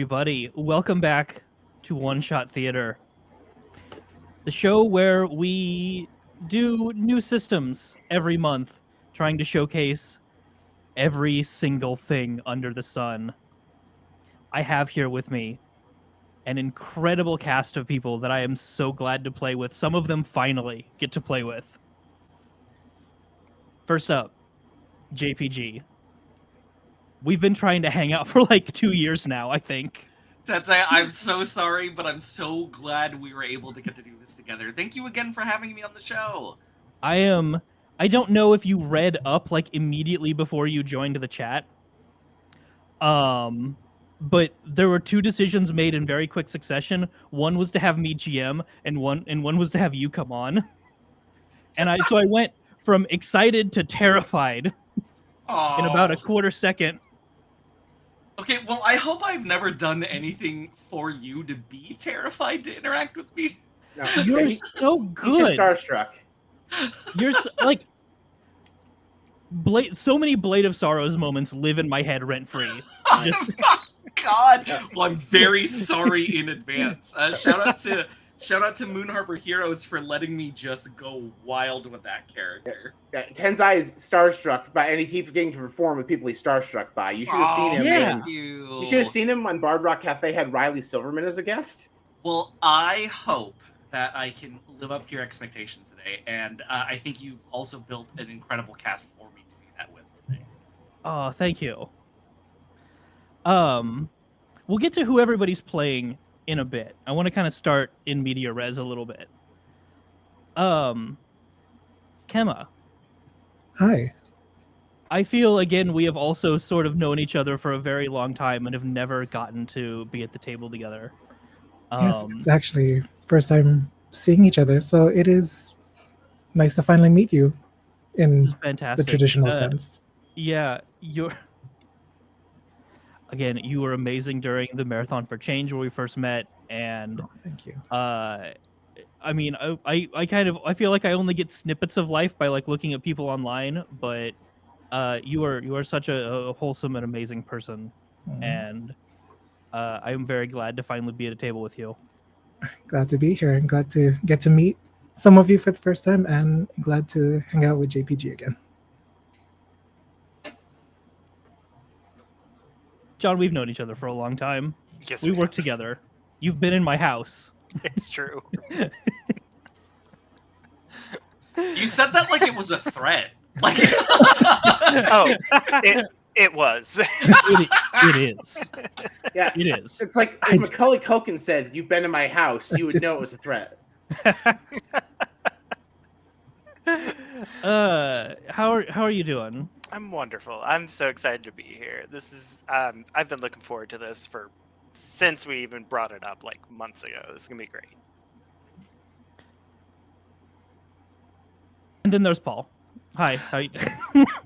everybody. Welcome back to One Shot Theater, the show where we do new systems every month, trying to showcase every single thing under the sun. I have here with me an incredible cast of people that I am so glad to play with. Some of them finally get to play with. First up, JPG. We've been trying to hang out for like 2 years now, I think. Tensei, I'm so sorry, but I'm so glad we were able to get to do this together. Thank you again for having me on the show. I don't know if you read up like immediately before you joined the chat. But there were two decisions made in very quick succession. One was to have me GM, and one was to have you come on. And I went from excited to terrified in about a quarter second. Okay, well, I hope I've never done anything for you to be terrified to interact with me. No, You're so good. He's just starstruck. You're like so many Blade of Sorrows moments live in my head rent free. God, well, I'm very sorry in advance. Shout out to Moon Harbor Heroes for letting me just go wild with that character. Yeah, Tensei is starstruck by, and he keeps getting to perform with people he's starstruck by. You should have seen him. Yeah. You should have seen him on Bard Rock Cafe. Had Riley Silverman as a guest. Well, I hope that I can live up to your expectations today, and I think you've also built an incredible cast for me to do that with today. Oh, thank you. We'll get to who everybody's playing in a bit. I want to kind of start in media res a little bit. Kemma. Hi. I feel, again, we have also sort of known each other for a very long time and have never gotten to be at the table together. Yes, it's actually first time seeing each other, so it is nice to finally meet you in the traditional sense. Yeah, you were amazing during the Marathon for Change where we first met, and thank you. I mean, I feel like I only get snippets of life by like looking at people online, but you are such a wholesome and amazing person, and I am very glad to finally be at a table with you. Glad to be here and glad to get to meet some of you for the first time, and glad to hang out with JPG again. John, we've known each other for a long time. Yes, we work together. You've been in my house. It's true. You said that like it was a threat. Like, oh, it was. It is. Yeah, it is. It's like if Macaulay Culkin said, "You've been in my house," you would know it was a threat. How are you doing? I'm wonderful. I'm so excited to be here. This is I've been looking forward to this since we even brought it up like months ago. This is gonna be great. And then there's Paul. Hi. How you?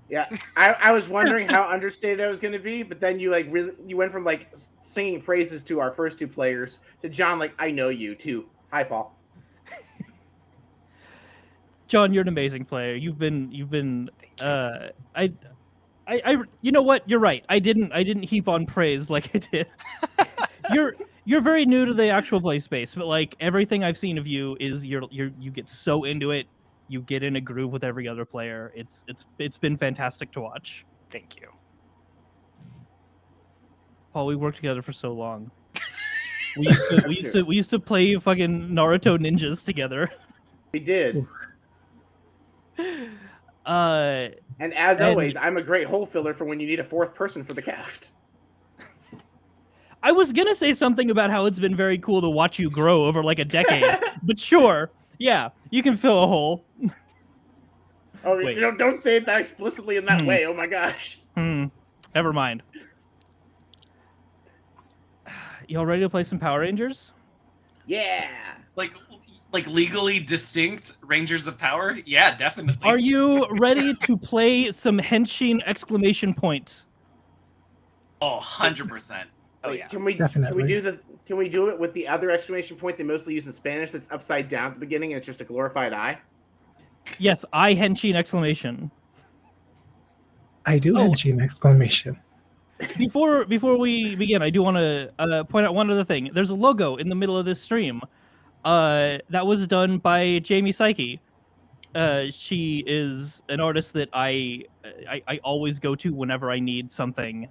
Yeah, I was wondering how understated I was going to be, but then you went from like singing praises to our first two players to John, like, I know you too. Hi, Paul. John, you're an amazing player. You've been I you know what? You're right. I didn't heap on praise like I did. You're very new to the actual play space, but like everything I've seen of you is you get so into it. You get in a groove with every other player. It's been fantastic to watch. Thank you. Paul, we worked together for so long. We used to play fucking Naruto ninjas together. We did. And as always, I'm a great hole filler for when you need a fourth person for the cast. I was gonna say something about how it's been very cool to watch you grow over like a decade, but sure, yeah, you can fill a hole. Oh, don't say it that explicitly in that way. Oh my gosh. Never mind. Y'all ready to play some Power Rangers? Yeah. Like legally distinct Rangers of Power? Yeah, definitely. Are you ready to play some Henshin exclamation point? Oh, 100%. Oh yeah. Can we do it with the other exclamation point they mostly use in Spanish that's upside down at the beginning and it's just a glorified eye? Yes, I Henshin exclamation. I do Henshin exclamation. Before we begin, I do want to point out one other thing. There's a logo in the middle of this stream. That was done by Jamie Psyche. She is an artist that I always go to whenever I need something.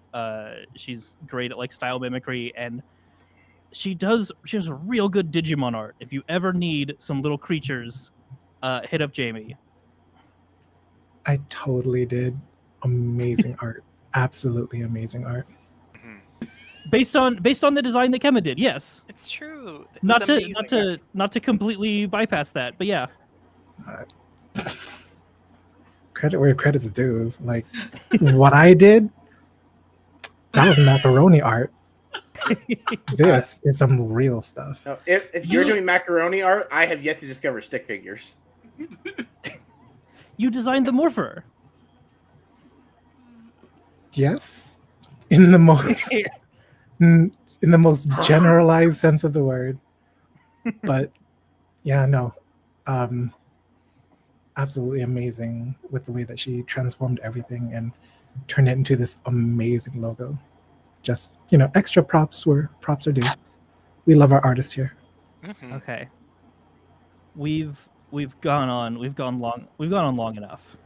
She's great at like style mimicry, and she has a real good Digimon art. If you ever need some little creatures, hit up Jamie. I totally did. Amazing art. Absolutely amazing art. Based on the design that Kemma did, yes. It's true. It Not was to amazing. not to completely bypass that, but yeah. Credit where credit's due. Like what I did, that was macaroni art. This is some real stuff. No, if you're doing macaroni art, I have yet to discover stick figures. You designed the Morpher. Yes, in the most generalized sense of the word. But yeah, no, absolutely amazing with the way that she transformed everything and turned it into this amazing logo. Just, extra props where props are due. We love our artists here. Mm-hmm. Okay. We've gone on long enough.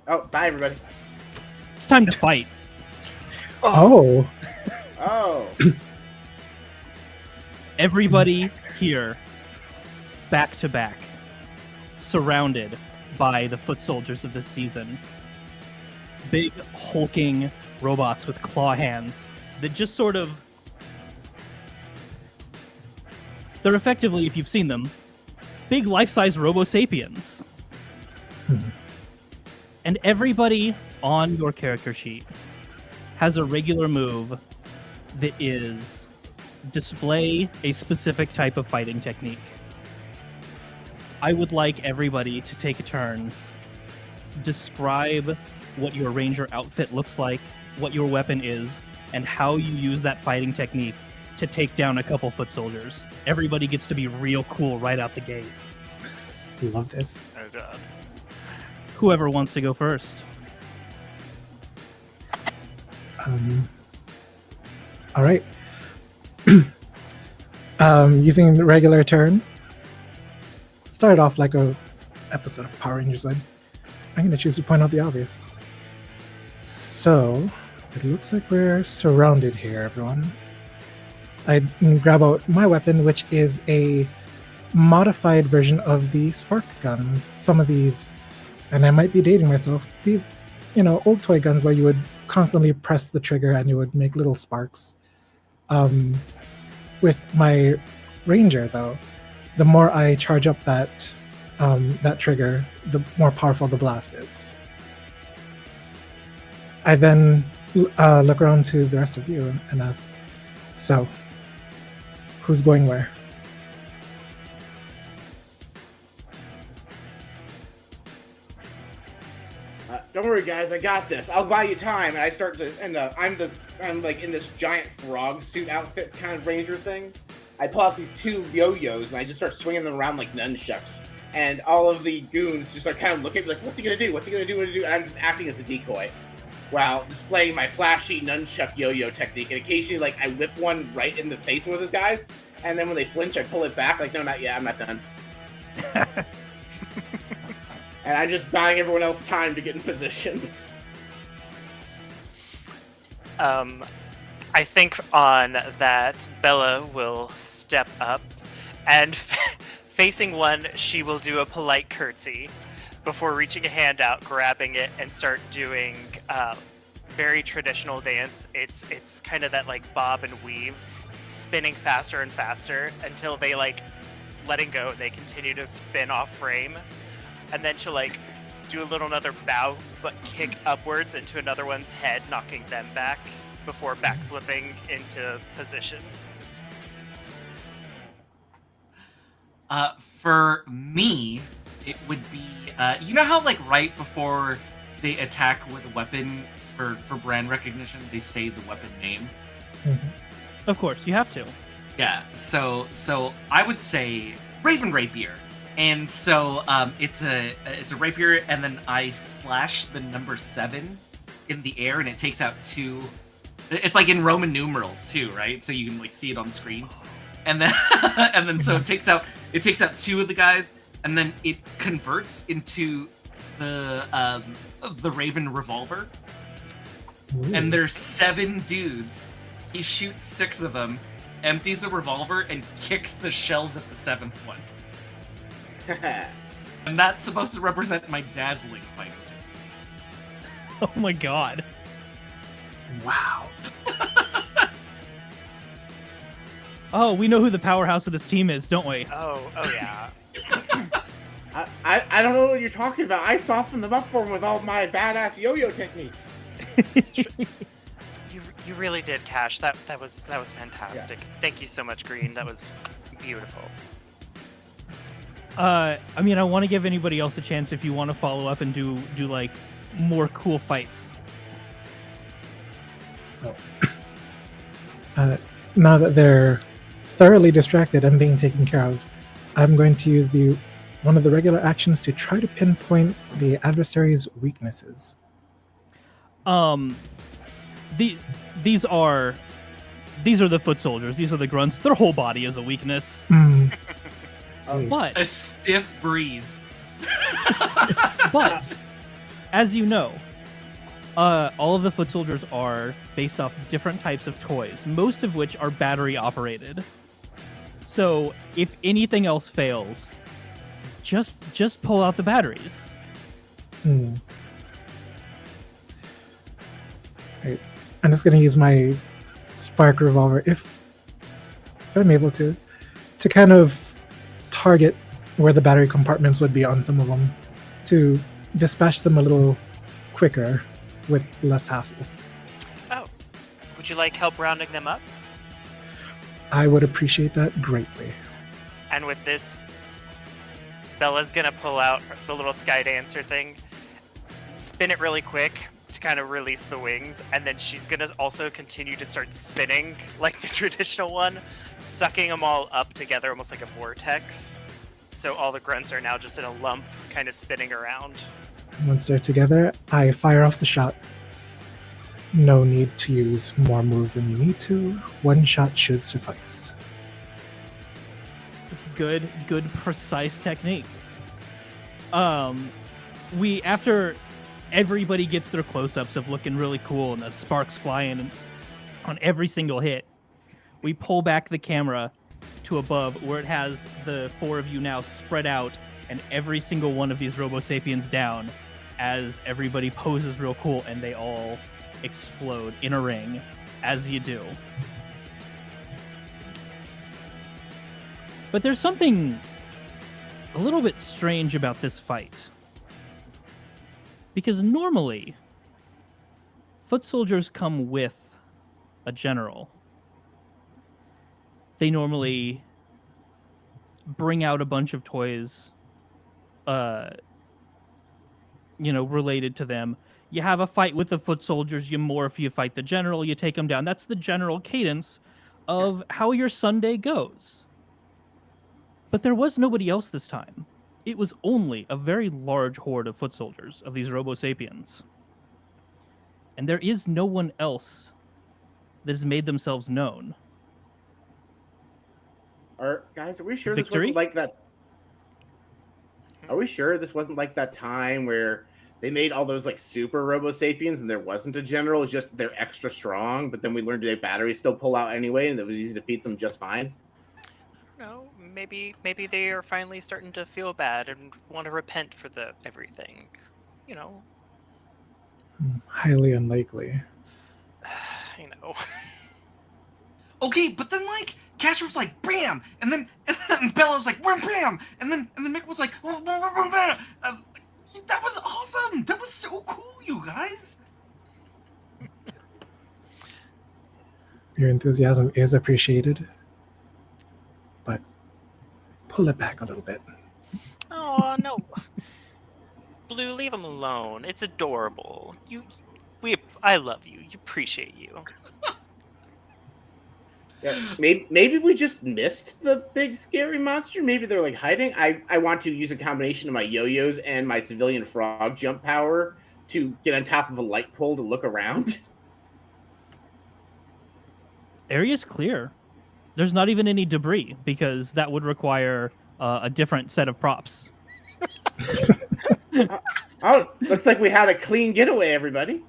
Oh, bye everybody. It's time to fight. Oh. Everybody here, back to back, surrounded by the foot soldiers of this season. Big, hulking robots with claw hands that just sort of... They're effectively, if you've seen them, big life-size Robo-Sapiens. And everybody on your character sheet has a regular move that is display a specific type of fighting technique. I would like everybody to take turns, describe what your ranger outfit looks like, what your weapon is, and how you use that fighting technique to take down a couple foot soldiers. Everybody gets to be real cool right out the gate. Love this. Oh god. Whoever wants to go first. All right. Using the regular turn. Started off like a episode of Power Rangers would. I'm going to choose to point out the obvious. So, it looks like we're surrounded here, everyone. I grab out my weapon, which is a modified version of the spark guns. Some of these, and I might be dating myself, these, old toy guns where you would constantly press the trigger and you would make little sparks. With my Ranger, though, the more I charge up that trigger, the more powerful the blast is. I then look around to the rest of you and ask, so, who's going where? Don't worry, guys. I got this. I'll buy you time. And I start to, and I'm like in this giant frog suit outfit kind of ranger thing. I pull out these two yo-yos and I just start swinging them around like nunchucks. And all of the goons just start kind of looking at me like, what's he gonna do? What's he gonna do? And I'm just acting as a decoy while displaying my flashy nunchuck yo-yo technique. And occasionally, like, I whip one right in the face of one of those guys. And then when they flinch, I pull it back. Like, no, not yet. I'm not done. And I'm just buying everyone else time to get in position. I think on that, Bella will step up and facing one, she will do a polite curtsy before reaching a hand out, grabbing it, and start doing very traditional dance. It's kind of that like bob and weave, spinning faster and faster until they like letting go and they continue to spin off frame. And then she'll like do another bow, but kick upwards into another one's head, knocking them back before backflipping into position. For me, it would be, you know how like right before they attack with a weapon for brand recognition, they say the weapon name? Mm-hmm. Of course, you have to. Yeah, so I would say Raven Rapier. And so it's a rapier, and then I slash the number 7 in the air, and it takes out 2. It's like in Roman numerals too, right? So you can like see it on screen, and then so it takes out 2 of the guys, and then it converts into the Raven revolver, and there's 7 dudes. He shoots 6 of them, empties the revolver, and kicks the shells at the 7th one. And that's supposed to represent my dazzling fighting technique. Oh my god. Wow. Oh, we know who the powerhouse of this team is, don't we? Oh yeah. I don't know what you're talking about. I softened them up for him with all my badass yo-yo techniques. You really did, Cash. That was fantastic. Thank you so much, Green. That was beautiful. I mean, I want to give anybody else a chance if you want to follow up and do like more cool fights. Now that they're thoroughly distracted and being taken care of, I'm going to use one of the regular actions to try to pinpoint the adversary's weaknesses. These are the foot soldiers. These are the grunts. Their whole body is a weakness. But A stiff breeze. but as you know, all of the foot soldiers are based off different types of toys, most of which are battery operated. So if anything else fails, just pull out the batteries. Right. I'm just going to use my spark revolver, if I'm able to kind of target where the battery compartments would be on some of them, to dispatch them a little quicker with less hassle. Oh, would you like help rounding them up? I would appreciate that greatly. And with this, Bella's gonna pull out the little sky dancer thing, spin it really quick to kind of release the wings, and then she's gonna also continue to start spinning like the traditional one, sucking them all up together almost like a vortex. So all the grunts are now just in a lump, kind of spinning around. Once they're together, I fire off the shot. No need to use more moves than you need to. One shot should suffice. It's good, precise technique. After everybody gets their close-ups of looking really cool and the sparks flying on every single hit, we pull back the camera to above where it has the 4 of you now spread out and every single one of these Robo Sapiens down as everybody poses real cool and they all explode in a ring as you do. But there's something a little bit strange about this fight. Because normally, foot soldiers come with a general. They normally bring out a bunch of toys, related to them. You have a fight with the foot soldiers, you morph, you fight the general, you take them down. That's the general cadence of how your Sunday goes. But there was nobody else this time. It was only a very large horde of foot soldiers, of these Robo Sapiens. And there is no one else that has made themselves known. Guys, are we sure Victory? this wasn't like that? Are we sure this wasn't like that time where they made all those like super Robo Sapiens and there wasn't a general? It's just they're extra strong, but then we learned their batteries still pull out anyway, and it was easy to defeat them just fine. No, maybe they are finally starting to feel bad and want to repent for everything. You know. Highly unlikely. I know. Okay, but then like Cash was like bam, and then Bella was like bam, and then Mick was like that was awesome. That was so cool, you guys. Your enthusiasm is appreciated, but pull it back a little bit. Oh no, Blue, leave him alone. It's adorable. I love you. You appreciate you. Yeah, maybe we just missed the big scary monster. Maybe they're like hiding. I want to use a combination of my yo-yos and my civilian frog jump power to get on top of a light pole to look around. Area's clear. There's not even any debris because that would require a different set of props. Oh, looks like we had a clean getaway, everybody.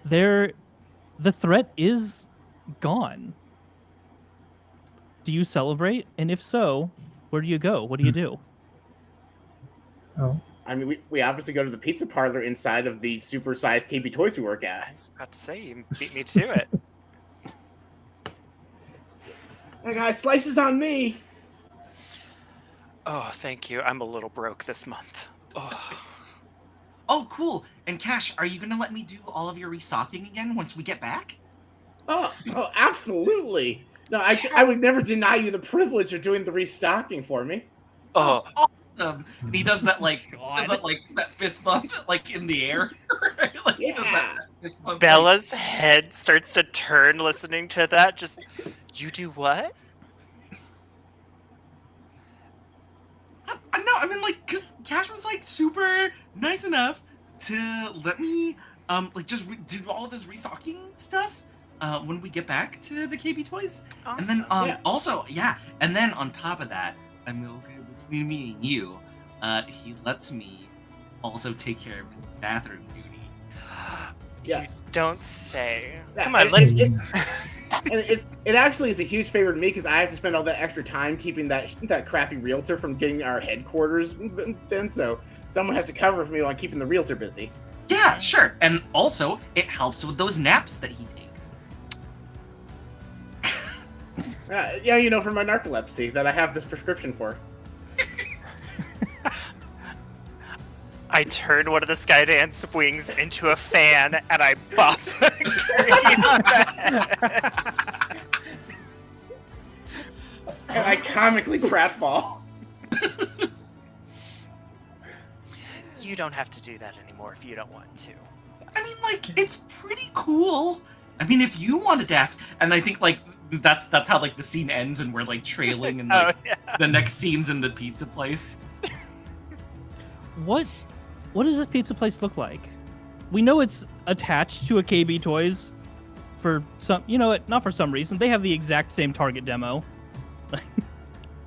The threat is gone. Do you celebrate? And if so, where do you go? What do you do? Oh, I mean, we obviously go to the pizza parlor inside of the super-sized KB Toys we work I at. was about to say, you beat me to it. Hey guys, slices on me. Oh, thank you. I'm a little broke this month. Oh. Oh, cool. And Cash, are you gonna let me do all of your restocking again once we get back? Oh, absolutely. No, I would never deny you the privilege of doing the restocking for me. Oh, Awesome. And he does that that fist bump like in the air. Right? Like he does that fist bump, Bella's head starts to turn listening to that. Just, you do what? No, I mean like because Cash was like super nice enough to let me just do all this restocking stuff when we get back to the KB Toys. Awesome. And then Yeah. also and then on top of that, I mean okay, between me and you, he lets me also take care of his bathroom duty. Yeah. You don't say. Yeah, Come on, and let's. And it actually is a huge favor to me because I have to spend all that extra time keeping that crappy realtor from getting our headquarters then, so someone has to cover for me while keeping the realtor busy. Yeah, sure. And also it helps with those naps that he takes. Yeah, you know, for my narcolepsy that I have this prescription for. I turn one of the Skydance wings into a fan and I buff. And I comically pratfall. You don't have to do that anymore if you don't want to. I mean, like, it's pretty cool. I mean, if you wanted to ask, and I think like that's how like the scene ends, and we're like trailing, and like the next scene's in the pizza place. What does this pizza place look like? We know it's attached to a KB Toys for some, not for some reason. They have the exact same Target demo.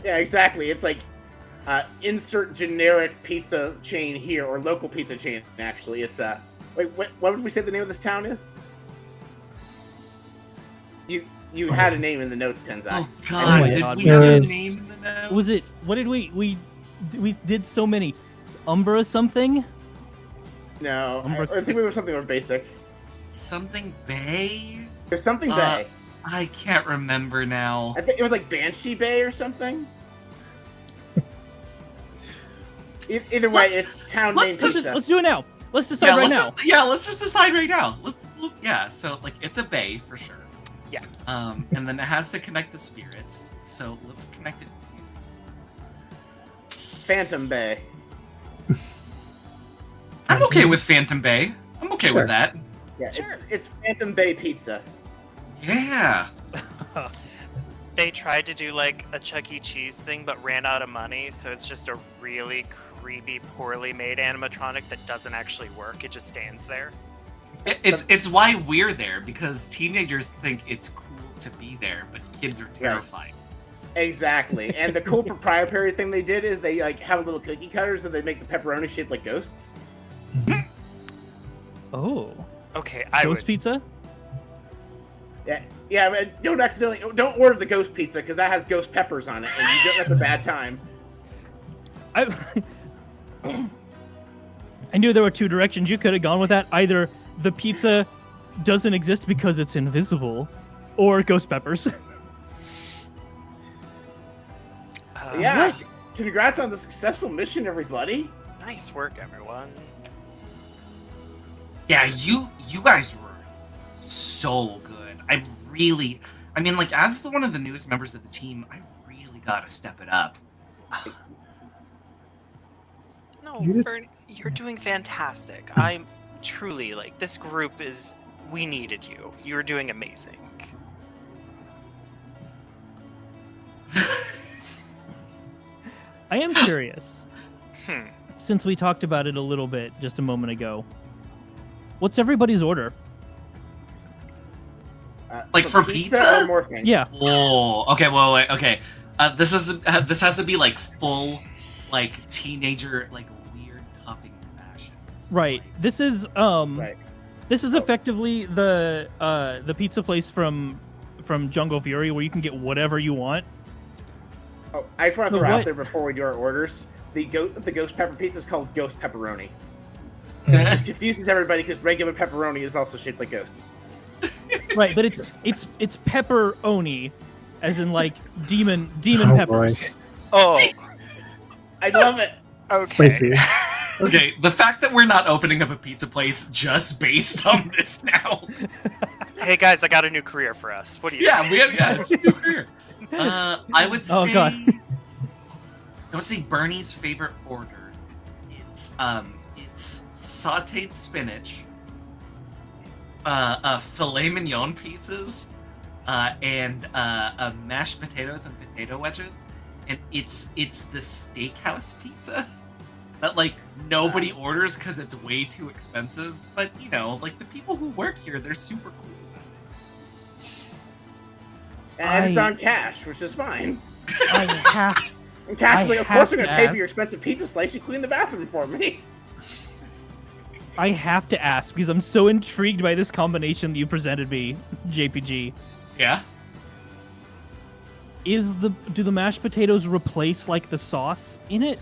Yeah, exactly. It's like insert generic pizza chain here, or local pizza chain. Actually, it's wait, what would we say the name of this town is? You had a name in the notes, Tensei. Oh God, my did God, we have a yes. name in the notes? Was it? What did we did so many? Umbra something? No, I think we were something more basic. Something Bay? There's something Bay. I can't remember now. I think it was like Banshee Bay or something. Either way, it's town name pizza. Let's do it now. Let's decide right now. Let's just decide right now. Let's so like it's a bay for sure. Yeah. And then it has to connect the spirits. So let's connect it to Phantom Bay. I'm okay with Phantom Bay. I'm okay Sure. with that. Yeah, Sure. it's Phantom Bay Pizza. Yeah. They tried to do like a Chuck E. Cheese thing, but ran out of money, so it's just a really creepy, poorly made animatronic that doesn't actually work. It just stands there. It's why we're there, because teenagers think it's cool to be there, but kids are terrified. Exactly. And the cool proprietary thing they did is they like have a little cookie cutters and they make the pepperoni shaped like ghosts. Oh, Okay, I ghost would. pizza. Yeah, but don't order the ghost pizza because that has ghost peppers on it, and you get that's a bad time. I knew there were two directions you could have gone with that. Either the pizza doesn't exist because it's invisible, or ghost peppers. Yeah, congrats on the successful mission, everybody. Nice work, everyone. Yeah, you guys were so good. I mean, like, as one of the newest members of the team, I really gotta step it up. No, You did- Bernie, you're doing fantastic. I'm truly like this group is. We needed you. You're doing amazing. I am curious. since we talked about it a little bit just a moment ago, what's everybody's order? Like for pizza? or more things? Yeah. Oh, okay. Well, wait, okay. This has to be like full, like teenager, like weird topping fashions. Right. Like, This is Right. This is effectively the pizza place from Jungle Fury where you can get whatever you want. Oh, I just want to The throw what? out there before we do our orders. The ghost pepper pizza is called ghost pepperoni. Mm. It confuses everybody because regular pepperoni is also shaped like ghosts. Right, but it's pepperoni, as in like demon Oh, peppers. boy. Oh, I love it. okay. Spicy. Okay, the fact that we're not opening up a pizza place just based on this now. Hey guys, I got a new career for us. What do you Yeah, think? it's a new career. I would say. Oh, God. I would say Bernie's favorite order. It's sautéed spinach, filet mignon pieces, and mashed potatoes and potato wedges, and it's the steakhouse pizza that like nobody orders because it's way too expensive. But you know, like the people who work here, they're super cool. And it's I- on cash, which is fine. I have And Cash is I like, of course I'm have going to to pay for ask- your expensive pizza slice. You clean the bathroom for me. I have to ask because I'm so intrigued by this combination that you presented me, JPG. Yeah. Do the mashed potatoes replace like the sauce in it?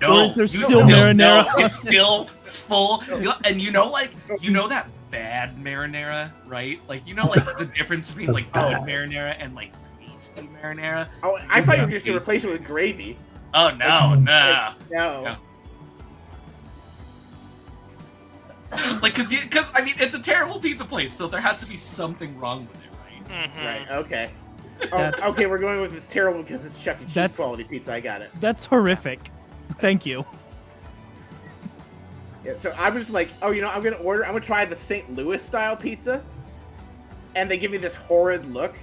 Or No, is there you still marinara no, on it's still full. And you know, like that bad marinara, right? Like you know, like the difference between like good marinara and like pasty marinara. Oh, I thought you were just Yeah. going to replace it with gravy. Oh no, no. No. No. Like, cause I mean, it's a terrible pizza place, so there has to be something wrong with it, right? Mhm. Right, okay. Oh, That- okay, we're going with it's terrible because it's Chuck E. Cheese That's- quality pizza. I got it. That's horrific. Thank you. Yeah, so I was like, oh, you know, I'm going to try the St. Louis style pizza. And they give me this horrid look.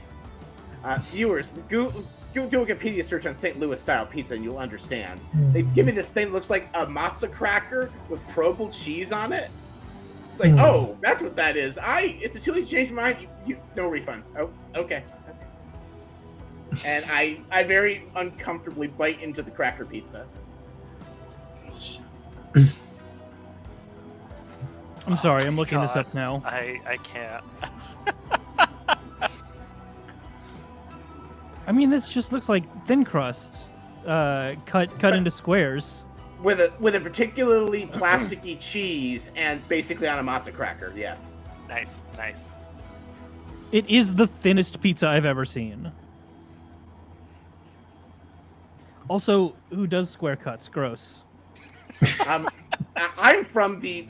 Viewers, do a Wikipedia search on St. Louis style pizza and you'll understand. They give me this thing that looks like a matzo cracker with probable cheese on it. It's like, oh, that's what that is. It's until you change your mind, no refunds. Oh, okay. And I very uncomfortably bite into the cracker pizza. I'm sorry, I'm looking this God. up now. I can't. I mean, this just looks like thin crust, cut into squares. With a particularly plasticky cheese and basically on a matzo cracker, yes. Nice, nice. It is the thinnest pizza I've ever seen. Also, who does square cuts? Gross. I'm from the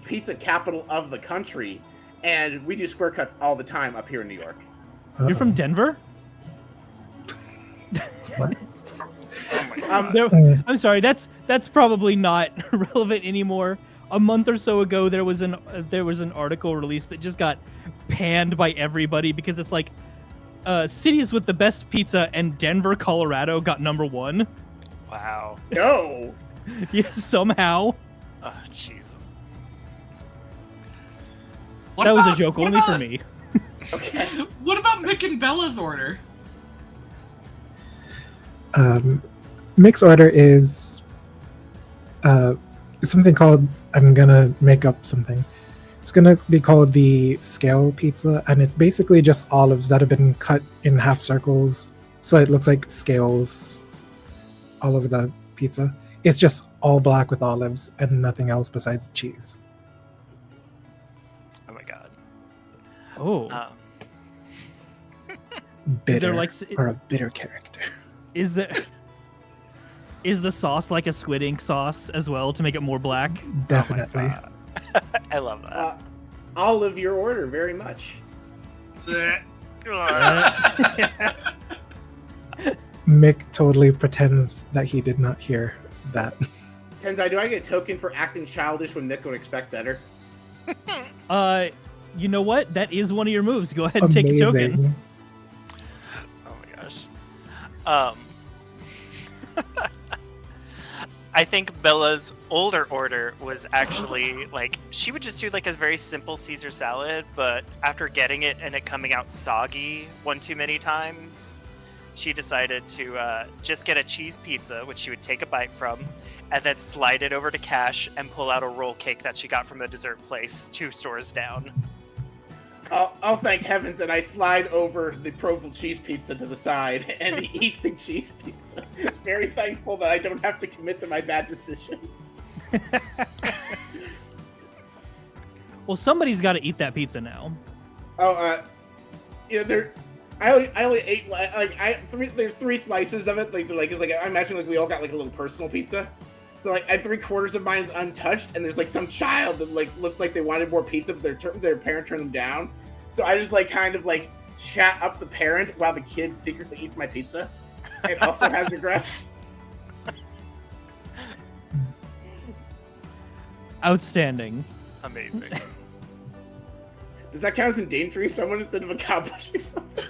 pizza capital of the country, and we do square cuts all the time up here in New York. You're from Denver? What? Oh my god. I'm sorry. That's probably not relevant anymore. A month or so ago, there was an article released that just got panned by everybody because it's like cities with the best pizza, and Denver, Colorado got #1. Wow. No, Yeah, somehow. Oh, jeez. That was a joke only for me. okay. What about Mick and Bella's order? Mick's order is something called, I'm gonna make up something. It's gonna be called the scale pizza, and it's basically just olives that have been cut in half circles, so it looks like scales all over the pizza. It's just all black with olives and nothing else besides the cheese. Oh my god. Oh, Bitter, like or a bitter character. is the sauce like a squid ink sauce as well to make it more black? Definitely. Oh my god. I love that. I'll live your order very much. Mick totally pretends that he did not hear that. Tensei, do I get a token for acting childish when Nick would expect better? You know what? That is one of your moves. Go ahead and take a token. Amazing. Oh my gosh. I think Bella's older order was actually like she would just do like a very simple Caesar salad, but after getting it and it coming out soggy one too many times, she decided to just get a cheese pizza, which she would take a bite from, and then slide it over to Cash and pull out a roll cake that she got from a dessert place 2 stores down. I'll thank heavens that I slide over the Provel cheese pizza to the side and eat the cheese pizza. Very thankful that I don't have to commit to my bad decision. Well, somebody's got to eat that pizza now. Oh, I only ate there's 3 slices of it. I imagine like we all got like a little personal pizza. So like 3/4 of mine is untouched, and there's like some child that like looks like they wanted more pizza, but their parent turned them down. So I just like kind of like chat up the parent while the kid secretly eats my pizza, and also has regrets. Outstanding. Amazing. Does that count as endangering someone instead of accomplishing something?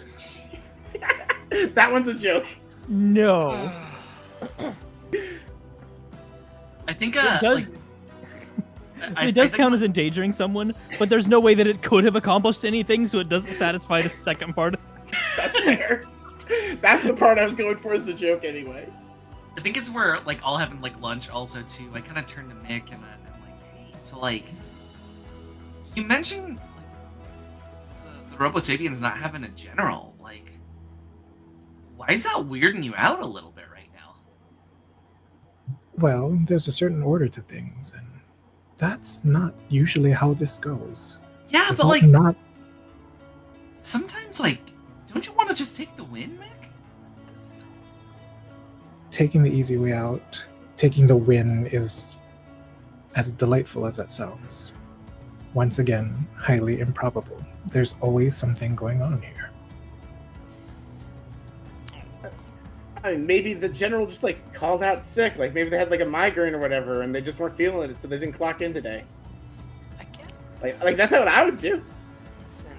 That one's a joke. No. I think It does, it does count as endangering someone, but there's no way that it could have accomplished anything, so it doesn't satisfy the second part. That's fair. That's the part I was going for as the joke anyway. I think it's where like all having like lunch also too. I kind of turned to Mick and I'm like, hey, so like you mentioned like, the Robo Sapiens not having a general. Like, why is that weirding you out a little bit right now? Well, there's a certain order to things, and that's not usually how this goes. Yeah, It's but like not sometimes like don't you want to just take the win, Mick? taking the easy way out. Taking the win is as delightful as that sounds. Once again, highly improbable. There's always something going on here. I mean, maybe the general just like called out sick. Like maybe they had like a migraine or whatever, and they just weren't feeling it, so they didn't clock in today. I can't Like that's what I would do. listen.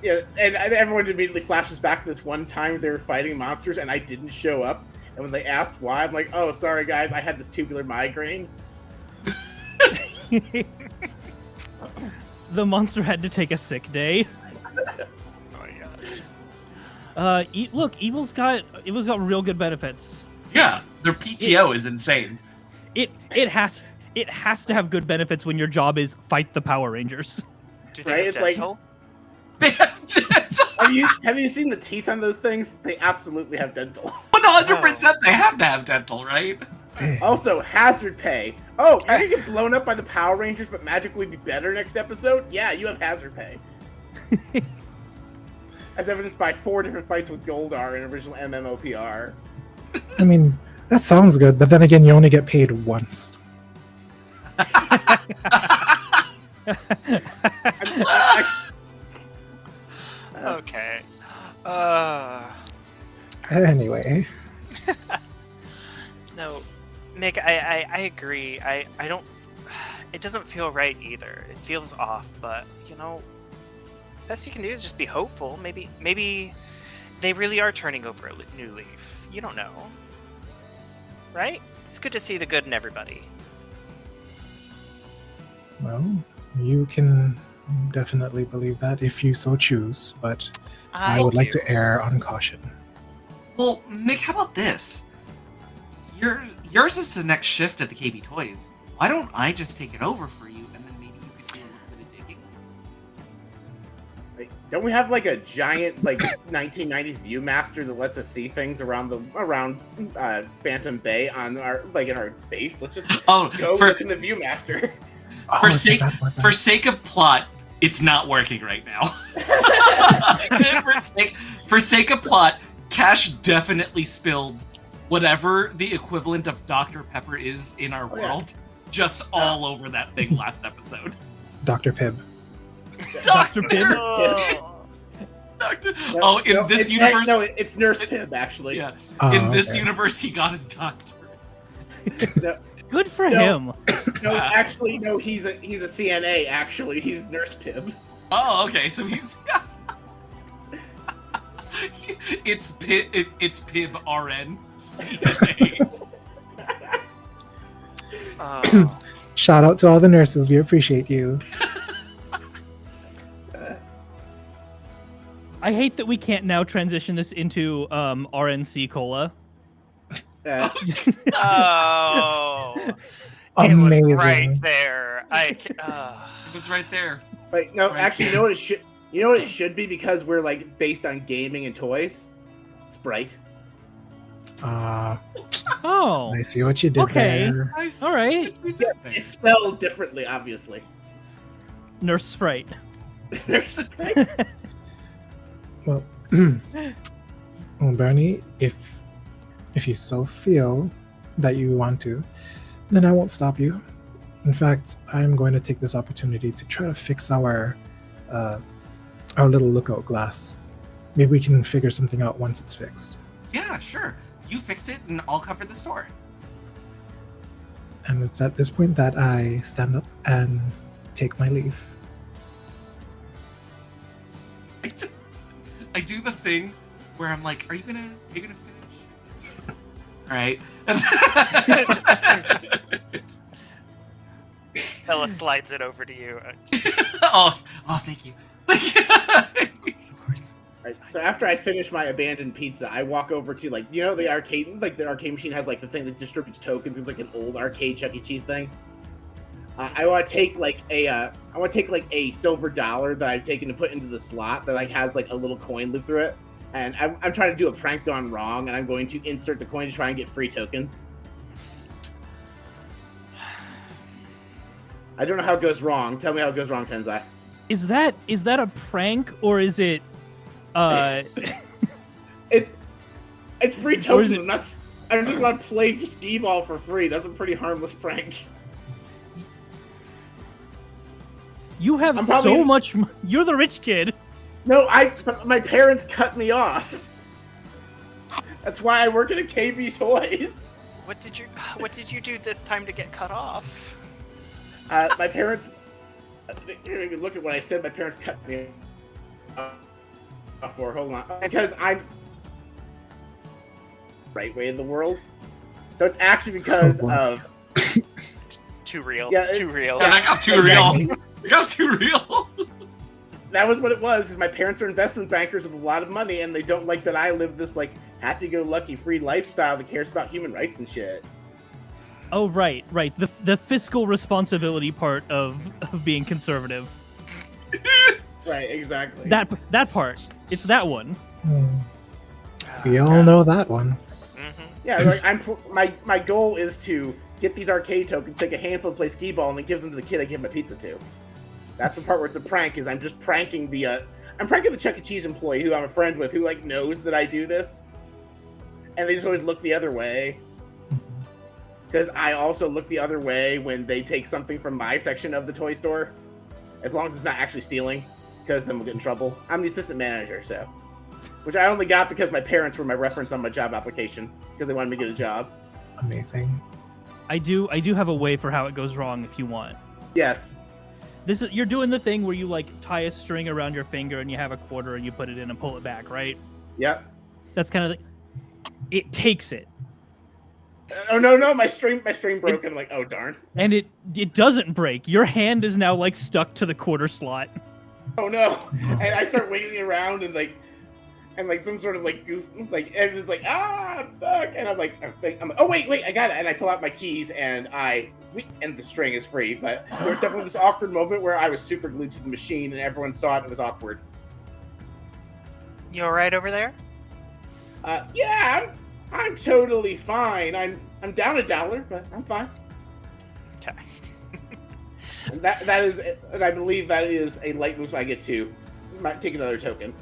Yeah, and everyone immediately flashes back to this one time they were fighting monsters, and I didn't show up. And when they asked why, I'm like, "Oh, sorry guys, I had this tubular migraine." The monster had to take a sick day. Oh my gosh. Look, Evil's got real good benefits. Yeah, their PTO is insane. It has to have good benefits when your job is fight the Power Rangers. Do they Right, have it's like- dental? Have you seen the teeth on those things? They absolutely have dental. 100% they have to have dental, right? Also, hazard pay. Oh, you can get blown up by the Power Rangers, but magically be better next episode? Yeah, you have hazard pay. As evidenced by 4 different fights with Goldar in original MMOPR. I mean, that sounds good, but then again, you only get paid once. Okay. Anyway, No, Mick, I agree. I don't. It doesn't feel right either. It feels off, but you know, best you can do is just be hopeful. Maybe they really are turning over a new leaf. You don't know, right? It's good to see the good in everybody. well, you can definitely believe that if you so choose, but I would like do. to err on caution. Well, Mick, how about this? Yours is the next shift at the KB Toys. Why don't I just take it over for you, and then maybe you could do a little bit of digging? Like, don't we have like a giant like 1990s Viewmaster that lets us see things around Phantom Bay on our in our base? Let's just Oh, go look in the Viewmaster. for it's sake that one. for sake of plot, it's not working right now. for sake of plot, Cash definitely spilled whatever the equivalent of Dr. Pepper is in our Oh, yeah. world, just all over that thing last episode. Dr. Pibb. Dr. Pibb? In this universe, it's Nurse Pibb actually. yeah, Oh, in this okay. universe, he got his doctorate. Good for No. him. No, actually, no. He's a CNA. Actually, he's Nurse Pibb. Oh, okay, so he's. It's Pib RN CNA. Oh. Shout out to all the nurses. We appreciate you. I hate that we can't now transition this into RNC Cola. Oh. Amazing. It was right there. It was right there. Like, no, Right. actually, you know what it should. You know what it should be, because we're like based on gaming and toys. Sprite. Oh, I see what you did Okay. there. Nice. all right. It's spelled differently, obviously. Nurse Sprite. There's Sprite. Well, well, Bernie, if you so feel that you want to, then I won't stop you. In fact, I'm going to take this opportunity to try to fix our little lookout glass. Maybe we can figure something out once it's fixed. Yeah, sure. You fix it, and I'll cover the store. And it's at this point that I stand up and take my leave. I do the thing where I'm like, "Are you gonna finish?" All right. Bella slides it over to you. oh, thank you. Of course. Right, so after I finish my abandoned pizza, I walk over to, like, you know, the arcade machine has like the thing that distributes tokens. It's like an old arcade Chuck E. Cheese thing. I want to take like a silver dollar that I've taken to put into the slot that like has like a little coin loop through it, and I'm trying to do a prank gone wrong, and I'm going to insert the coin to try and get free tokens. I don't know how it goes wrong. Tell me how it goes wrong, Tensei. Is that a prank or is it? It's free Or is tokens. it- I just want to play skee ball for free. That's a pretty harmless prank. You have I'm probably- so much. You're the rich kid. No, my parents cut me off. That's why I work at a KB Toys. What did you do this time to get cut off? My parents. Here, you can look at what I said. My parents cut me off for. Hold on, because I'm right way in the world. So it's actually because Oh, boy. of. Too real. Yeah, Too real. Yeah, that got too real. It got too real. That was what it was. Is my parents are investment bankers with a lot of money, and they don't like that I live this like happy-go-lucky free lifestyle that cares about human rights and shit. Oh right. The fiscal responsibility part of being conservative. Right, exactly. That part. It's that one. Hmm. We all know that one. Yeah, like my goal is to get these arcade tokens, take a handful, play skee ball, and then give them to the kid I give my pizza to. That's the part where it's a prank. Is I'm just pranking the Chuck E. Cheese employee who I'm a friend with, who like knows that I do this, and they just always look the other way. Because I also look the other way when they take something from my section of the toy store, as long as it's not actually stealing, because then we'll get in trouble. I'm the assistant manager, so, which I only got because my parents were my reference on my job application because they wanted me to get a job. Amazing. I do have a way for how it goes wrong if you want. Yes. You're doing the thing where you like tie a string around your finger and you have a quarter and you put it in and pull it back, right? Yep. That's kind of it takes it. Oh no, my string broke. And I'm like, oh darn. And it doesn't break. Your hand is now like stuck to the quarter slot. Oh no! And I start wiggling around and some sort of like goof, like, and it's like, I'm stuck. And I'm like, oh wait, I got it. And I pull out my keys and and the string is free. But there was definitely this awkward moment where I was super glued to the machine and everyone saw it. And it was awkward. You all right over there? Yeah, I'm totally fine. I'm down $1, but I'm fine. Okay. And and I believe that is a light move I get to. Might take another token.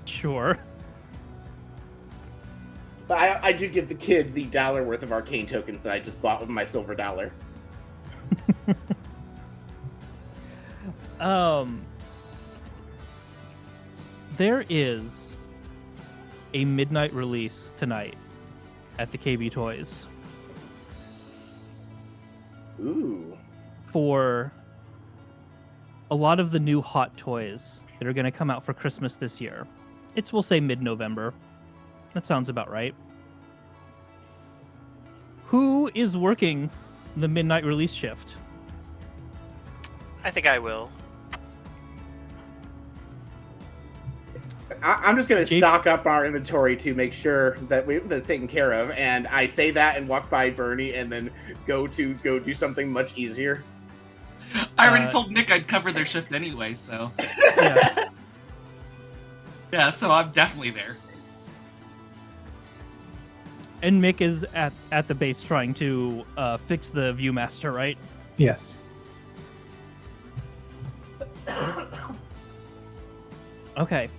Sure. But I do give the kid the $1 worth of arcane tokens that I just bought with my silver dollar. There is a midnight release tonight at the KB Toys Ooh. for a lot of the new hot toys that are going to come out for Christmas this year. We'll say mid-November. That sounds about right. Who is working the midnight release shift? I think I will. I'm just gonna Jake- stock up our inventory to make sure that that's taken care of, and I say that and walk by Bernie, and then go do something much easier. I already told Mick I'd cover their shift anyway, so Yeah. yeah. So I'm definitely there. And Mick is at the base trying to fix the Viewmaster, right? Yes. Okay.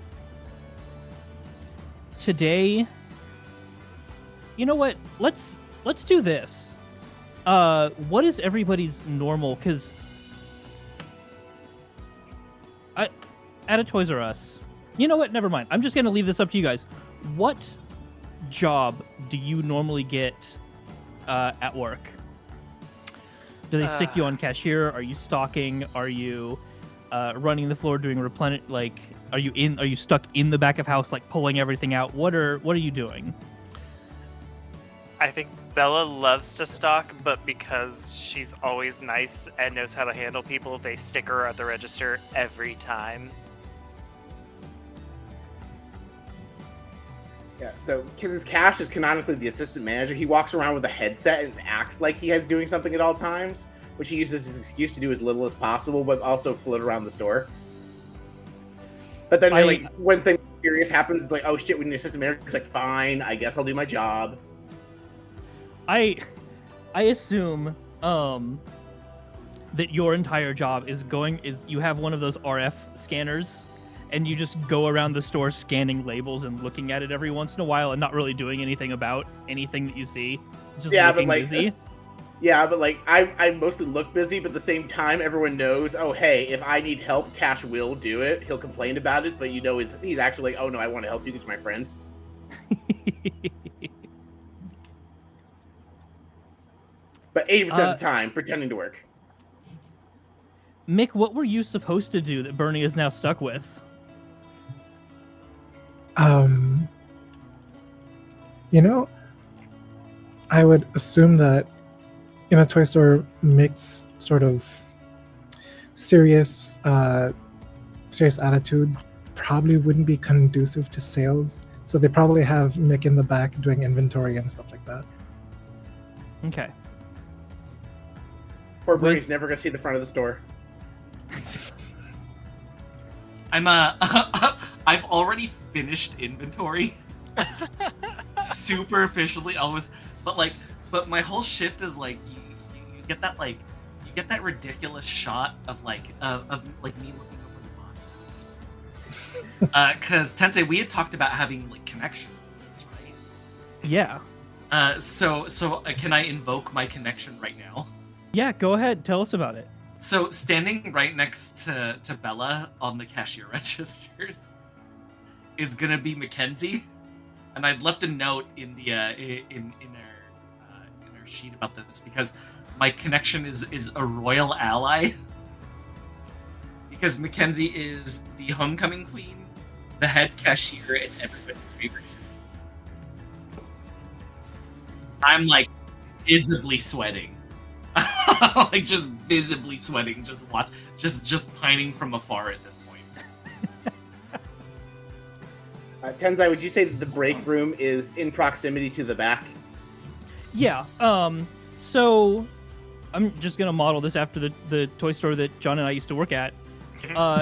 Today, you know what? Let's do this. What is everybody's normal? Because at a Toys R Us, you know what? Never mind. I'm just gonna leave this up to you guys. What job do you normally get at work? Do they stick you on cashier? Are you stocking? Are you running the floor doing replenish? Like, are you stuck in the back of house, like pulling everything out? What are you doing? I think Bella loves to stalk, but because she's always nice and knows how to handle people, they stick her at the register every time. Yeah, so because Cash is canonically the assistant manager, he walks around with a headset and acts like he is doing something at all times, which he uses as an excuse to do as little as possible, but also float around the store. But then, like, when things serious happens, it's like, oh shit, we need an assistant manager. It's like, fine, I guess I'll do my job. I assume that your entire job is you have one of those RF scanners, and you just go around the store scanning labels and looking at it every once in a while and not really doing anything about anything that you see. Just looking busy. Yeah, but like I mostly look busy, but at the same time, everyone knows, oh hey, if I need help, Cash will do it. He'll complain about it, but you know he's actually like, oh no, I want to help you because you're my friend. But 80% of the time, pretending to work. Mick, what were you supposed to do that Bernie is now stuck with? You know, I would assume that in a toy store, Mick's sort of serious attitude probably wouldn't be conducive to sales. So they probably have Mick in the back doing inventory and stuff like that. Okay. Poor Bernie's never gonna see the front of the store. I've already finished inventory. Super efficiently, always, but my whole shift is like you get that ridiculous shot of me looking over the boxes. Because Tensei, we had talked about having like connections in this, right? Yeah. So can I invoke my connection right now? Yeah, go ahead. Tell us about it. So standing right next to Bella on the cashier registers is gonna be Mackenzie, and I'd left a note in the in our sheet about this because my connection is a royal ally. Because Mackenzie is the homecoming queen, the head cashier, and everybody's favorite chef. I'm like visibly sweating. Like just visibly sweating, just pining from afar at this point. Tensei, would you say that the break room is in proximity to the back? Yeah. So I'm just gonna model this after the toy store that John and I used to work at.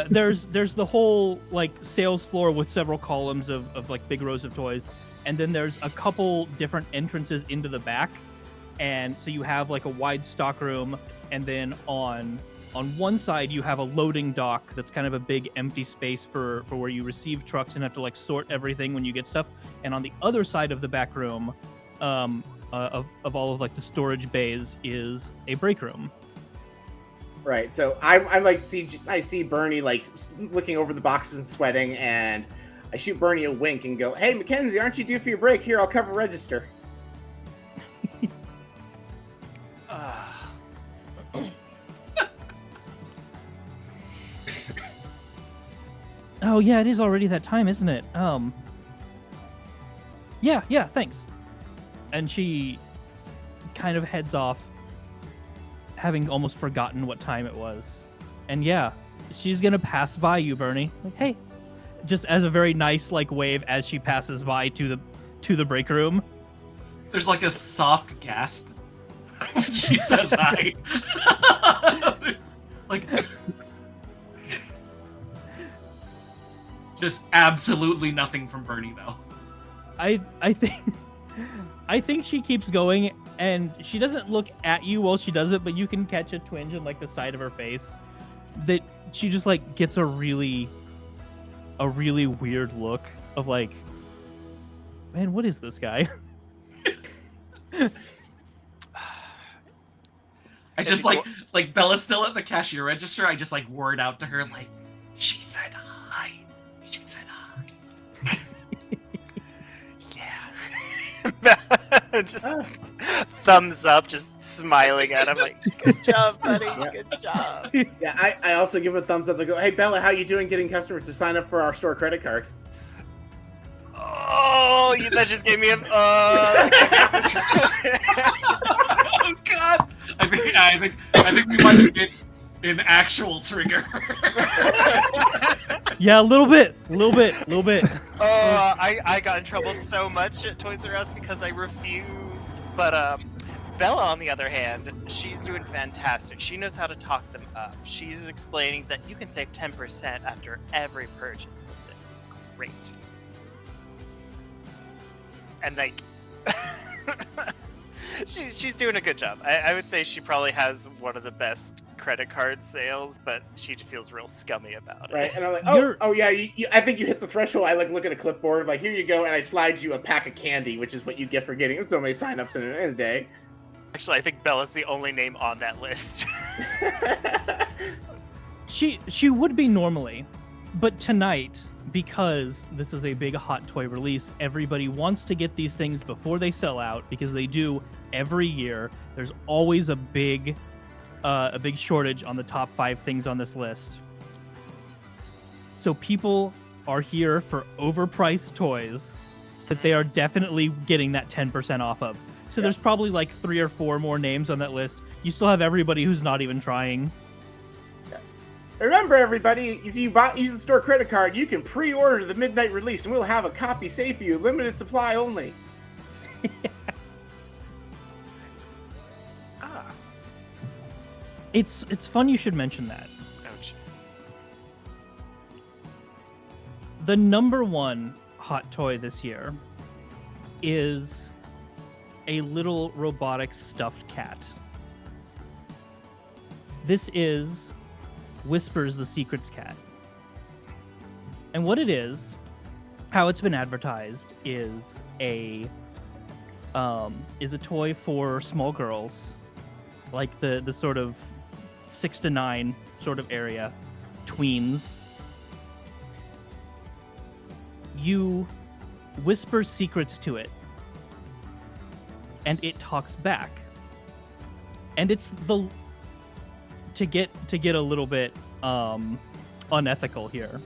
There's the whole like sales floor with several columns of like big rows of toys, and then there's a couple different entrances into the back. And so you have like a wide stock room, and then on one side you have a loading dock that's kind of a big empty space for where you receive trucks and have to like sort everything when you get stuff. And on the other side of the back room, of all of like the storage bays is a break room. Right. So I see Bernie like looking over the boxes and sweating, and I shoot Bernie a wink and go, "Hey Mackenzie, aren't you due for your break? Here, I'll cover register." Oh yeah, it is already that time, isn't it? Yeah, thanks. And she kind of heads off. having almost forgotten what time it was. And yeah, she's gonna pass by you, Bernie. Like, hey, just as a very nice like wave as she passes by to the break room. There's like a soft gasp when she says hi. There's, like, just absolutely nothing from Bernie though. I think she keeps going, and she doesn't look at you while she does it, but you can catch a twinge in like the side of her face that she just like gets a really weird look of like, man, what is this guy? I just like Bella's still at the cashier register. I just like word out to her like, she said hi. She said hi. Yeah. Just thumbs up, just smiling at him like, good job, buddy. Good job. Yeah, I also give a thumbs up. I go, hey Bella, how you doing getting customers to sign up for our store credit card? Oh, that just gave me a. Oh God! I think we might have hit an actual trigger. Yeah, a little bit. Oh, I got in trouble so much at Toys R Us because I refused. But Bella, on the other hand, she's doing fantastic. She knows how to talk them up. She's explaining that you can save 10% after every purchase with this. It's great. And like, she's doing a good job. I would say she probably has one of the best credit card sales, but she feels real scummy about it. Right, and I'm like, oh yeah, I think you hit the threshold. I like look at a clipboard, like here you go, and I slide you a pack of candy, which is what you get for getting so many signups in a day. Actually, I think Bella's the only name on that list. She would be normally, but tonight, because this is a big hot toy release, everybody wants to get these things before they sell out, because they do every year. There's always a big shortage on the top 5 things on this list. So people are here for overpriced toys that they are definitely getting that 10% off of. So there's probably like 3 or 4 more names on that list. You still have everybody who's not even trying. Remember, everybody, if you use the store credit card, you can pre-order the midnight release, and we'll have a copy saved for you, limited supply only. It's fun you should mention that. Oh, jeez. The number 1 hot toy this year is a little robotic stuffed cat. This is Whispers the Secrets cat. And what it is, how it's been advertised, is a toy for small girls, like the sort of 6 to 9 sort of area, tweens. You whisper secrets to it, and it talks back. And it's to get a little bit unethical here.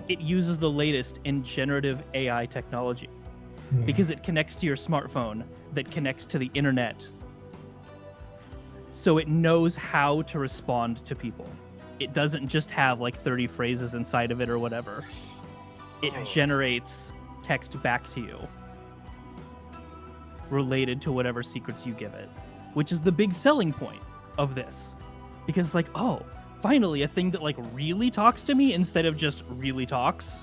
It uses the latest in generative AI technology because it connects to your smartphone that connects to the internet. So it knows how to respond to people. It doesn't just have like 30 phrases inside of it or whatever. It generates text back to you related to whatever secrets you give it, which is the big selling point of this. Because it's like, oh, finally a thing that like really talks to me instead of just really talks.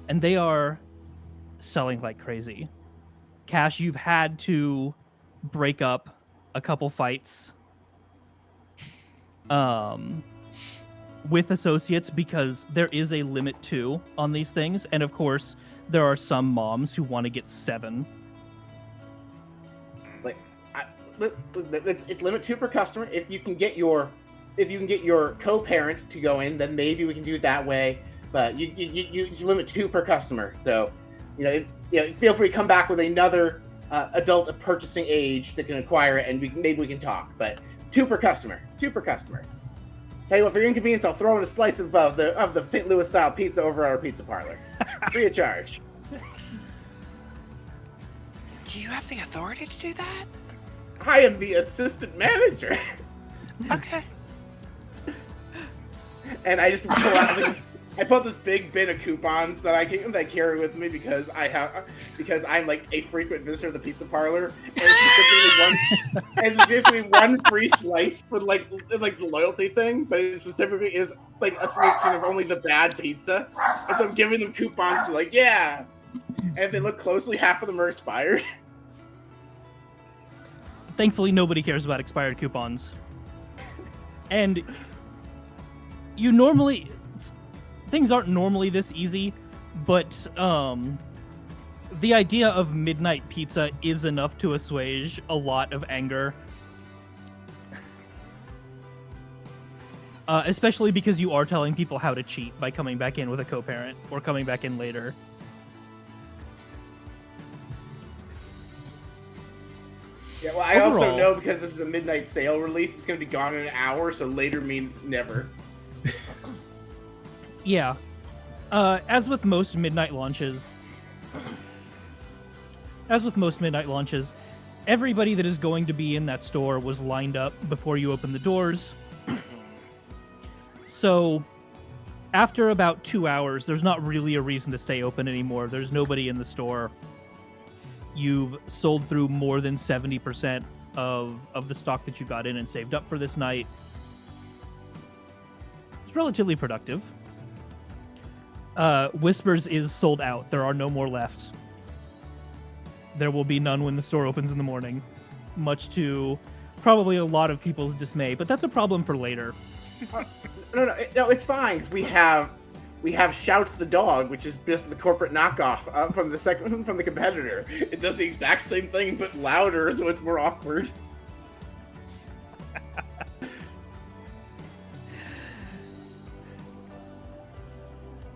And they are selling like crazy. Cash, you've had to break up a couple fights with associates because there is a limit too on these things. And of course, there are some moms who want to get 7. It's limit 2 per customer. If you can get your co-parent to go in, then maybe we can do it that way. But you limit 2 per customer. So, feel free to come back with another adult of purchasing age that can acquire it, and maybe we can talk. But 2 per customer. 2 per customer. Tell you what, for your inconvenience, I'll throw in a slice of the St. Louis style pizza over our pizza parlor, free of charge. Do you have the authority to do that? I am the assistant manager. Okay. And I just pull out this big bin of coupons that I carry with me because I'm like a frequent visitor to the pizza parlor, and it's specifically one free slice for like the loyalty thing, but it specifically is like a selection of only the bad pizza, and so I'm giving them coupons to like, yeah, and if they look closely, half of them are expired. Thankfully, nobody cares about expired coupons. And you normally... Things aren't normally this easy, but the idea of midnight pizza is enough to assuage a lot of anger. Especially because you are telling people how to cheat by coming back in with a co-parent or coming back in later. Yeah, well, I also know because this is a midnight sale release, it's going to be gone in an hour, so later means never. Yeah. As with most midnight launches, everybody that is going to be in that store was lined up before you open the doors. So, after about 2 hours, there's not really a reason to stay open anymore. There's nobody in the store. You've sold through more than 70% of the stock that you got in and saved up for this night. It's relatively productive. Whispers is sold out. There are no more left. There will be none when the store opens in the morning, much to probably a lot of people's dismay, but that's a problem for later. No, it's fine, because we have Shouts the Dog, which is just the corporate knockoff from the competitor. It does the exact same thing, but louder, so it's more awkward.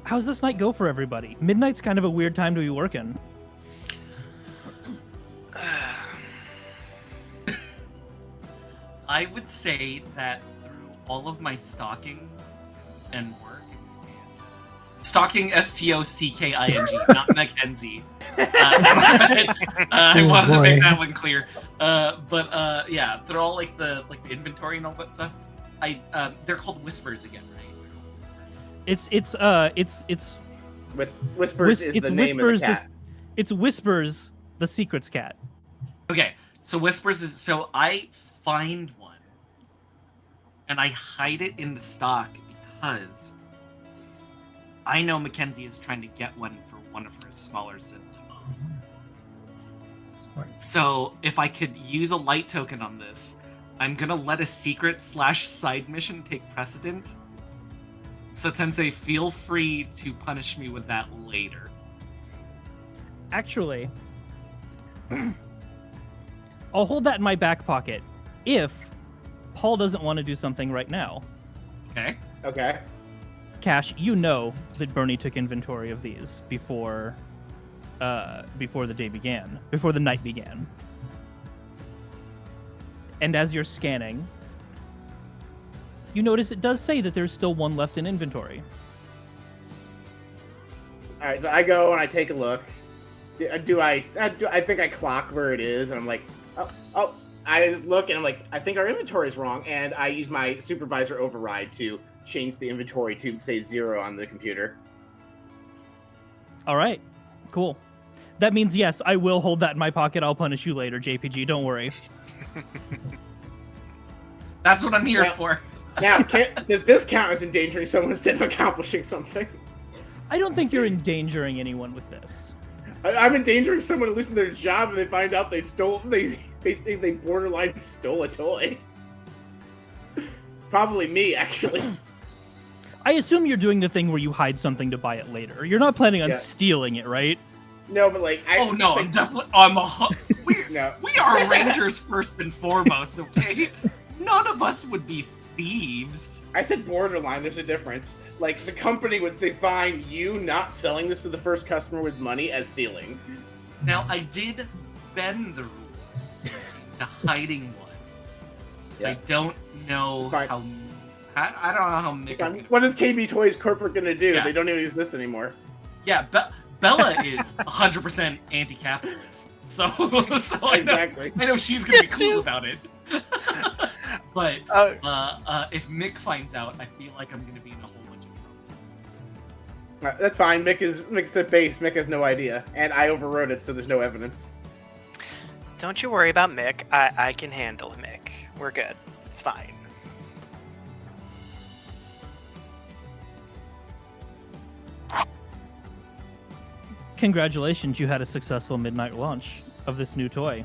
How's this night go for everybody? Midnight's kind of a weird time to be working. I would say that through all of my stalking and work, stalking STOCKING, not Mackenzie. I wanted to make that one clear. But yeah, through all like the inventory and all that stuff, they're called Whispers again, right? Whispers is the name of the cat. It's Whispers, the Secrets cat. Okay, so Whispers is so I find one and I hide it in the stock because I know Mackenzie is trying to get one for one of her smaller siblings. So if I could use a light token on this, I'm gonna let a secret/side mission take precedent. So Tensei, feel free to punish me with that later. Actually, I'll hold that in my back pocket if Paul doesn't want to do something right now. Okay. Okay. Cash, you know that Bernie took inventory of these before the day began, before the night began. And as you're scanning, you notice it does say that there's still one left in inventory. All right, so I go and I take a look. I think I clock where it is, and I'm like, oh. I look and I'm like, I think our inventory is wrong, and I use my supervisor override to change the inventory to say 0 on the computer. All right, cool. That means yes, I will hold that in my pocket. I'll punish you later, JPG. Don't worry. That's what I'm here for. Now, does this count as endangering someone instead of accomplishing something? I don't think you're endangering anyone with this. I'm endangering someone losing their job and they find out they borderline stole a toy. Probably me, actually. I assume you're doing the thing where you hide something to buy it later. You're not planning on stealing it, right? No, but like I'm definitely we are rangers first and foremost, okay? None of us would be thieves. I said borderline, there's a difference. Like, the company would define you not selling this to the first customer with money as stealing. Now, I did bend the rules to hiding one. Yeah. I don't know how... I don't know how Mick is gonna... What is KB Toys Corporate gonna do? Yeah. They don't even exist anymore. Yeah, Bella is 100% anti-capitalist. So I Exactly. know she's gonna be Yeah, she cool is. about it. But if Mick finds out, I feel like I'm gonna be in a whole bunch of trouble. That's fine. Mick's the base. Mick has no idea, and I overrode it, so there's no evidence. Don't you worry about Mick. I can handle Mick. We're good. It's fine. Congratulations, you had a successful midnight launch of this new toy.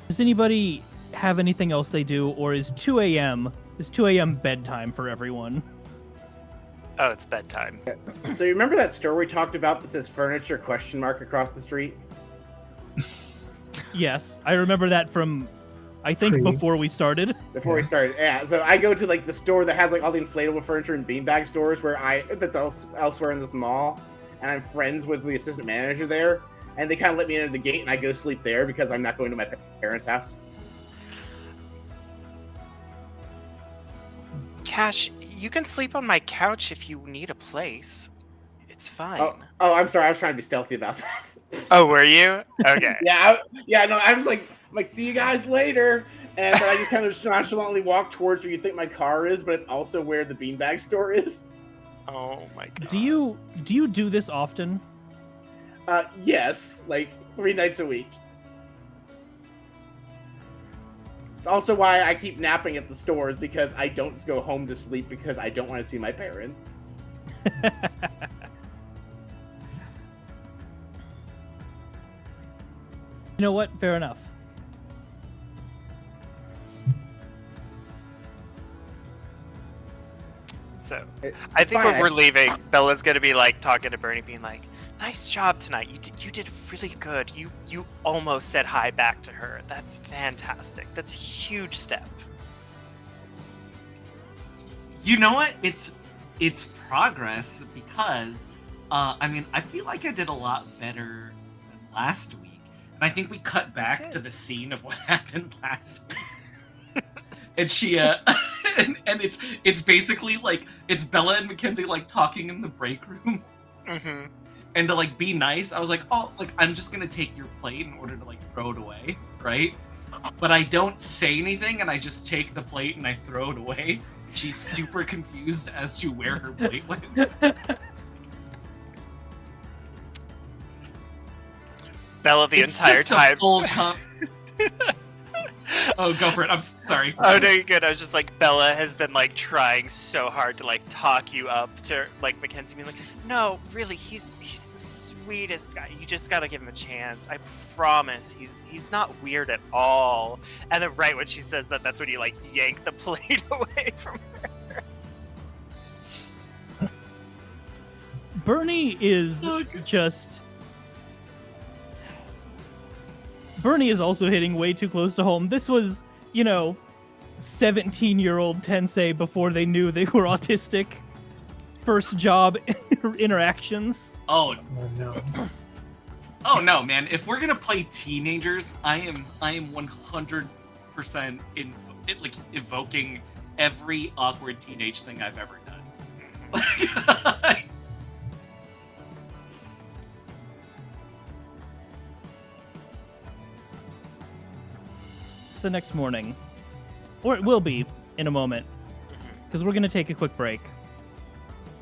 Does anybody have anything else they do, or is 2 a.m. bedtime for everyone? Oh, it's bedtime. So you remember that store we talked about that says furniture ? Across the street? Yes, I remember that from, I think, Pre- before we started. Before we started, yeah. So I go to like the store that has like all the inflatable furniture and beanbag stores that's elsewhere in this mall, and I'm friends with the assistant manager there, and they kind of let me into the gate, and I go sleep there because I'm not going to my parents' house. Cash, you can sleep on my couch if you need a place. It's fine. Oh, I'm sorry. I was trying to be stealthy about that. Oh, were you? Okay. No, I was like, see you guys later. And then I just kind of nonchalantly walk towards where you think my car is, but it's also where the beanbag store is. Oh my god. Do you do this often? Yes, like 3 nights a week. It's also why I keep napping at the stores, because I don't go home to sleep because I don't want to see my parents. You know what? Fair enough. So, It's I think fine. when we're leaving, Bella's gonna be like talking to Bernie, being like, "Nice job tonight. You did really good. You almost said hi back to her. That's fantastic. That's a huge step." You know what? It's progress because I feel like I did a lot better than last week. And I think we cut back to the scene of what happened last week. And she and it's basically like it's Bella and Mackenzie like talking in the break room. Mm-hmm. And to like be nice, I was like, oh, like I'm just gonna take your plate in order to like throw it away, right? But I don't say anything, and I just take the plate and I throw it away. She's super confused as to where her plate went. Bella, the It's entire just a time. full Oh, go for it. I'm sorry. Oh no, you're good. I was just like, Bella has been like trying so hard to like talk you up to like Mackenzie being like, no, really, he's the sweetest guy. You just gotta give him a chance. I promise, he's not weird at all. And then right when she says that, that's when you like yank the plate away from her. Bernie is just. Bernie is also hitting way too close to home. This was, 17-year-old Tensei before they knew they were autistic. First job interactions. Oh, Oh no. oh no, man! If we're gonna play teenagers, I am 100% evoking every awkward teenage thing I've ever done. It's the next morning. Or it will be in a moment. Because we're going to take a quick break.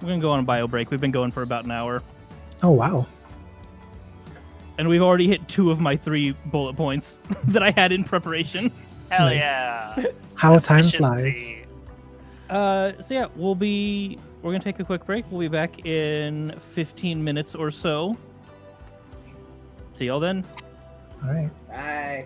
We're going to go on a bio break. We've been going for about an hour. Oh wow. And we've already hit 2 of my 3 bullet points that I had in preparation. Hell Nice. yeah. How time flies. Efficiency. So yeah, we're going to take a quick break. We'll be back in 15 minutes or so. See y'all then. All right. Bye.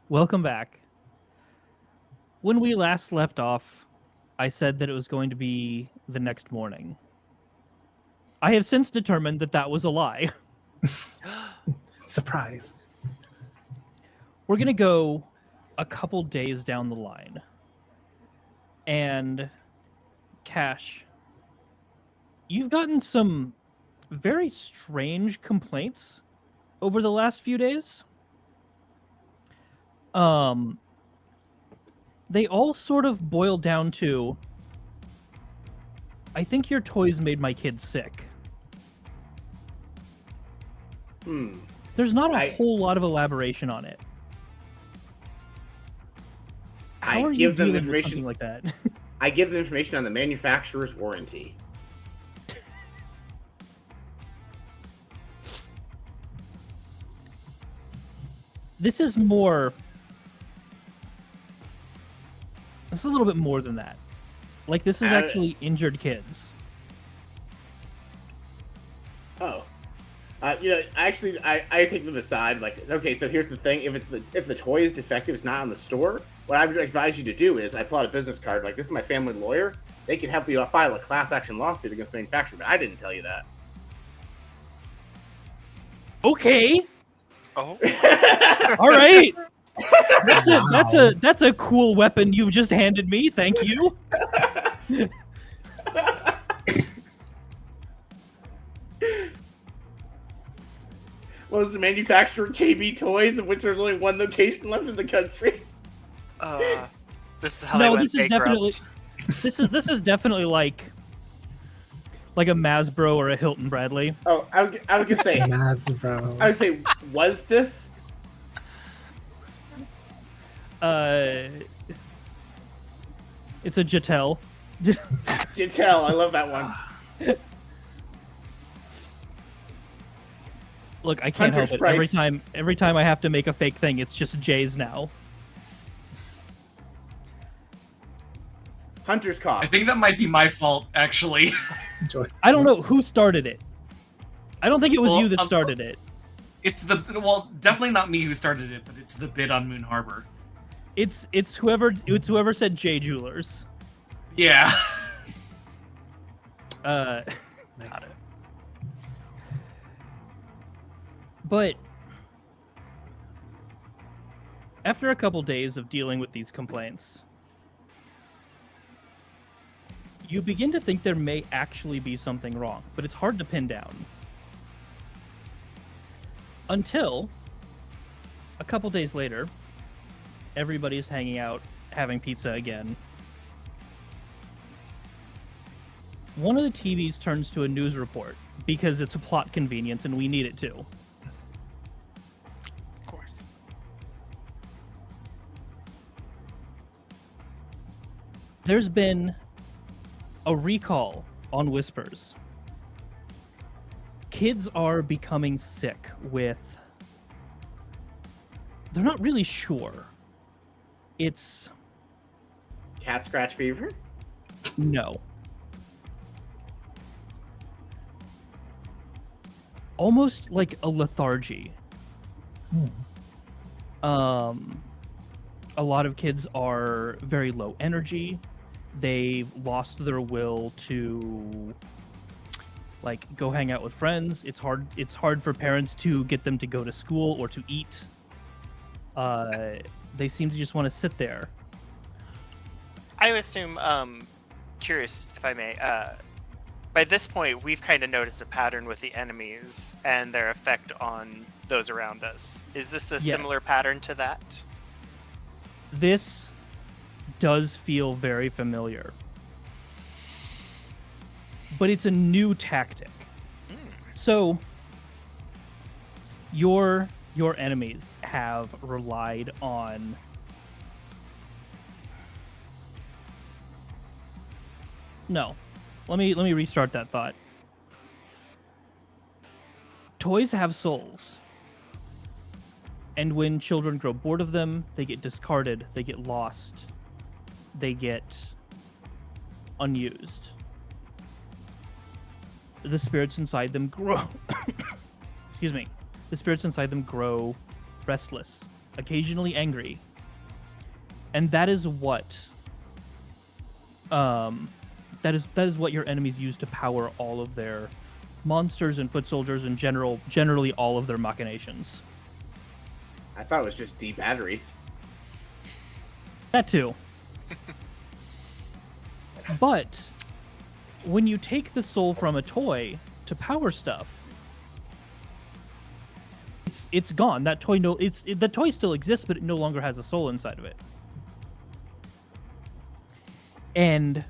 Welcome back. When we last left off, I said that it was going to be the next morning. I have since determined that that was a lie. Surprise. We're going to go a couple days down the line. And, Cash, you've gotten some very strange complaints over the last few days. They all sort of boil down to, I think your toys made my kids sick. There's not a whole lot of elaboration on it. How are I you give them dealing with information something like that? I give them information on the manufacturer's warranty. This is more... This is a little bit more than that. Like, this is actually injured kids. Oh. I take them aside. Like, okay, so here's the thing: if the toy is defective, it's not on the store. What I would advise you to do is, I pull out a business card. Like, this is my family lawyer. They can help you file a class action lawsuit against the manufacturer. But I didn't tell you that. Okay. Oh. All right. That's a cool weapon you've just handed me. Thank you. Was the manufacturer KB Toys, of which there's only one location left in the country? This is how they went this is bankrupt. definitely this is definitely like a Masbro or a Hilton Bradley. Oh, I was gonna say, Masbro. I would say, was this? It's a Jetel. Jetel, I love that one. Look, I can't Hunter's help it. Price. Every time I have to make a fake thing, it's just J's now. Hunter's cost. I think that might be my fault, actually. I don't know who started it. I don't think it was Well, you that started it. It's definitely not me who started it, but it's the bid on Moon Harbor. It's whoever said J Jewelers. Yeah. Got it. But after a couple days of dealing with these complaints, you begin to think there may actually be something wrong, but it's hard to pin down. Until a couple days later, everybody's hanging out, having pizza again. One of the TVs turns to a news report because it's a plot convenience and we need it too. Of course. There's been a recall on Whispers. Kids are becoming sick with... They're not really sure. It's... Cat scratch fever? No. Almost like a lethargy. A lot of kids are very low energy. They've lost their will to like go hang out with friends. It's hard for parents to get them to go to school or to eat. They seem to just want to sit there. I assume, curious if I may, by this point we've kind of noticed a pattern with the enemies and their effect on those around us. Is this a similar pattern to that? This does feel very familiar. But it's a new tactic. So your enemies have relied on No. Let me restart that thought. Toys have souls. And when children grow bored of them, they get discarded, they get lost, they get unused. The spirits inside them grow. Excuse me. The spirits inside them grow restless occasionally angry. And that is what that is what your enemies use to power all of their monsters and foot soldiers and generally all of their machinations. I thought it was just D batteries. That too. But when you take the soul from a toy to power stuff, it's gone. That toy the toy still exists, but it no longer has a soul inside of it. And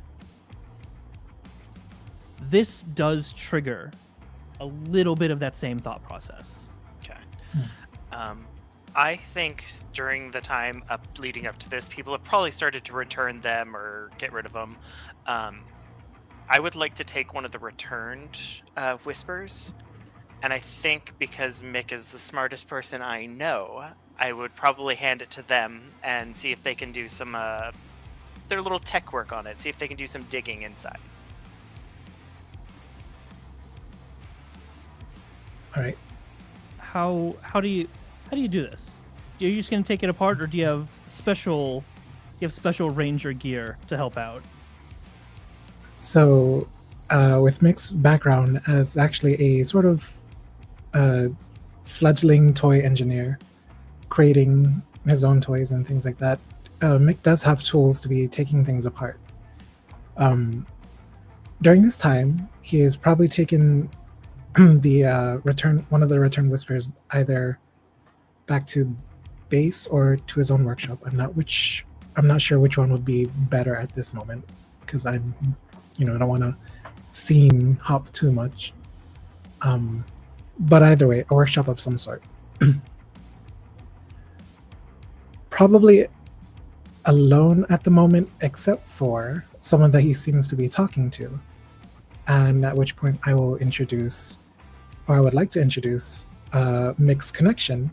this does trigger a little bit of that same thought process. Okay. I think during the time leading up to this, people have probably started to return them or get rid of them. I would like to take one of the returned whispers, and I think because Mick is the smartest person I know, I would probably hand it to them and see if they can do some their little tech work on it. See if they can do some digging inside. All right. How do you do this? Are you just gonna take it apart, or do you have special ranger gear to help out? So, with Mick's background as actually a sort of fledgling toy engineer, creating his own toys and things like that, Mick does have tools to be taking things apart. During this time, he has probably taken one of the return whispers either back to base or to his own workshop. I'm not sure which one would be better at this moment, because I don't want to seem hop too much. But either way, a workshop of some sort. Probably alone at the moment, except for someone that he seems to be talking to. And at which point I would like to introduce Mick's connection,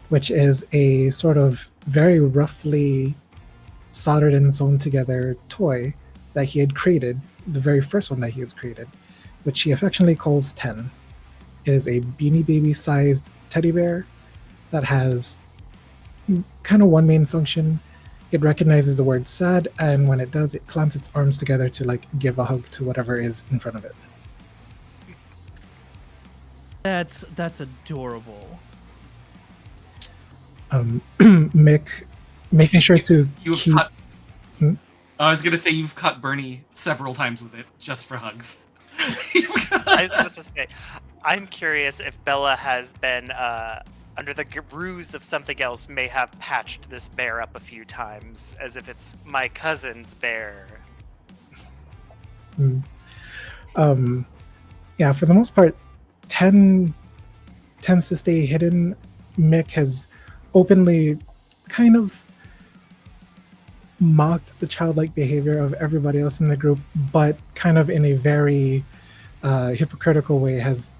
which is a sort of very roughly soldered and sewn together toy that he had created, the very first one that he has created, which he affectionately calls 10. It is a Beanie Baby sized teddy bear that has kind of one main function. It recognizes the word sad, and when it does, it clamps its arms together to give a hug to whatever is in front of it. That's adorable. Mick, making sure to keep... cut. I was gonna say you've cut Bernie several times with it just for hugs. I was about to say, I'm curious if Bella has been under the ruse of something else, may have patched this bear up a few times, as if it's my cousin's bear. Yeah, for the most part, 10 tends to stay hidden. Mick has openly kind of mocked the childlike behavior of everybody else in the group, but kind of in a very hypocritical way has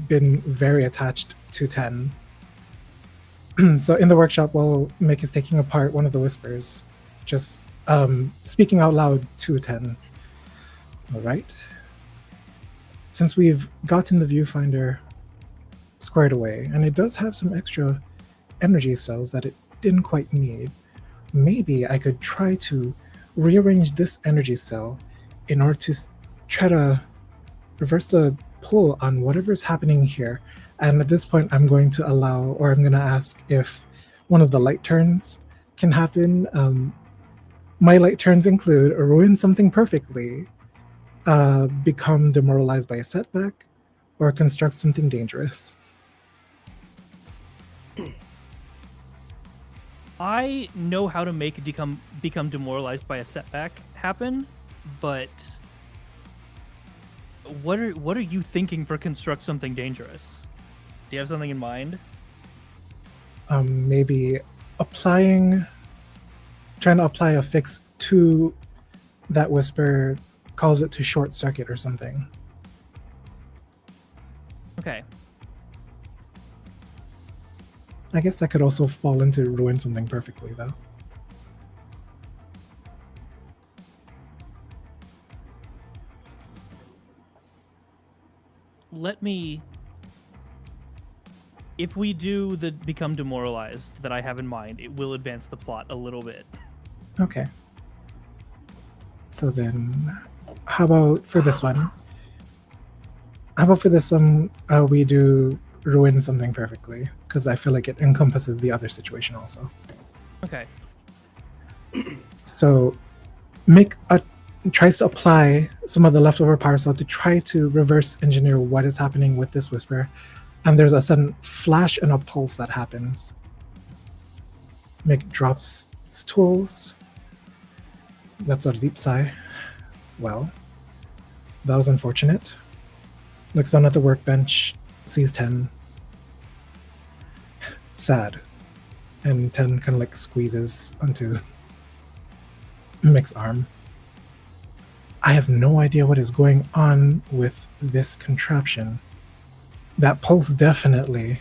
been very attached to 10. So in the workshop, while Mick is taking apart one of the whispers, just speaking out loud to 10. All right. Since we've gotten the viewfinder squared away, and it does have some extra energy cells that it didn't quite need, maybe I could try to rearrange this energy cell in order to try to reverse the pull on whatever's happening here. And at this point, I'm going to ask if one of the light turns can happen. My light turns include ruin something perfectly, become demoralized by a setback, or construct something dangerous. I know how to make become demoralized by a setback happen, but what are you thinking for construct something dangerous? Do you have something in mind? Maybe trying to apply a fix to that whisper, calls it to short circuit or something. Okay. I guess that could also fall into ruin something perfectly, though. if we do the become demoralized that I have in mind, it will advance the plot a little bit. Okay. So then, how about for this one? How about for this we do ruin something perfectly, because I feel like it encompasses the other situation also. Okay. So, Mick tries to apply some of the leftover power cell to try to reverse engineer what is happening with this whisper, and there's a sudden flash and a pulse that happens. Mick drops his tools, lets out a deep sigh. Well, that was unfortunate. Looks down at the workbench, sees 10. Sad. And 10 kind of like squeezes onto Mick's arm. I have no idea what is going on with this contraption. That pulse definitely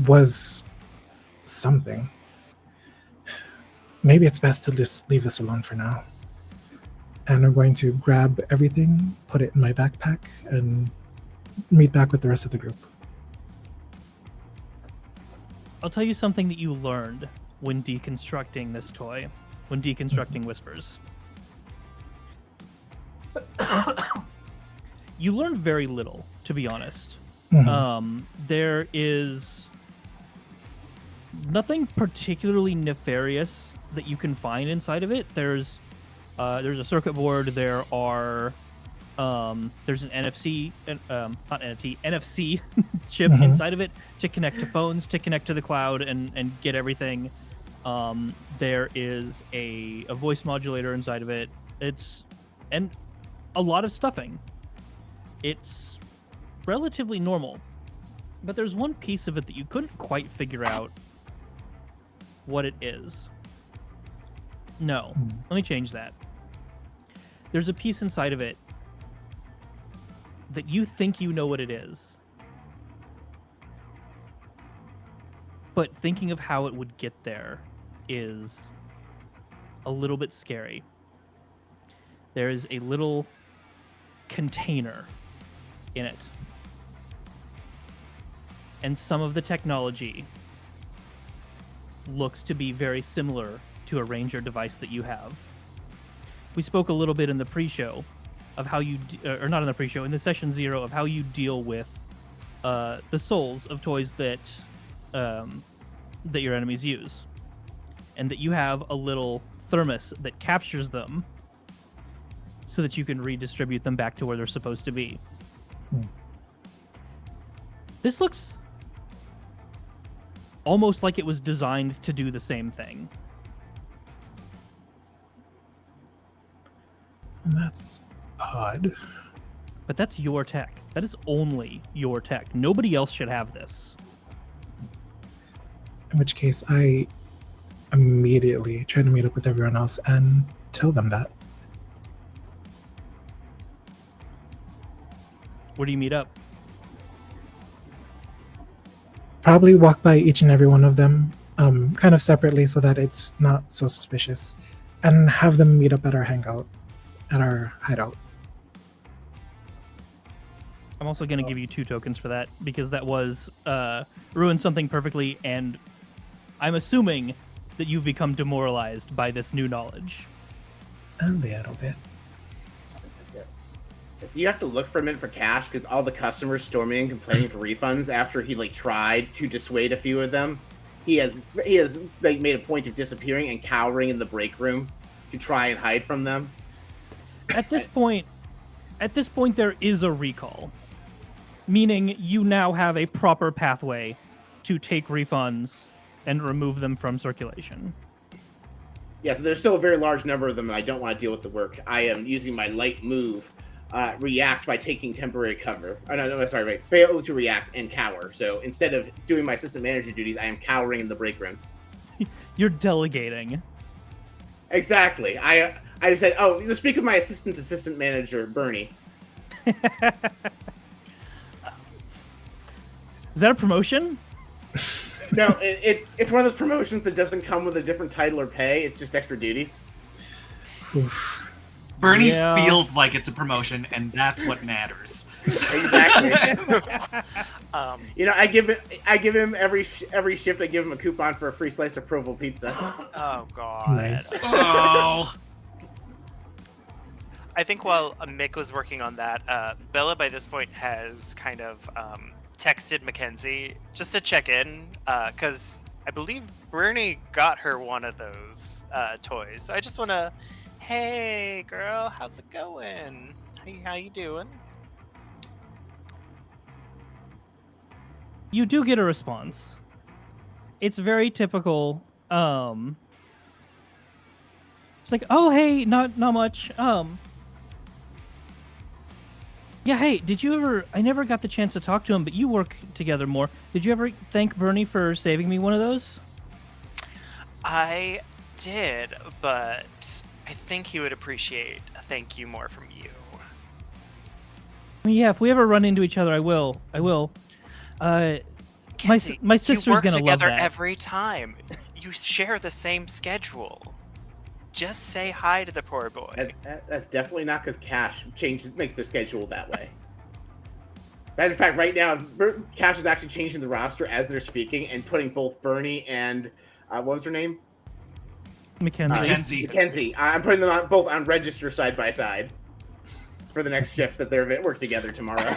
was something. Maybe it's best to just leave this alone for now. And I'm going to grab everything, put it in my backpack, and meet back with the rest of the group. I'll tell you something that you learned when deconstructing this toy, when deconstructing Whispers. You learned very little, to be honest. There is nothing particularly nefarious that you can find inside of it. There's a circuit board. There's an NFC, not NFT, NFC chip inside of it to connect to phones, to connect to the cloud, and get everything. There is a voice modulator inside of it. And a lot of stuffing. It's relatively normal, but there's one piece of it that you couldn't quite figure out what it is. No, let me change that. There's a piece inside of it that you think you know what it is, but thinking of how it would get there is a little bit scary. There is a little container in it, and some of the technology looks to be very similar to a Ranger device that you have. We spoke a little bit in the pre-show of how you, or not in the pre-show, in the session 0 of how you deal with the souls of toys that that your enemies use, and that you have a little thermos that captures them so that you can redistribute them back to where they're supposed to be. This looks almost like it was designed to do the same thing. That's odd. But that's your tech. That is only your tech. Nobody else should have this. In which case, I immediately try to meet up with everyone else and tell them that. Where do you meet up? Probably walk by each and every one of them, kind of separately so that it's not so suspicious, and have them meet up at our hangout, at our hideout. I'm also going to give you 2 tokens for that, because that was ruin something perfectly, and I'm assuming that you've become demoralized by this new knowledge. A little bit. So you have to look for a minute for cash because all the customers storming and complaining for refunds after he tried to dissuade a few of them. He has made a point of disappearing and cowering in the break room to try and hide from them. At this point, there is a recall, meaning you now have a proper pathway to take refunds and remove them from circulation. Yeah, there's still a very large number of them, and I don't want to deal with the work. I am using my light move, react by taking temporary cover. Oh, no, sorry, right. Fail to react and cower. So instead of doing my assistant manager duties, I am cowering in the break room. You're delegating. Exactly. I just said, oh, speak of my assistant manager, Bernie. Is that a promotion? No, it's one of those promotions that doesn't come with a different title or pay. It's just extra duties. Oof. Bernie Yeah. feels like it's a promotion, and that's what matters. Exactly. You I give him every shift. I give him a coupon for a free slice of Provo pizza. Oh god. Nice. Oh. I think while Mick was working on that, Bella by this point has kind of texted Mackenzie just to check in, because I believe Bernie got her one of those toys. So I just want to, hey girl, how's it going? How you doing? You do get a response. It's very typical. It's like, oh hey, not much. Yeah, hey, did you ever? I never got the chance to talk to him, but you work together more. Did you ever thank Bernie for saving me one of those? I did, but I think he would appreciate a thank you more from you. I mean, yeah, if we ever run into each other, I will. Kenzie, my sister's you work gonna love together that. every time. You share the same schedule. Just say hi to the poor boy. That's definitely not because Cash makes their schedule that way. In fact, right now, Cash is actually changing the roster as they're speaking and putting both Bernie and what was her name? Mackenzie. Mackenzie. I'm putting them both on register side by side for the next shift that they're work together tomorrow.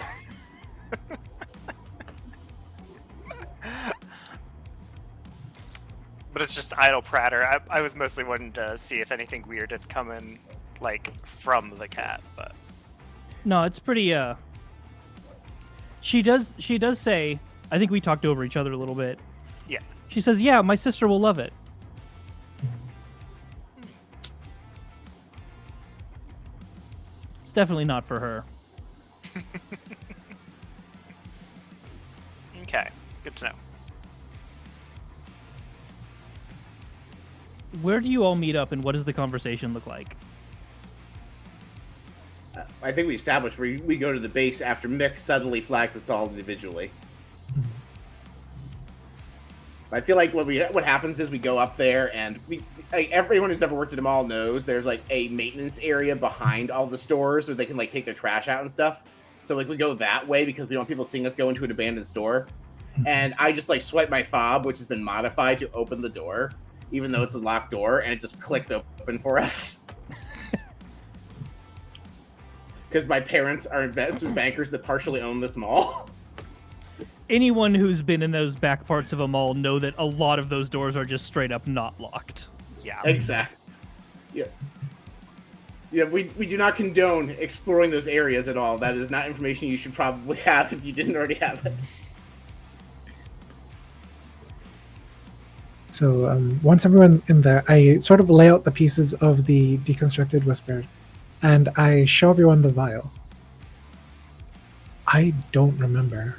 But it's just idle pratter. I was mostly wanting to see if anything weird had come in, like, from the cat, but... No, it's pretty, She does say, I think we talked over each other a little bit. Yeah. She says, yeah, my sister will love it. It's definitely not for her. Okay, good to know. Where do you all meet up, and what does the conversation look like? I think we established we go to the base after Mick suddenly flags us all individually. I feel like what happens is we go up there and everyone who's ever worked at a mall knows there's like a maintenance area behind all the stores so they can like take their trash out and stuff. So like we go that way because we don't want people seeing us go into an abandoned store. And I just like swipe my fob, which has been modified to open the door, even though it's a locked door, and it just clicks open for us. Because my parents are investment bankers that partially own this mall. Anyone who's been in those back parts of a mall know that a lot of those doors are just straight up not locked. Yeah. Exactly. Yeah. Yeah, we do not condone exploring those areas at all. That is not information you should probably have if you didn't already have it. So once everyone's in there, I sort of lay out the pieces of the deconstructed whisper, and I show everyone the vial. I don't remember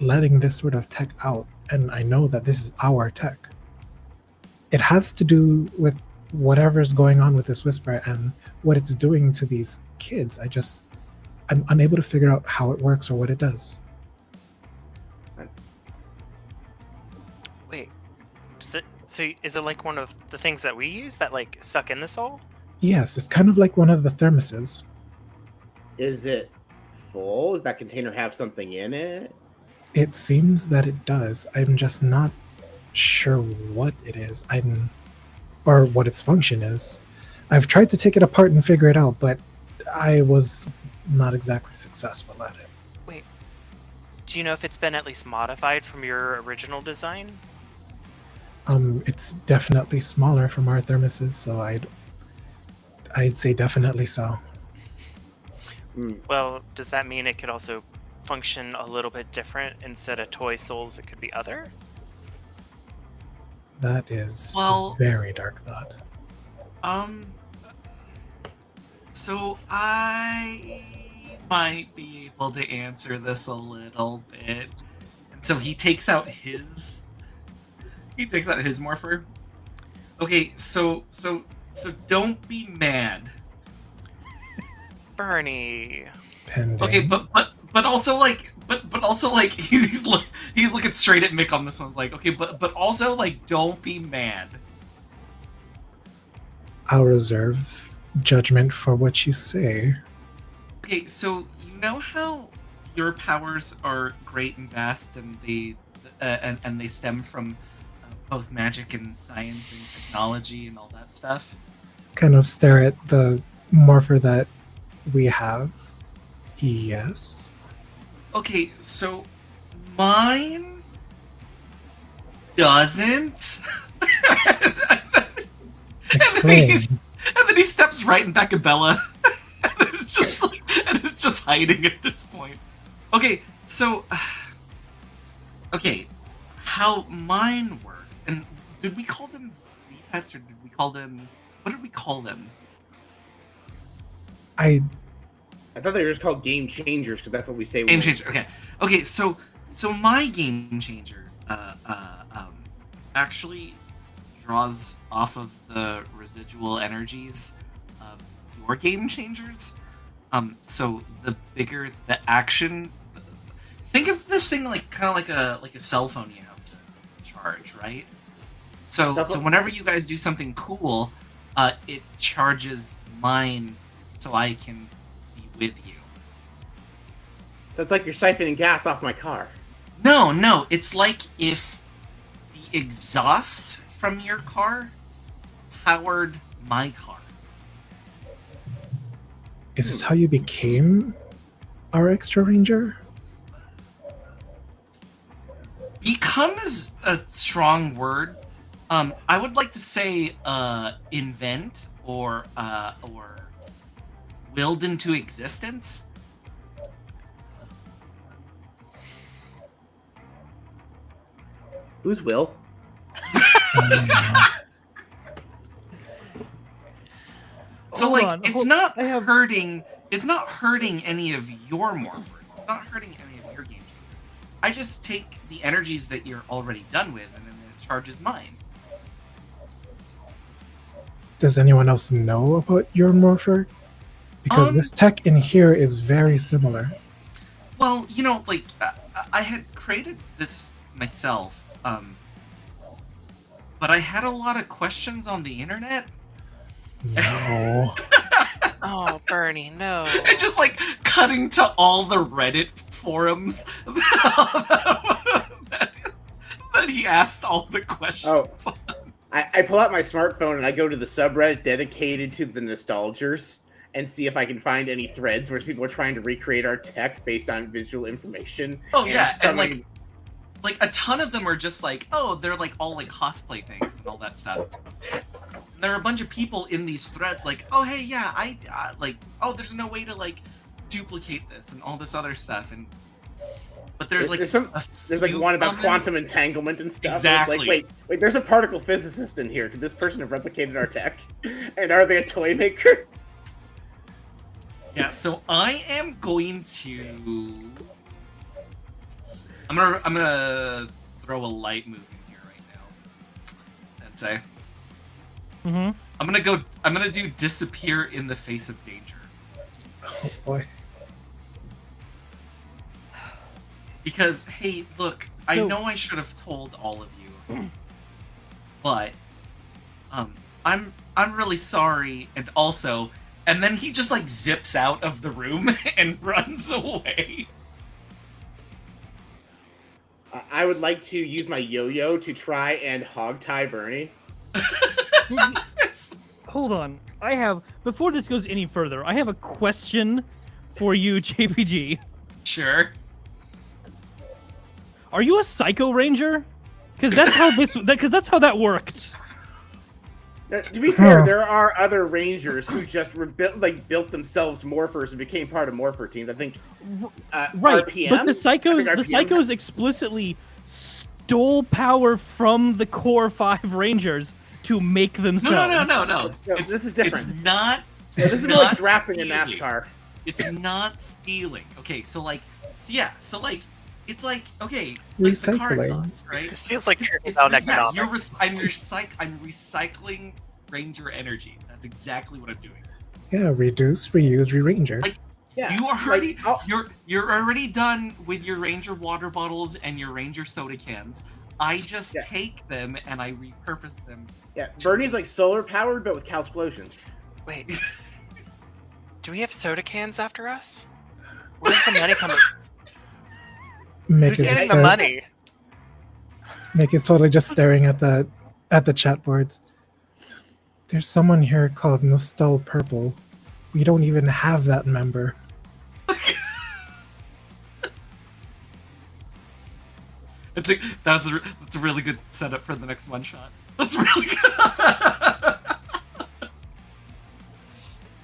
letting this sort of tech out, and I know that this is our tech. It has to do with whatever's going on with this whisper and what it's doing to these kids. I'm unable to figure out how it works or what it does. Wait. So is it like one of the things that we use that like suck in the soul? Yes, it's kind of like one of the thermoses. Is it full? Does that container have something in it? It seems that it does. I'm just not sure what it is. Or what its function is. I've tried to take it apart and figure it out, but I was not exactly successful at it. Wait. Do you know if it's been at least modified from your original design? It's definitely smaller from our thermoses, so I'd say definitely so. Well, does that mean it could also function a little bit different? Instead of toy souls, it could be other? That is Well- a very dark thought. So I might be able to answer this a little bit. So he takes out his morpher. Okay, so don't be mad. Bernie. Pending. Okay, but also like he's looking straight at Mick on this one. Like, okay, but also like don't be mad. I'll reserve judgment for what you say. Okay, so you know how your powers are great and vast, and they stem from both magic and science and technology and all that stuff. Kind of stare at the morpher that we have. Yes. Okay, so mine doesn't. Explain. And then he steps right in back of Bella, and it's just hiding at this point. Okay, so how mine works, and did we call them V-pets, or did we call them? What did we call them? I thought they were just called game changers because that's what we say. Game changer. Okay. So my game changer actually draws off of the residual energies of your game changers. So the bigger the action, think of this thing like kind of like a cell phone you have to charge, right? So whenever you guys do something cool, it charges mine, so I can be with you. So it's like you're siphoning gas off my car. No, it's like if the exhaust from your car powered my car. Is this how you became our extra ranger? Become is a strong word. I would like to say invent or willed into existence. Who's Will? So Hold on, it's not I have- hurting. It's not hurting any of your morphers. It's not hurting any of your game changers. I just take the energies that you're already done with, and then it charges mine. Does anyone else know about your morpher? Because this tech in here is very similar. Well, you know, like I had created this myself, but I had a lot of questions on the internet. No. Oh, Bernie, no. And just like cutting to all the Reddit forums that he asked all the questions. Oh. I pull out my smartphone and I go to the subreddit dedicated to the nostalgers and see if I can find any threads where people are trying to recreate our tech based on visual information. Oh yeah, and like a ton of them are just like, oh, they're like all like cosplay things and all that stuff. And there are a bunch of people in these threads like, oh hey, yeah, I like, oh, there's no way to like duplicate this and all this other stuff. And but there's like there's like one about quantum entanglement and stuff. Exactly. And it's like, wait, there's a particle physicist in here. Could this person have replicated our tech? And are they a toy maker? Yeah, so I am going to. I'm gonna throw a light move in here right now. Tensei. Mm-hmm. I'm gonna do disappear in the face of danger. Oh boy. Because hey, look, I know I should have told all of you, but I'm really sorry, and also, and then he just like zips out of the room and runs away. I would like to use my yo-yo to try and hog-tie Bernie. Hold on. Before this goes any further, I have a question for you, JPG. Sure. Are you a Psycho Ranger? Because that's how that worked. Now, to be fair, there are other Rangers who just built themselves morphers and became part of morpher teams. I think Right, RPM? but the Psychos explicitly stole power from the core 5 Rangers to make themselves. No. This is different. It's not. This is not like drafting in stealing. NASCAR. It's not stealing. Okay, so it's like okay, like the car Recycling. exhaust, right? This feels like trickle-down economics. I'm recycling Ranger energy. That's exactly what I'm doing. Yeah, reduce, reuse, re-ranger. Like, Yeah, you already like, you're already done with your Ranger water bottles and your Ranger soda cans. I just Yeah. take them and I repurpose them. Yeah, Bernie's like solar powered, but with cow explosions. Wait. Do we have soda cans after us? Where's the money coming? Mick Who's is getting just the money? Mick is totally just staring at the chat boards. There's someone here called Nostal Purple. We don't even have that member. That's a really good setup for the next one shot. That's really good.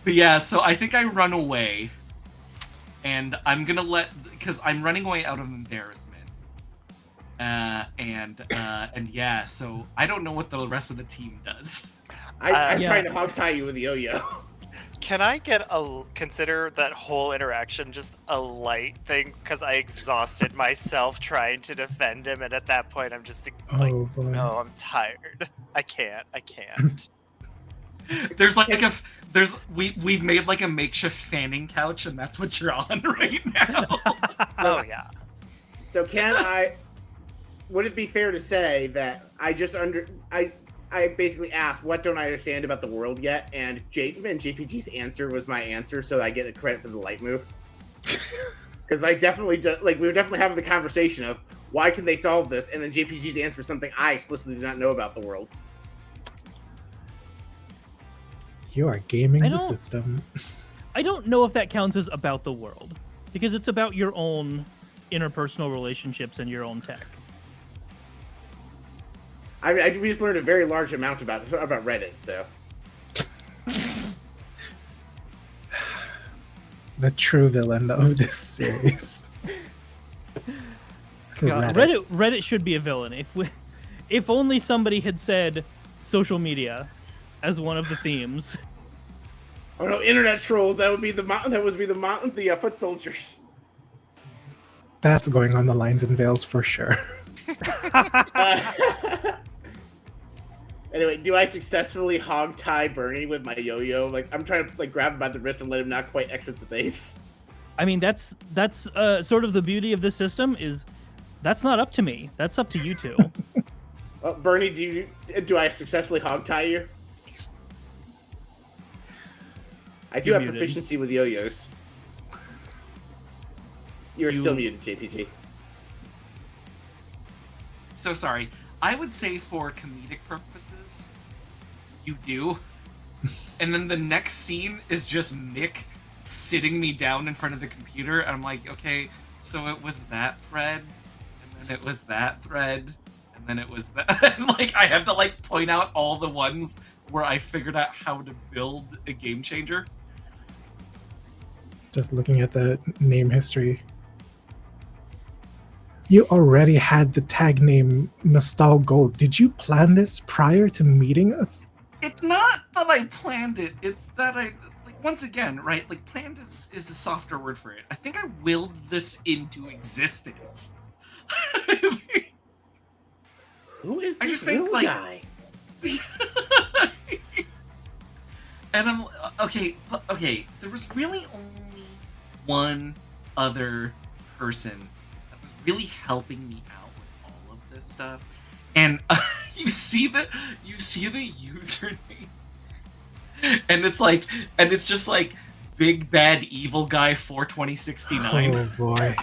But yeah, so I think I run away, and I'm gonna because I'm running away out of embarrassment. And yeah, so I don't know what the rest of the team does. I'm Yeah. trying to hog tie you with a yo-yo. Can I consider that whole interaction just a light thing? Because I exhausted myself trying to defend him, and at that point, I'm just like, Oh boy. no, I'm tired. I can't. We've made like a makeshift fanning couch, and that's what you're on right now. Oh yeah. So would it be fair to say that I basically asked, what don't I understand about the world yet? And JPG's answer was my answer, so I get the credit for the light move. Because we were definitely having the conversation of, why can they solve this? And then JPG's answer is something I explicitly do not know about the world. You are gaming I the don't- system. I don't know if that counts as about the world, because it's about your own interpersonal relationships and your own tech. We just learned a very large amount about Reddit, so. The true villain of this series. God, Reddit should be a villain. If only somebody had said social media as one of the themes. Oh no, internet trolls! That would be the foot soldiers. That's going on the lines and veils for sure. Anyway, do I successfully hog tie Bernie with my yo-yo? Like, I'm trying to grab him by the wrist and let him not quite exit the base. I mean, that's sort of the beauty of this system is that's not up to me. That's up to you two. Well, Bernie, do I successfully hog tie you? I do You're have muted. proficiency with yo-yos. You're still muted, JPG. So sorry. I would say for comedic purposes, you do. And then the next scene is just Mick sitting me down in front of the computer. And I'm like, okay, so it was that thread, and then it was that thread, and then it was that. And like, I have to like point out all the ones where I figured out how to build a game changer. Just looking at the name history. You already had the tag name Nostal Gold. Did you plan this prior to meeting us? It's not that I planned it. It's that I, like, once again, right? Like, planned is a softer word for it. I think I willed this into existence. Who is I this just think, little like- guy? And I'm okay. There was really only one other person that was really helping me out with all of this stuff, and you see the username, and it's just like Big Bad Evil Guy 42069. Oh boy.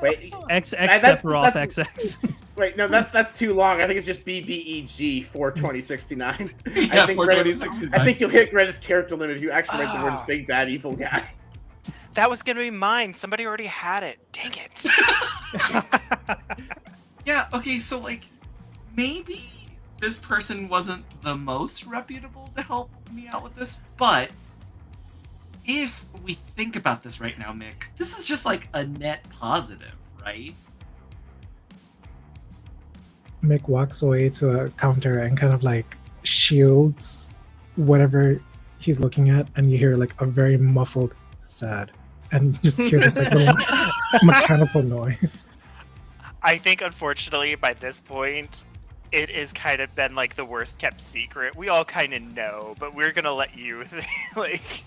Wait, XX That's- Sephiroth that's- XX. wait, no, that's too long. I think it's just BBEG 42069. Yeah, I think 42069. I think you'll hit Reddit's character limit if you actually write the words Ah. Big Bad Evil Guy. That was gonna be mine. Somebody already had it. Dang it. Yeah, okay, so like maybe this person wasn't the most reputable to help me out with this, but if we think about this right now, Mick, this is just like a net positive, right? Mick walks away to a counter and kind of like shields whatever he's looking at, and you hear like a very muffled sad, and you just hear this like little mechanical noise. I think, unfortunately, by this point, it has kind of been like the worst kept secret. We all kind of know, but we're gonna let you like.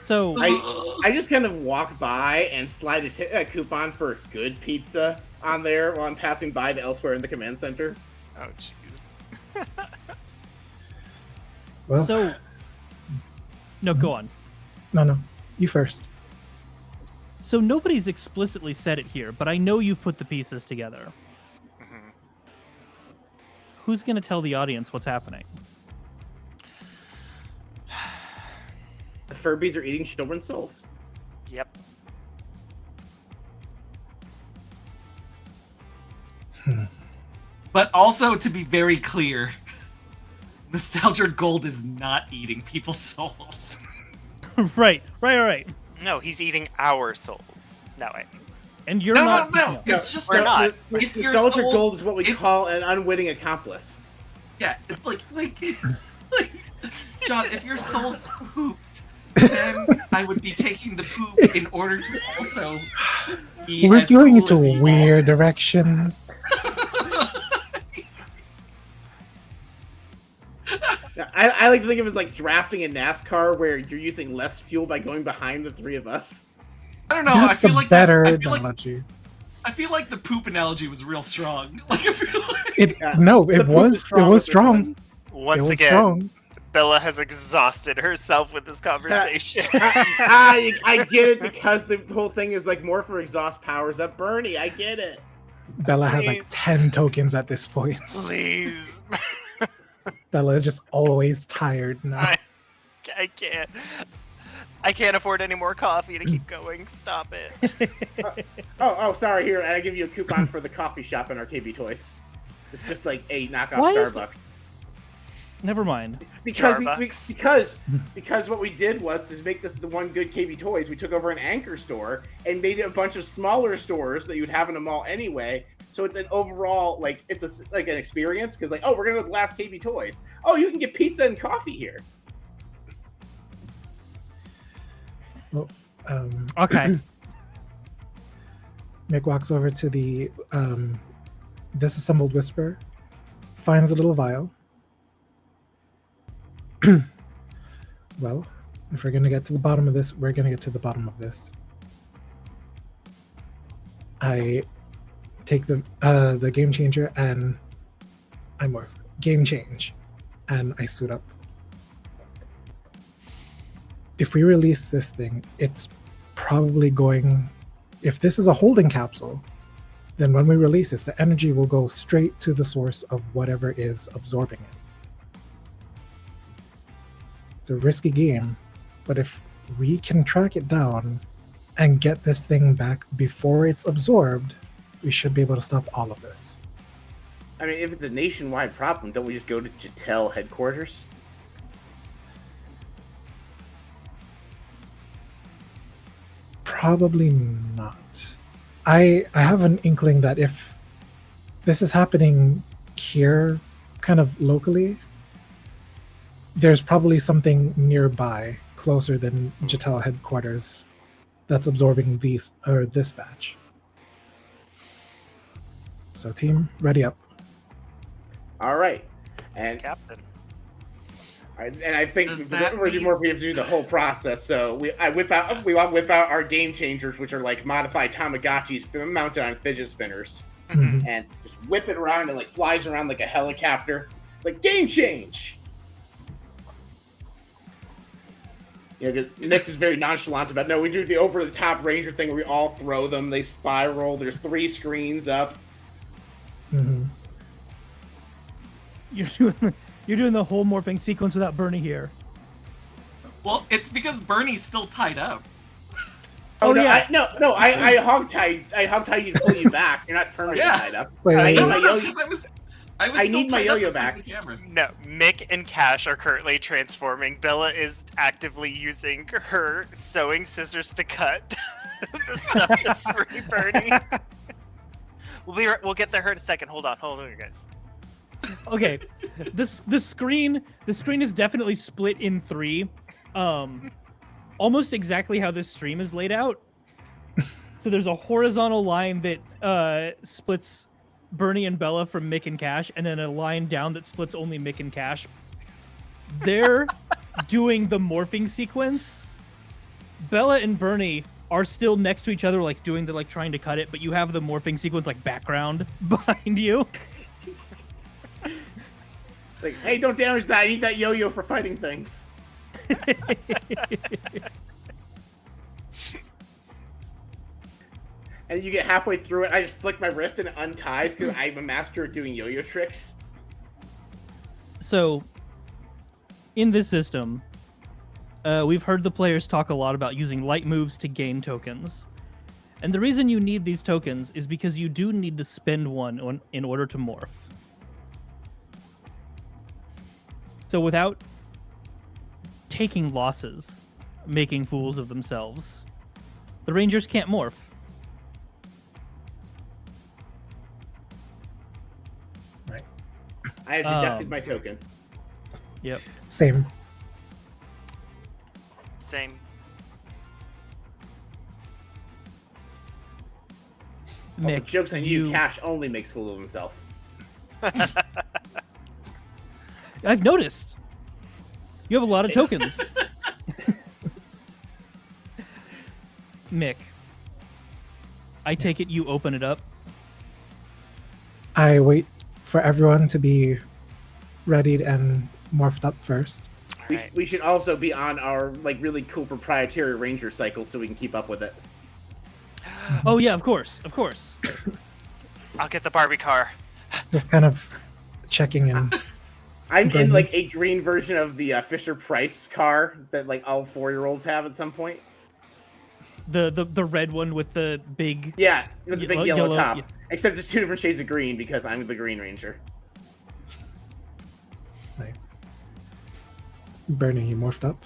So I just kind of walk by and slide a coupon for good pizza on there while I'm passing by to elsewhere in the command center. Oh, jeez. Well, no, go on. no, you first. So nobody's explicitly said it here, but I know you've put the pieces together. Mhm. Who's going to tell the audience what's happening? The Furbies are eating children's souls. Yep. But also, to be very clear, Nostalgia Gold is not eating people's souls. Right. No, he's eating our souls. No, wait. And you're No, not. no. It's just We're not. If your Nostalgia souls, Gold is what we call an unwitting accomplice. yeah, it's like, John, if your soul's pooped, then I would be taking the poop in order to also be We're as going cool as into you weird directions. I like to think of it as like drafting in NASCAR, where you're using less fuel by going behind the three of us. I don't know. That's I feel a like better I feel like analogy. the poop analogy was real strong. Like, I feel like It Yeah. no, The it poop was is strong it with was this strong. one. Once it was again, strong. Bella has exhausted herself with this conversation. I get it because the whole thing is like more for exhaust powers up Bernie. I get it. Bella has like Please. 10 tokens at this point. Please. Bella is just always tired now. I can't. I can't afford any more coffee to keep going. Stop it. Oh, sorry. Here, I give you a coupon for the coffee shop in RKB Toys. It's just like a knockoff Why is Starbucks. Never mind. Because Starbucks. because what we did was to make this the one good KB Toys, we took over an anchor store and made it a bunch of smaller stores that you would have in a mall anyway. So it's an overall like it's like an experience because like, oh, we're gonna go to the last KB Toys. Oh, you can get pizza and coffee here. Well, Okay. Mick walks over to the disassembled Whisper, finds a little vial. Well, if we're gonna get to the bottom of this, we're gonna get to the bottom of this. I take the game changer and I morph. Game change, and I suit up. If we release this thing, it's probably going. If this is a holding capsule, then when we release this, the energy will go straight to the source of whatever is absorbing it. It's a risky game, but if we can track it down and get this thing back before it's absorbed, we should be able to stop all of this. I mean, if it's a nationwide problem, don't we just go to Jatel headquarters? Probably not. I have an inkling that if this is happening here, kind of locally, there's probably something nearby, closer than Jatel headquarters, that's absorbing this batch. So, team, ready up. All right, Yes, and Captain. I think Does we're that going to do mean- more. We have to do the whole process. So we whip out our game changers, which are like modified Tamagotchis mounted on fidget spinners, Mhm. and just whip it around and like flies around like a helicopter, like game change. You know, 'cause Nick is very nonchalant about. No, we do the over the top Ranger thing where we all throw them. They spiral. There's 3 screens up. Mhm. You're doing the whole morphing sequence without Bernie here. Well, it's because Bernie's still tied up. Oh, no, yeah. I hog tied you to pull you back. You're not permanently Yeah. tied up. Wait, I wait, need No, my no, no, yo-yo. because I was I still need my tied up yo-yo in front back. of the camera. No, Mick and Cash are currently transforming. Bella is actively using her sewing scissors to cut the stuff to free Bernie. We'll get to her in a second. Hold on, you guys. Okay, the screen is definitely split in 3, almost exactly how this stream is laid out. So there's a horizontal line that splits Bernie and Bella from Mick and Cash, and then a line down that splits only Mick and Cash. They're doing the morphing sequence Bella and Bernie are still next to each other, like doing the trying to cut it, but you have the morphing sequence like background behind you. It's like, hey, don't damage that. I need that yo-yo for fighting things. And you get halfway through it, I just flick my wrist and it unties because I'm a master at doing yo-yo tricks. So, in this system, we've heard the players talk a lot about using light moves to gain tokens. And the reason you need these tokens is because you do need to spend one in order to morph. So without taking losses, making fools of themselves, the Rangers can't morph. Right. I have deducted my token. Yep. Same. Same. Well, the Mick, joke's on you. Cash only makes fool of himself. I've noticed. You have a lot of tokens. Mick, I take it you open it up. I wait for everyone to be readied and morphed up first. Alright. We should also be on our really cool proprietary ranger cycle so we can keep up with it. Oh yeah, of course. I'll get the Barbie car. Just kind of checking in. I'm in Bernie? a green version of the Fisher Price car that all 4-year-olds have at some point. The red one with the big Yeah, with the big yellow top. yeah. Except it's 2 different shades of green because I'm the Green Ranger. Like, Bernie, you morphed up?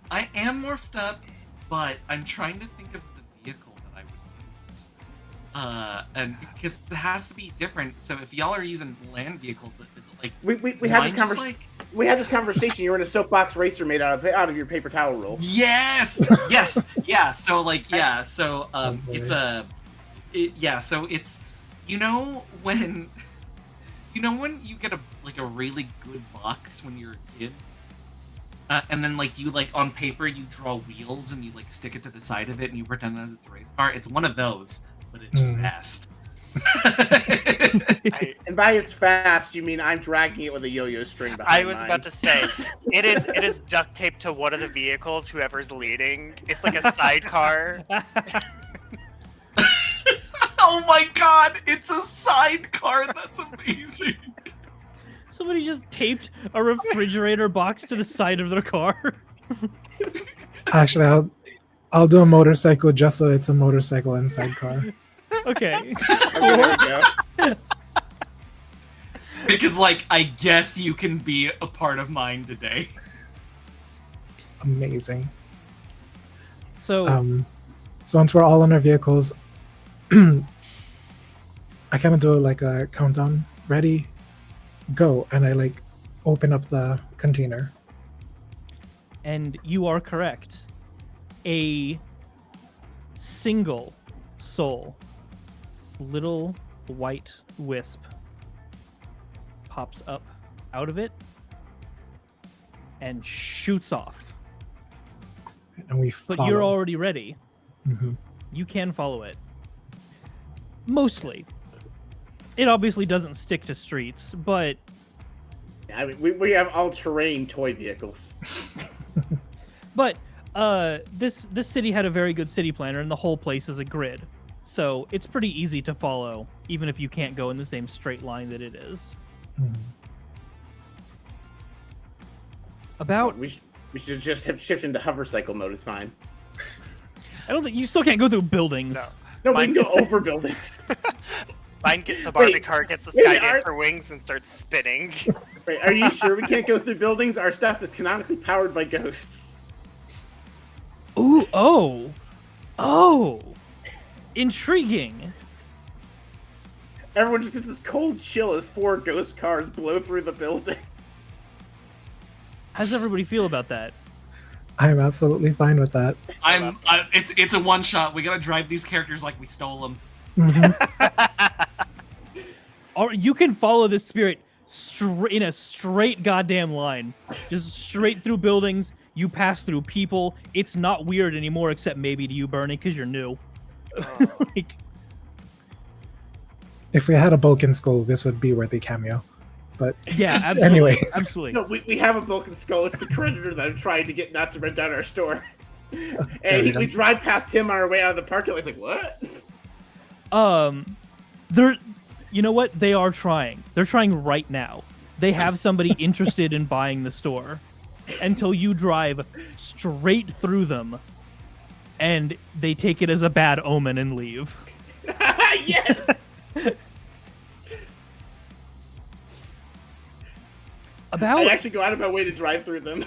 I am morphed up, but I'm trying to think of the vehicle that I would use. And because it has to be different. So if y'all are using land vehicles, is it like We is had mine this just conversation. We had this conversation. You were in a soapbox racer made out of your paper towel roll. Yes, yes, yeah. So boy. So it's when you get a really good box when you're a kid, and then you on paper you draw wheels and you stick it to the side of it and you pretend that it's a race car. It's one of those, but it's fast. And by it's fast, you mean I'm dragging it with a yo-yo string behind I was mine. about to say, it is duct taped to one of the vehicles, whoever's leading. It's like a sidecar. Oh my god, it's a sidecar. That's amazing. Somebody just taped a refrigerator box to the side of their car. Actually, I'll do a motorcycle just so it's a motorcycle inside car. Okay. There we go. Because I guess you can be a part of mine today. It's amazing. So So once we're all on our vehicles, I kind of do a countdown. Ready, go, and I open up the container. and you are correct. A single soul, little white wisp, pops up out of it and shoots off. And we But follow. you're already ready. Mhm. You can follow it. Mostly. It obviously doesn't stick to streets, but I mean, we have all-terrain toy vehicles. this city had a very good city planner, and the whole place is a grid, so it's pretty easy to follow, even if you can't go in the same straight line that it is. Mhm. About, We should just have shifted into hover cycle mode. It's fine. I don't think you still can't go through buildings. No. No, we Mine can go gets- over buildings. The Barbie Wait, car gets the wait, Skydance are- for wings and starts spinning. Wait, are you sure we can't go through buildings? Our stuff is canonically powered by ghosts. Ooh, oh, intriguing. Everyone just gets this cold chill as 4 ghost cars blow through the building. How does everybody feel about that? I'm absolutely fine with that. It's a one shot. We gotta drive these characters like we stole them. Mhm. Or you can follow this spirit in a straight goddamn line, just straight through buildings. You pass through people. It's not weird anymore, except maybe to you, Bernie, because you're new. Like, If we had a Bulkin skull, this would be worthy cameo. But yeah, absolutely. Anyways. Absolutely. No, we have a Vulcan skull. It's the creditor that I'm trying to get not to rent down our store. there And we go. we drive past him on our way out of the parking lot. He's like, what? They're, you know what? They are trying. They're trying right now. They have somebody interested in buying the store until you drive straight through them and they take it as a bad omen and leave. Yes! I actually go out of my way to drive through them.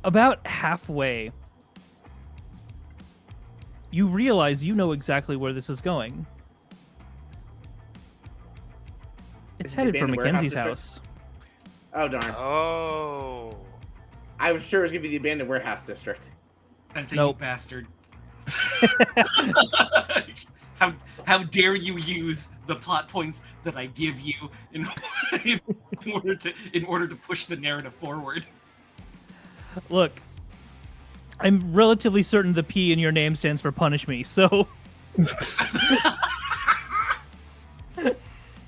About halfway, you realize you know exactly where this is going. It's Is it headed the for abandoned Mackenzie's warehouse house. Oh, darn. Oh. I was sure it was going to be the abandoned warehouse district. Tensei, Nope. you bastard. How dare you use the plot points that I give you in order to push the narrative forward? Look, I'm relatively certain the P in your name stands for punish me, so...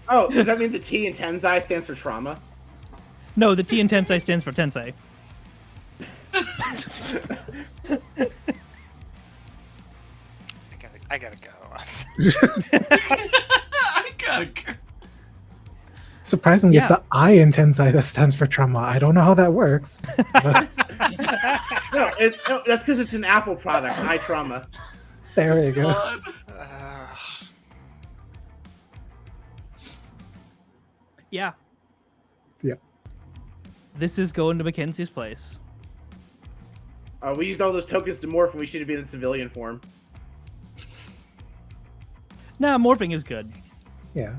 Oh, does that mean the T in Tensei stands for trauma? No, the T in Tensei stands for Tensei. I gotta go. I gotta go. Surprisingly, it's Yeah. the I in Tensei that stands for trauma. I don't know how that works. But No, that's because it's an Apple product. iTrauma. there you go. God. Yeah. Yep. This is going to Mackenzie's place. We used all those tokens to morph, and we should have been in civilian form. Nah, morphing is good. Yeah.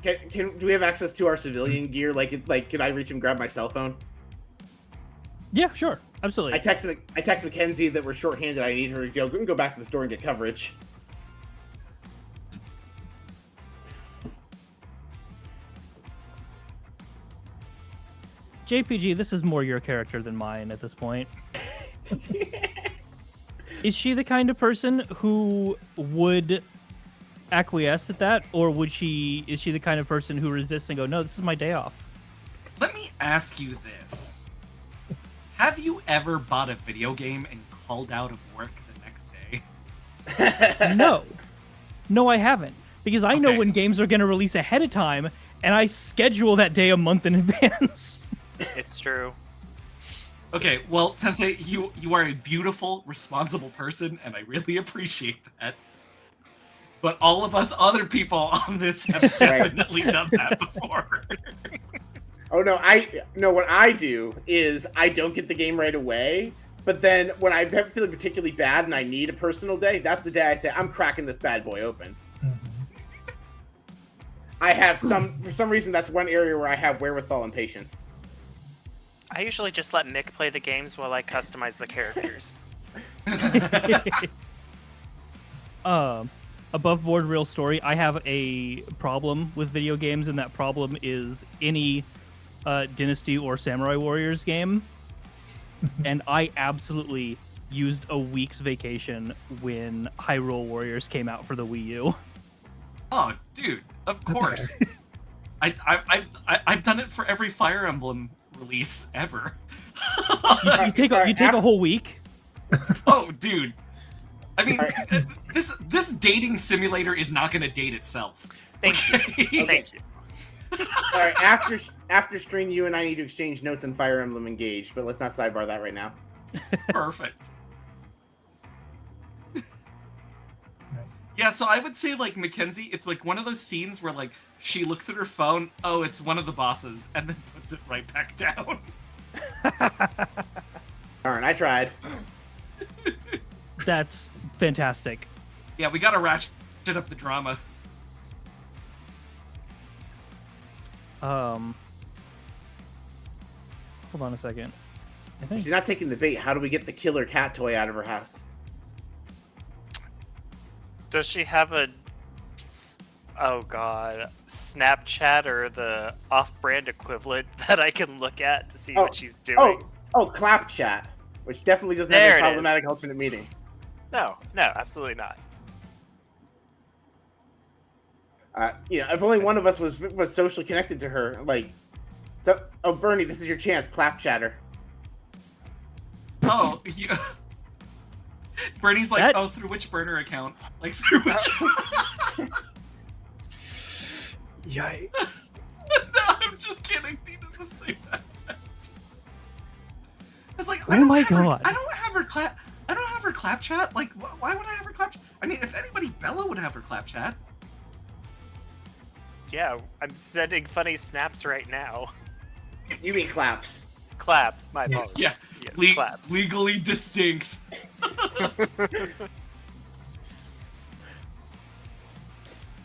Do we have access to our civilian gear? Can I reach and grab my cell phone? Yeah, sure. Absolutely. I text Mackenzie that we're shorthanded. I need her to go back to the store and get coverage. JPG, this is more your character than mine at this point. Is she the kind of person who would acquiesce at that, or is she the kind of person who resists and go, no, this is my day off? Let me ask you this. Have you ever bought a video game and called out of work the next day? No, I haven't, because I know Okay. when games are going to release ahead of time, and I schedule that day a month in advance. It's true. Okay, well, Tensei, you are a beautiful, responsible person, and I really appreciate that. But all of us other people on this have definitely done that before. Oh no, what I do is I don't get the game right away, but then when I'm feeling particularly bad and I need a personal day, that's the day I say, I'm cracking this bad boy open. I have for some reason, that's one area where I have wherewithal and patience. I usually just let Mick play the games while I customize the characters. Above board real story, I have a problem with video games, and that problem is any Dynasty or Samurai Warriors game. And I absolutely used a week's vacation when Hyrule Warriors came out for the Wii U. Oh, dude, of That's course. I've done it for every Fire Emblem release ever. You take a whole week. Oh, dude. I mean, this dating simulator is not going to date itself. Thank you. Thank you. All right, after stream, you and I need to exchange notes on Fire Emblem Engage, but let's not sidebar that right now. Perfect. Yeah, so I would say, like, Mackenzie, it's like one of those scenes where, like, she looks at her phone, oh, it's one of the bosses, and then puts it right back down. Darn, I tried. That's fantastic. Yeah, we gotta ratchet up the drama. Hold on a second. I think She's not taking the bait. How do we get the killer cat toy out of her house? Does she have a Oh god. Snapchat or the off-brand equivalent that I can look at to see what she's doing? Clap chat, which definitely doesn't There have it a problematic alternate meaning. No, absolutely not. If only one of us was socially connected to her, like, so. Oh, Bernie, this is your chance. Clap chatter. Oh, yeah. Bernie's like, That- through which burner account? Like, through which... Yikes. No, I'm just kidding. He doesn't say that. It's like, Oh my God. I don't have her clap chat. Like, why would I have her clap chat? I mean, if anybody, Bella would have her clap chat. Yeah, I'm sending funny snaps right now. You mean claps? Claps, my Yes. apologies. Yeah, Yes, claps. legally distinct.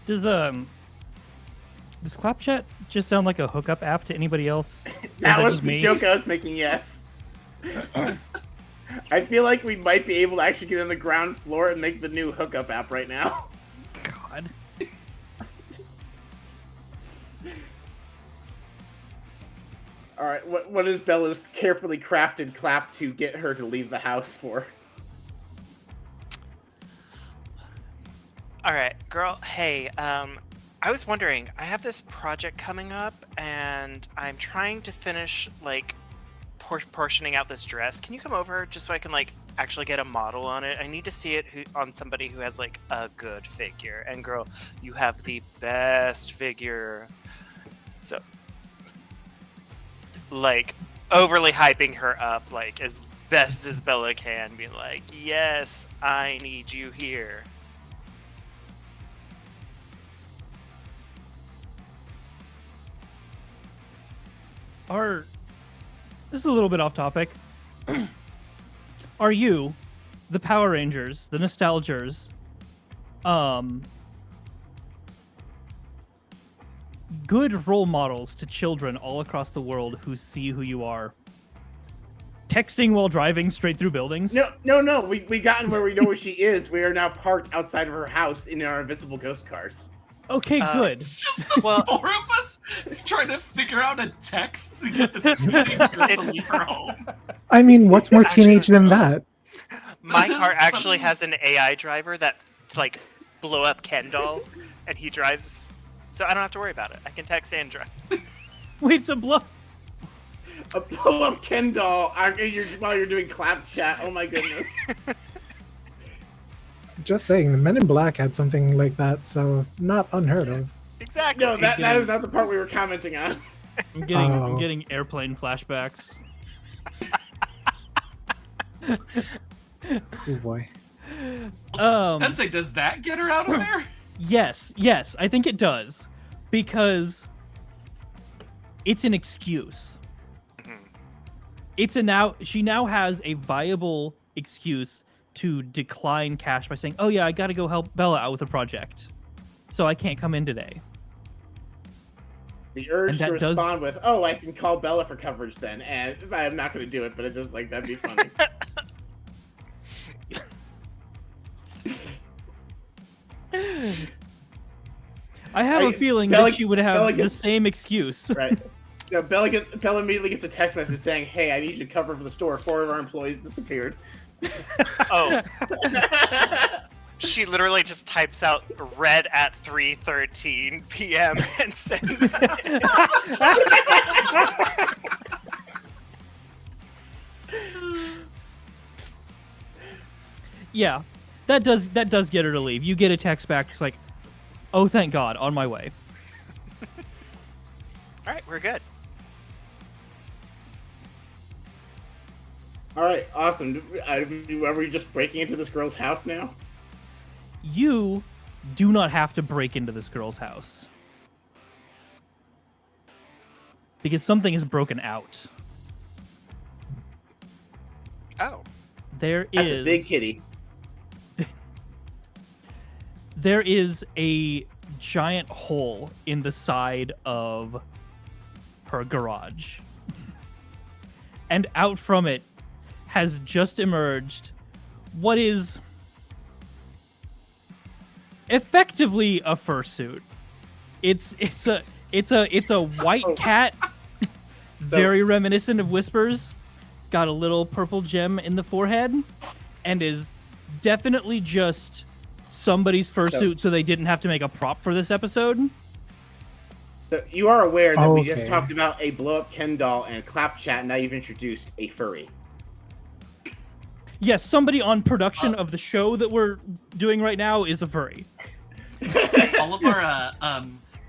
Does Clapchat just sound like a hookup app to anybody else? Or is That was just the me? joke I was making. Yes. I feel like we might be able to actually get on the ground floor and make the new hookup app right now. God. All right, what is Bella's carefully crafted clap to get her to leave the house for? All right, girl. Hey, I was wondering, I have this project coming up, and I'm trying to finish like portioning out this dress. Can you come over just so I can like actually get a model on it? I need to see it on somebody who has like a good figure. And girl, you have the best figure. So, like, overly hyping her up, like as best as Bella can, be like, yes, I need you here. This is a little bit off topic. Are you, the Power Rangers, the Nostalgers, good role models to children all across the world who see who you are? Texting while driving straight through buildings? No. We gotten where we know where she is. We are now parked outside of her house in our invisible ghost cars. Okay, good. It's just the four of us trying to figure out a text to get this teenage girl to leave her home. I mean, what's more teenage than that? My car actually has an AI driver that like blow up Ken doll, and he drives, so I don't have to worry about it. I can text and drive. Wait, to blow. A blow-up Ken doll while you're doing clap chat. Oh my goodness. Just saying, the Men in Black had something like that, so not unheard of. Exactly. No, that is not the part we were commenting on. I'm getting airplane flashbacks. Oh boy. Tensei, does that get her out of there? Yes, I think it does. Because it's an excuse. She now has a viable excuse to decline cash by saying, "Oh yeah, I got to go help Bella out with a project, so I can't come in today." The urge to respond with, "Oh, I can call Bella for coverage then," and I'm not going to do it, but it's just like that'd be funny. I have a feeling Bella- that she would have Bella the gets- same excuse. Right. No, Bella immediately gets a text message saying, "Hey, I need you to cover for the store. 4 of our employees disappeared." Oh. She literally just types out "read at 3:13 p.m." and sends it. Yeah, that does get her to leave. You get a text back, it's like, "Oh, thank God, on my way." All right, we're good. All right, awesome. Are we just breaking into this girl's house now? You do not have to break into this girl's house. Because something is broken out. Oh. That's a big kitty. There is a giant hole in the side of her garage. And out from it has just emerged what is effectively a fursuit. It's a white cat, very reminiscent of Whispers. It's got a little purple gem in the forehead, and is definitely just somebody's fursuit, so they didn't have to make a prop for this episode. So you are aware that we just talked about a blow-up Ken doll and clap chat, and now you've introduced a furry. Yes, somebody on production of the show that we're doing right now is a furry.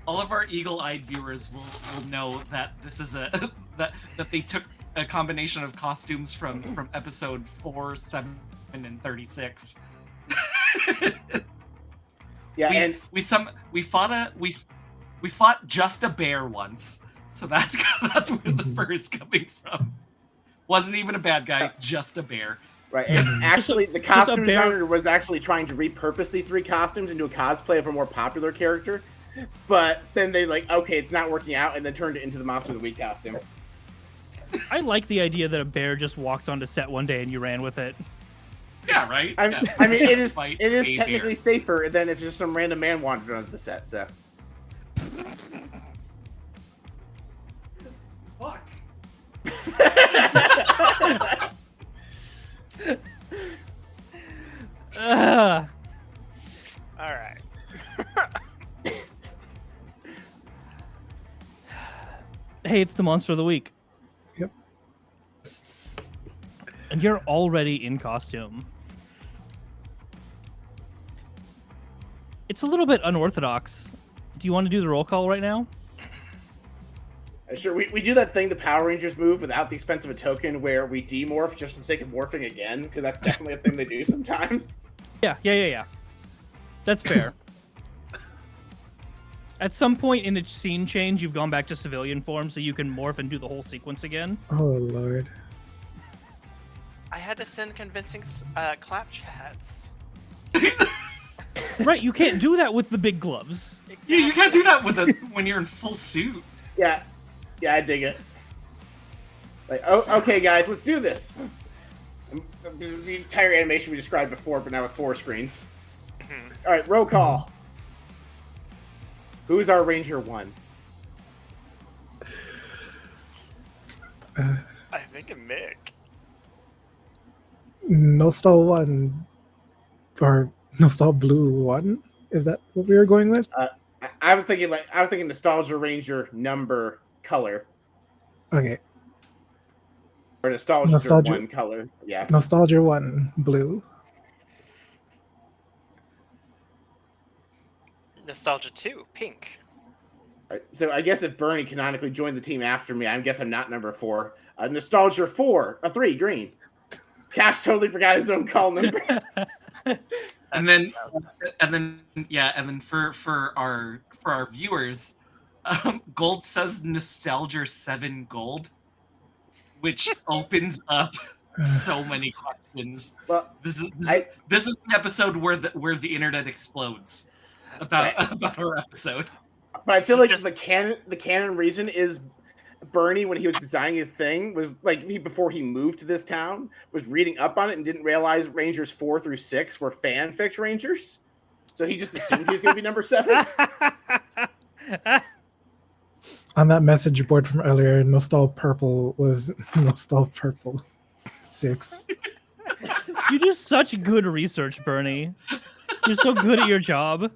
all of our eagle-eyed viewers will know that this is that they took a combination of costumes from episode 4, 7, and 36. Yeah, we fought just a bear once, so that's where the fur is coming from. Wasn't even a bad guy, just a bear. Right, and actually, the costume designer was actually trying to repurpose these 3 costumes into a cosplay of a more popular character, but then they okay, it's not working out, and then turned it into the Monster of the Week costume. I like the idea that a bear just walked onto set one day and you ran with it. Yeah, right. I mean, it is technically safer than if just some random man wandered onto the set. So. Fuck. All right. Hey, it's the Monster of the Week. Yep. And you're already in costume. It's a little bit unorthodox. Do you want to do the roll call right now? Sure, we do that thing the Power Rangers move without the expense of a token where we demorph just for the sake of morphing again, because that's definitely a thing they do sometimes. Yeah. That's fair. At some point in its scene change, you've gone back to civilian form so you can morph and do the whole sequence again. Oh, Lord. I had to send convincing clap chats. Right, you can't do that with the big gloves. Exactly. Yeah, you can't do that when you're in full suit. Yeah, I dig it. Okay, guys, let's do this. The entire animation we described before, but now with 4 screens. All right, roll call. Who's our Ranger 1? I think a Mick. Nostal 1 or Nostal Blue 1? Is that what we were going with? I was thinking Nostalgia Ranger number color. Okay. Or Nostalgia 1 color. Yeah. Nostalgia 1 Blue. Nostalgia 2 pink. All right, so I guess if Bernie canonically joined the team after me, I guess I'm not number 4. Nostalgia 3 green. Cash totally forgot his own call number. and then for our viewers, gold says Nostalgia 7 gold, which opens up so many questions. Well, this is the episode where the internet explodes about our episode. But I feel like the canon reason is Bernie, when he was designing his thing, was before he moved to this town, was reading up on it and didn't realize Rangers 4 through 6 were fanfic Rangers. So he just assumed he was going to be number 7. On that message board from earlier, Nostal Purple was Nostal Purple 6. You do such good research, Bernie. You're so good at your job.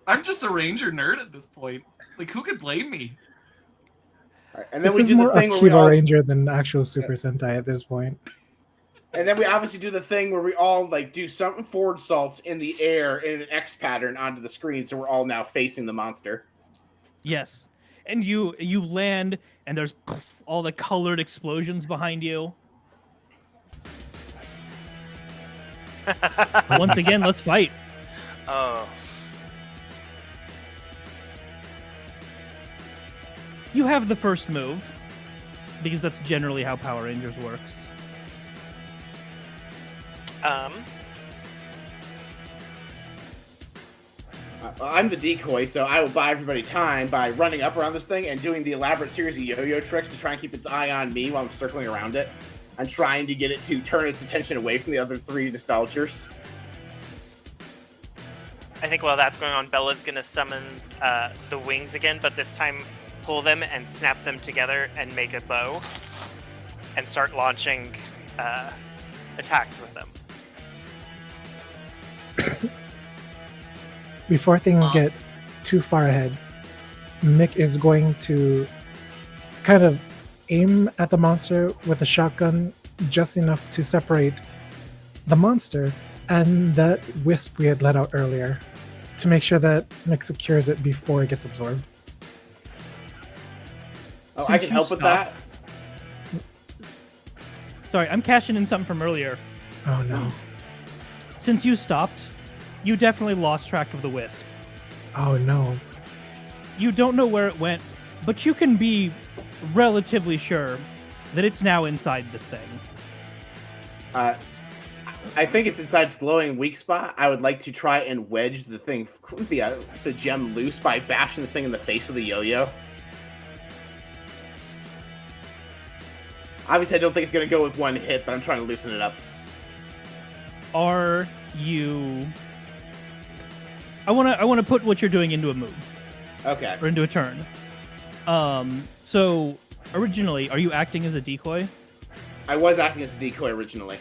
I'm just a Ranger nerd at this point. Like, who could blame me? Right, and then This we is do more the thing where Akiba Ranger than actual Super Sentai at this point. And then we obviously do the thing where we all do something forward salts in the air in an X pattern onto the screen, so we're all now facing the monster. Yes. And you land, and there's all the colored explosions behind you. Once again, let's fight. Oh. You have the first move, because that's generally how Power Rangers works. I'm the decoy, so I will buy everybody time by running up around this thing and doing the elaborate series of yo-yo tricks to try and keep its eye on me while I'm circling around it. I'm trying to get it to turn its attention away from the other 3 nostalgiers. I think while that's going on, Bella's gonna summon the wings again, but this time pull them and snap them together and make a bow, and start launching attacks with them. Before things get too far ahead, Mick is going to kind of aim at the monster with a shotgun just enough to separate the monster and that wisp we had let out earlier to make sure that Mick secures it before it gets absorbed. Oh, Since I can you help with stopped- that. Sorry, I'm cashing in something from earlier. Oh no. Since you stopped, you definitely lost track of the wisp. Oh no. You don't know where it went, but you can be relatively sure that it's now inside this thing. I think it's inside its glowing weak spot. I would like to try and wedge the thing, the gem loose by bashing this thing in the face with a yo-yo. Obviously, I don't think it's going to go with one hit, but I'm trying to loosen it up. Are you... I want to put what you're doing into a move, Okay. or into a turn. So, originally, are you acting as a decoy? I was acting as a decoy originally.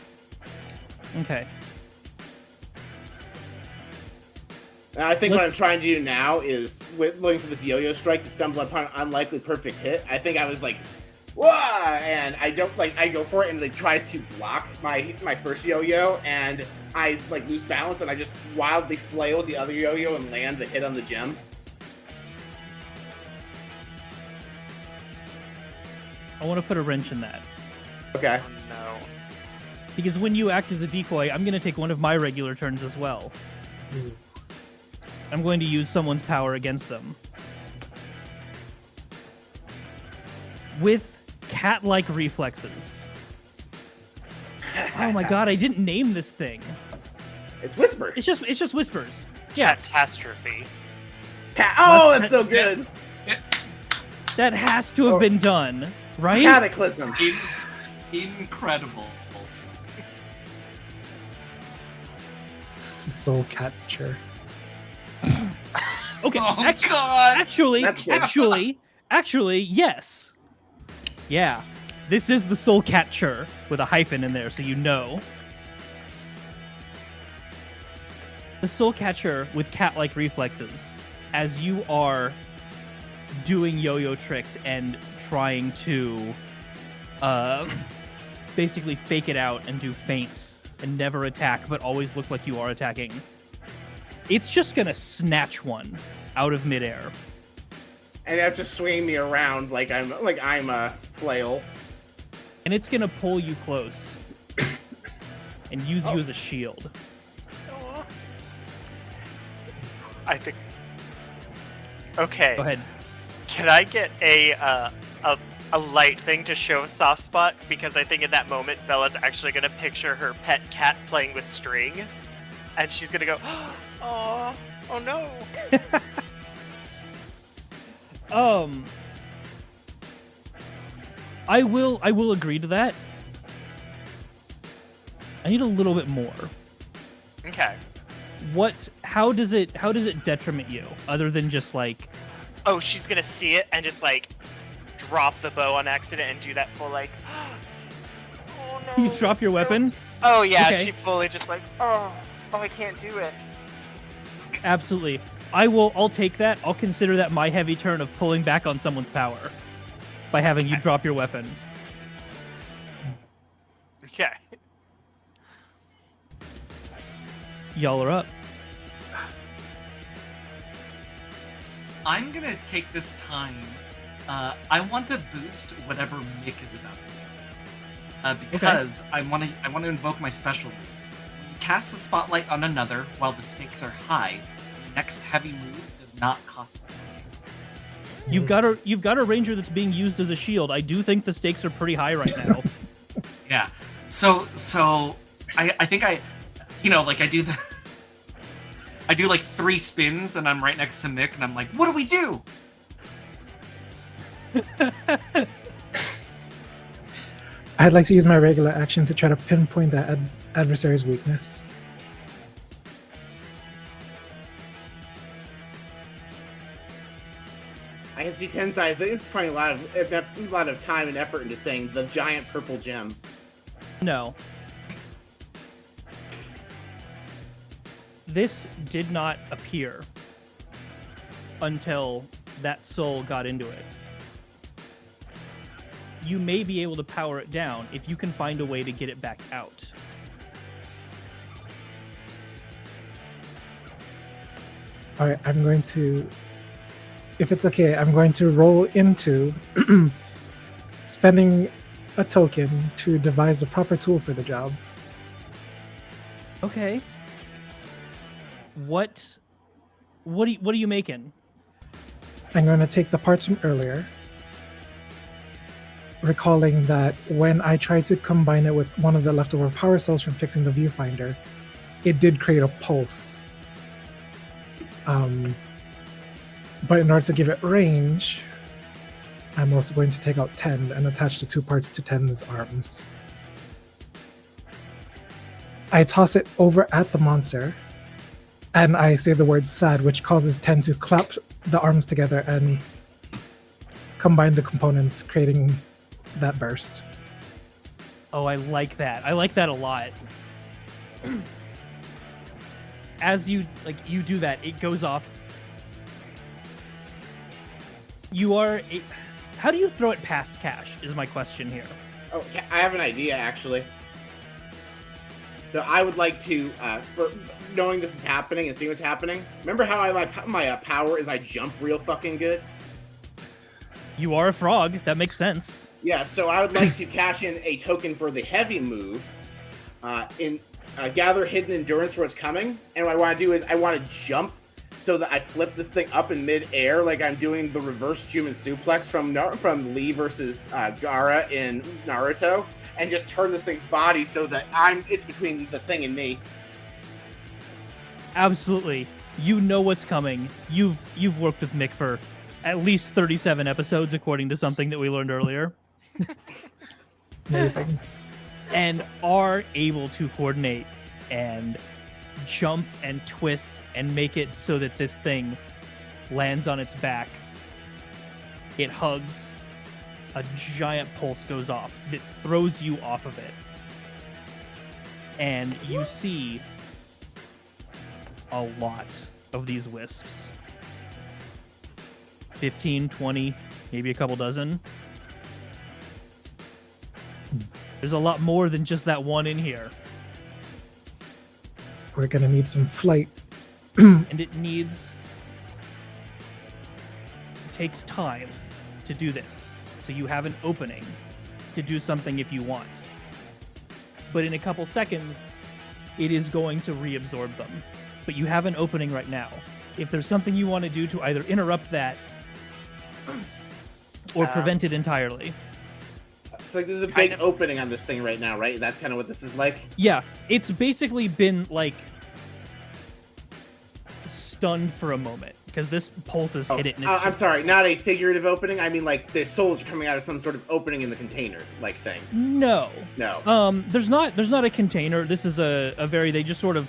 Okay. And I think what I'm Let's- trying to do now is, with looking for this yo-yo strike to stumble upon an unlikely perfect hit, I think I was like, whoa! And I don't, like, I go for it and it tries to block my first yo-yo, and I, like, lose balance and I just wildly flail with the other yo-yo and land the hit on the gem. I want to put a wrench in that. Okay. Oh no. Because when you act as a decoy, I'm going to take one of my regular turns as well. Ooh. I'm going to use someone's power against them. With cat-like reflexes. Oh my god, I didn't name this thing. It's Whisper. It's just whispers. Yeah, Catastrophe. Oh, that's so good. that has to have been done, right? Cataclysm. Incredible. Soul catcher. Okay, Oh actu- god! actually, yes. Yeah, this is the soul catcher with a hyphen in there, so you know. The soul catcher with cat-like reflexes, as you are doing yo-yo tricks and trying to basically fake it out and do feints and never attack, but always look like you are attacking. It's just gonna snatch one out of midair. And that's just swinging me around like I'm a flail. And it's gonna pull you close and use you as a shield. I think. Okay. Go ahead. Can I get a light thing to show a soft spot? Because I think in that moment, Bella's actually gonna picture her pet cat playing with string, and she's gonna go, "Oh, oh no!" I will agree to that. I need a little bit more. Okay. How does it detriment you other than just like Oh, she's gonna see it and just like drop the bow on accident and do that full like. Oh no! you drop your weapon? Oh yeah, Okay. she fully just like, oh, I can't do it. Absolutely. I'll take that. I'll consider that my heavy turn of pulling back on someone's power by having you drop your weapon. Okay. Y'all are up. I'm gonna take this time. I want to boost whatever Mick is about to do. Because I want to invoke my special move. Cast the spotlight on another while the stakes are high. The next heavy move does not cost attacking. You've got a ranger that's being used as a shield. I do think the stakes are pretty high right now. Yeah. So I think I do the. I do like 3 spins and I'm right next to Mick and I'm like, what do we do? I'd like to use my regular action to try to pinpoint that adversary's weakness. I can see Tensei putting a lot of time and effort into saying the giant purple gem. No. This did not appear until that soul got into it. You may be able to power it down if you can find a way to get it back out. All right, I'm going to, if it's okay, I'm going to roll into spending a token to devise a proper tool for the job. Okay. What are you making? I'm going to take the parts from earlier, recalling that when I tried to combine it with one of the leftover power cells from fixing the viewfinder, it did create a pulse. But in order to give it range, I'm also going to take out 10 and attach the 2 parts to 10's arms. I toss it over at the monster, and I say the word sad, which causes 10 to clap the arms together and combine the components, creating that burst. Oh, I like that. I like that a lot. As you do that, it goes off. How do you throw it past Cash is my question here. Oh, I have an idea, actually. So I would like to, for knowing this is happening and seeing what's happening, remember how my power is I jump real fucking good? You are a frog. That makes sense. Yeah, so I would like to cash in a token for the heavy move, gather hidden endurance for what's coming, and what I want to do is I want to jump so that I flip this thing up in mid-air like I'm doing the reverse Juman suplex from Lee versus Gaara in Naruto, and just turn this thing's body so that it's between the thing and me. Absolutely. You know what's coming. You've worked with Mick for at least 37 episodes, according to something that we learned earlier. Amazing. And are able to coordinate and jump and twist and make it so that this thing lands on its back. It hugs. A giant pulse goes off that throws you off of it. And you see a lot of these wisps. 15, 20, maybe a couple dozen. There's a lot more than just that one in here. We're going to need some flight. And it takes time to do this. So you have an opening to do something if you want. But in a couple seconds, it is going to reabsorb them. But you have an opening right now. If there's something you want to do to either interrupt that or prevent it entirely. It's like there's a big opening on this thing right now, right? That's kind of what this is like? Yeah, it's basically been, like, stunned for a moment, because this pulse has hit it. And I'm sorry, not a figurative opening. I mean, like, the souls are coming out of some sort of opening in the container, like, thing. No. No. There's not a container. This is they just sort of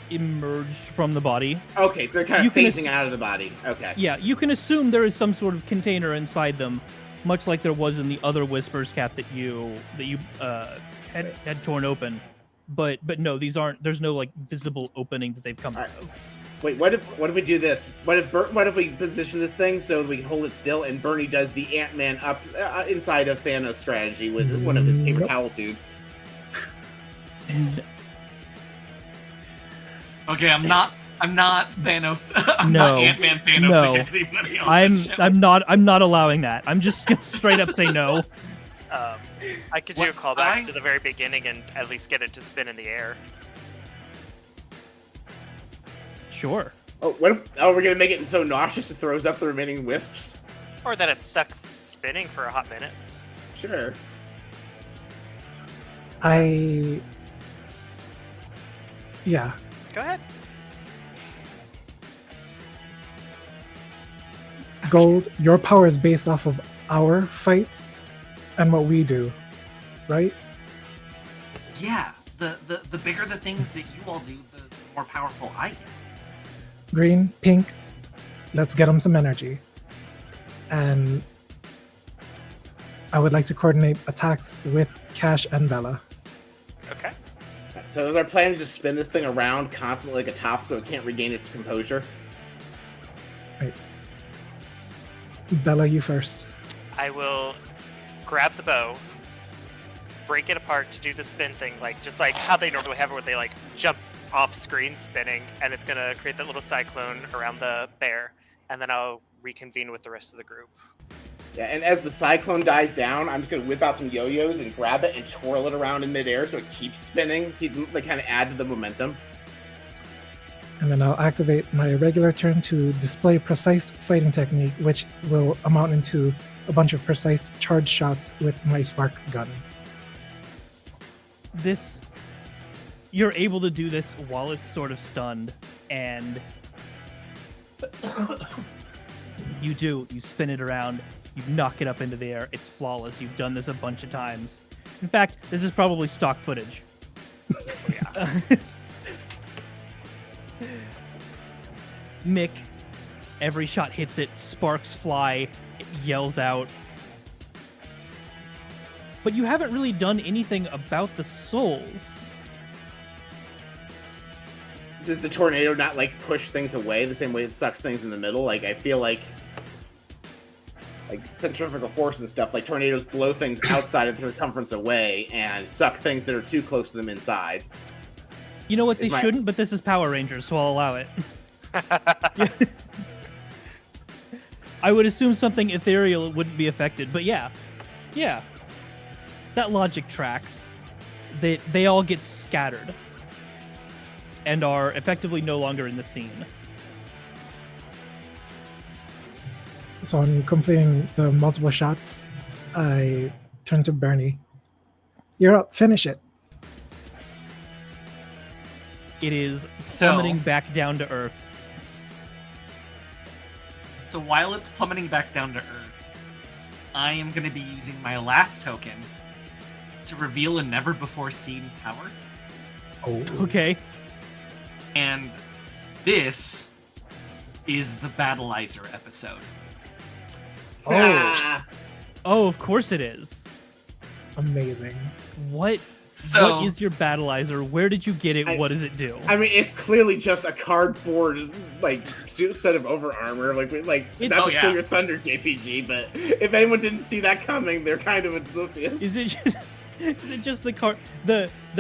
emerged from the body. Okay, so they're kind of phasing out of the body. Okay. Yeah, you can assume there is some sort of container inside them, much like there was in the other Whispers cap that you had torn open. But no, these aren't. There's no like visible opening that they've come out of. Wait, what if we do this? What if we position this thing so we can hold it still, and Bernie does the Ant-Man up inside of Thanos strategy with one of his paper towel tubes? Okay, I'm not Thanos. I'm No. not Ant-Man Thanos No. again. Anybody on this show. I'm not allowing that. I'm just gonna straight up say no. I could do a callback to the very beginning and at least get it to spin in the air. Sure. Oh, we're gonna make it so nauseous it throws up the remaining wisps? Or that it's stuck spinning for a hot minute. Sure. Yeah. Go ahead. Gold, your power is based off of our fights and what we do, right? Yeah, the bigger the things that you all do, the more powerful I get. Green, pink, let's get them some energy. and I would like to coordinate attacks with Cash and Bella. Okay. So is our plan to just spin this thing around constantly like a top so it can't regain its composure? Bella, you first. I will grab the bow, break it apart to do the spin thing, like just like how they normally have it, where they like jump off screen spinning, and it's gonna create that little cyclone around the bear, and then I'll reconvene with the rest of the group. Yeah, and as the cyclone dies down, I'm just gonna whip out some yo-yos and grab it and twirl it around in midair so it keeps spinning. Like kind of add to the momentum. And then I'll activate my regular turn to display precise fighting technique, which will amount into a bunch of precise charge shots with my spark gun. You're able to do this while it's sort of stunned, and you spin it around, you knock it up into the air. It's flawless. You've done this a bunch of times. In fact, this is probably stock footage. Yeah. Mick, every shot hits it, sparks fly, it yells out. But you haven't really done anything about the souls. Does the tornado not like push things away the same way it sucks things in the middle? Like I feel like centrifugal force and stuff, like tornadoes blow things outside of the circumference away and suck things that are too close to them inside. You know what, they shouldn't, but this is Power Rangers, so I'll allow it. I would assume something ethereal wouldn't be affected, but yeah. That logic tracks. They all get scattered and are effectively no longer in the scene. So on completing the multiple shots, I turn to Bernie. You're up. Finish it. It is plummeting back down to Earth. So while it's plummeting back down to Earth, I am going to be using my last token to reveal a never-before-seen power. Oh. Okay. And this is the Battleizer episode. Oh, of course it is. Amazing. What is your Battleizer? Where did you get it? What does it do? I mean, it's clearly just a cardboard set of over armor. Not to steal your thunder, JPG, but if anyone didn't see that coming, they're kind of oblivious. Is it just the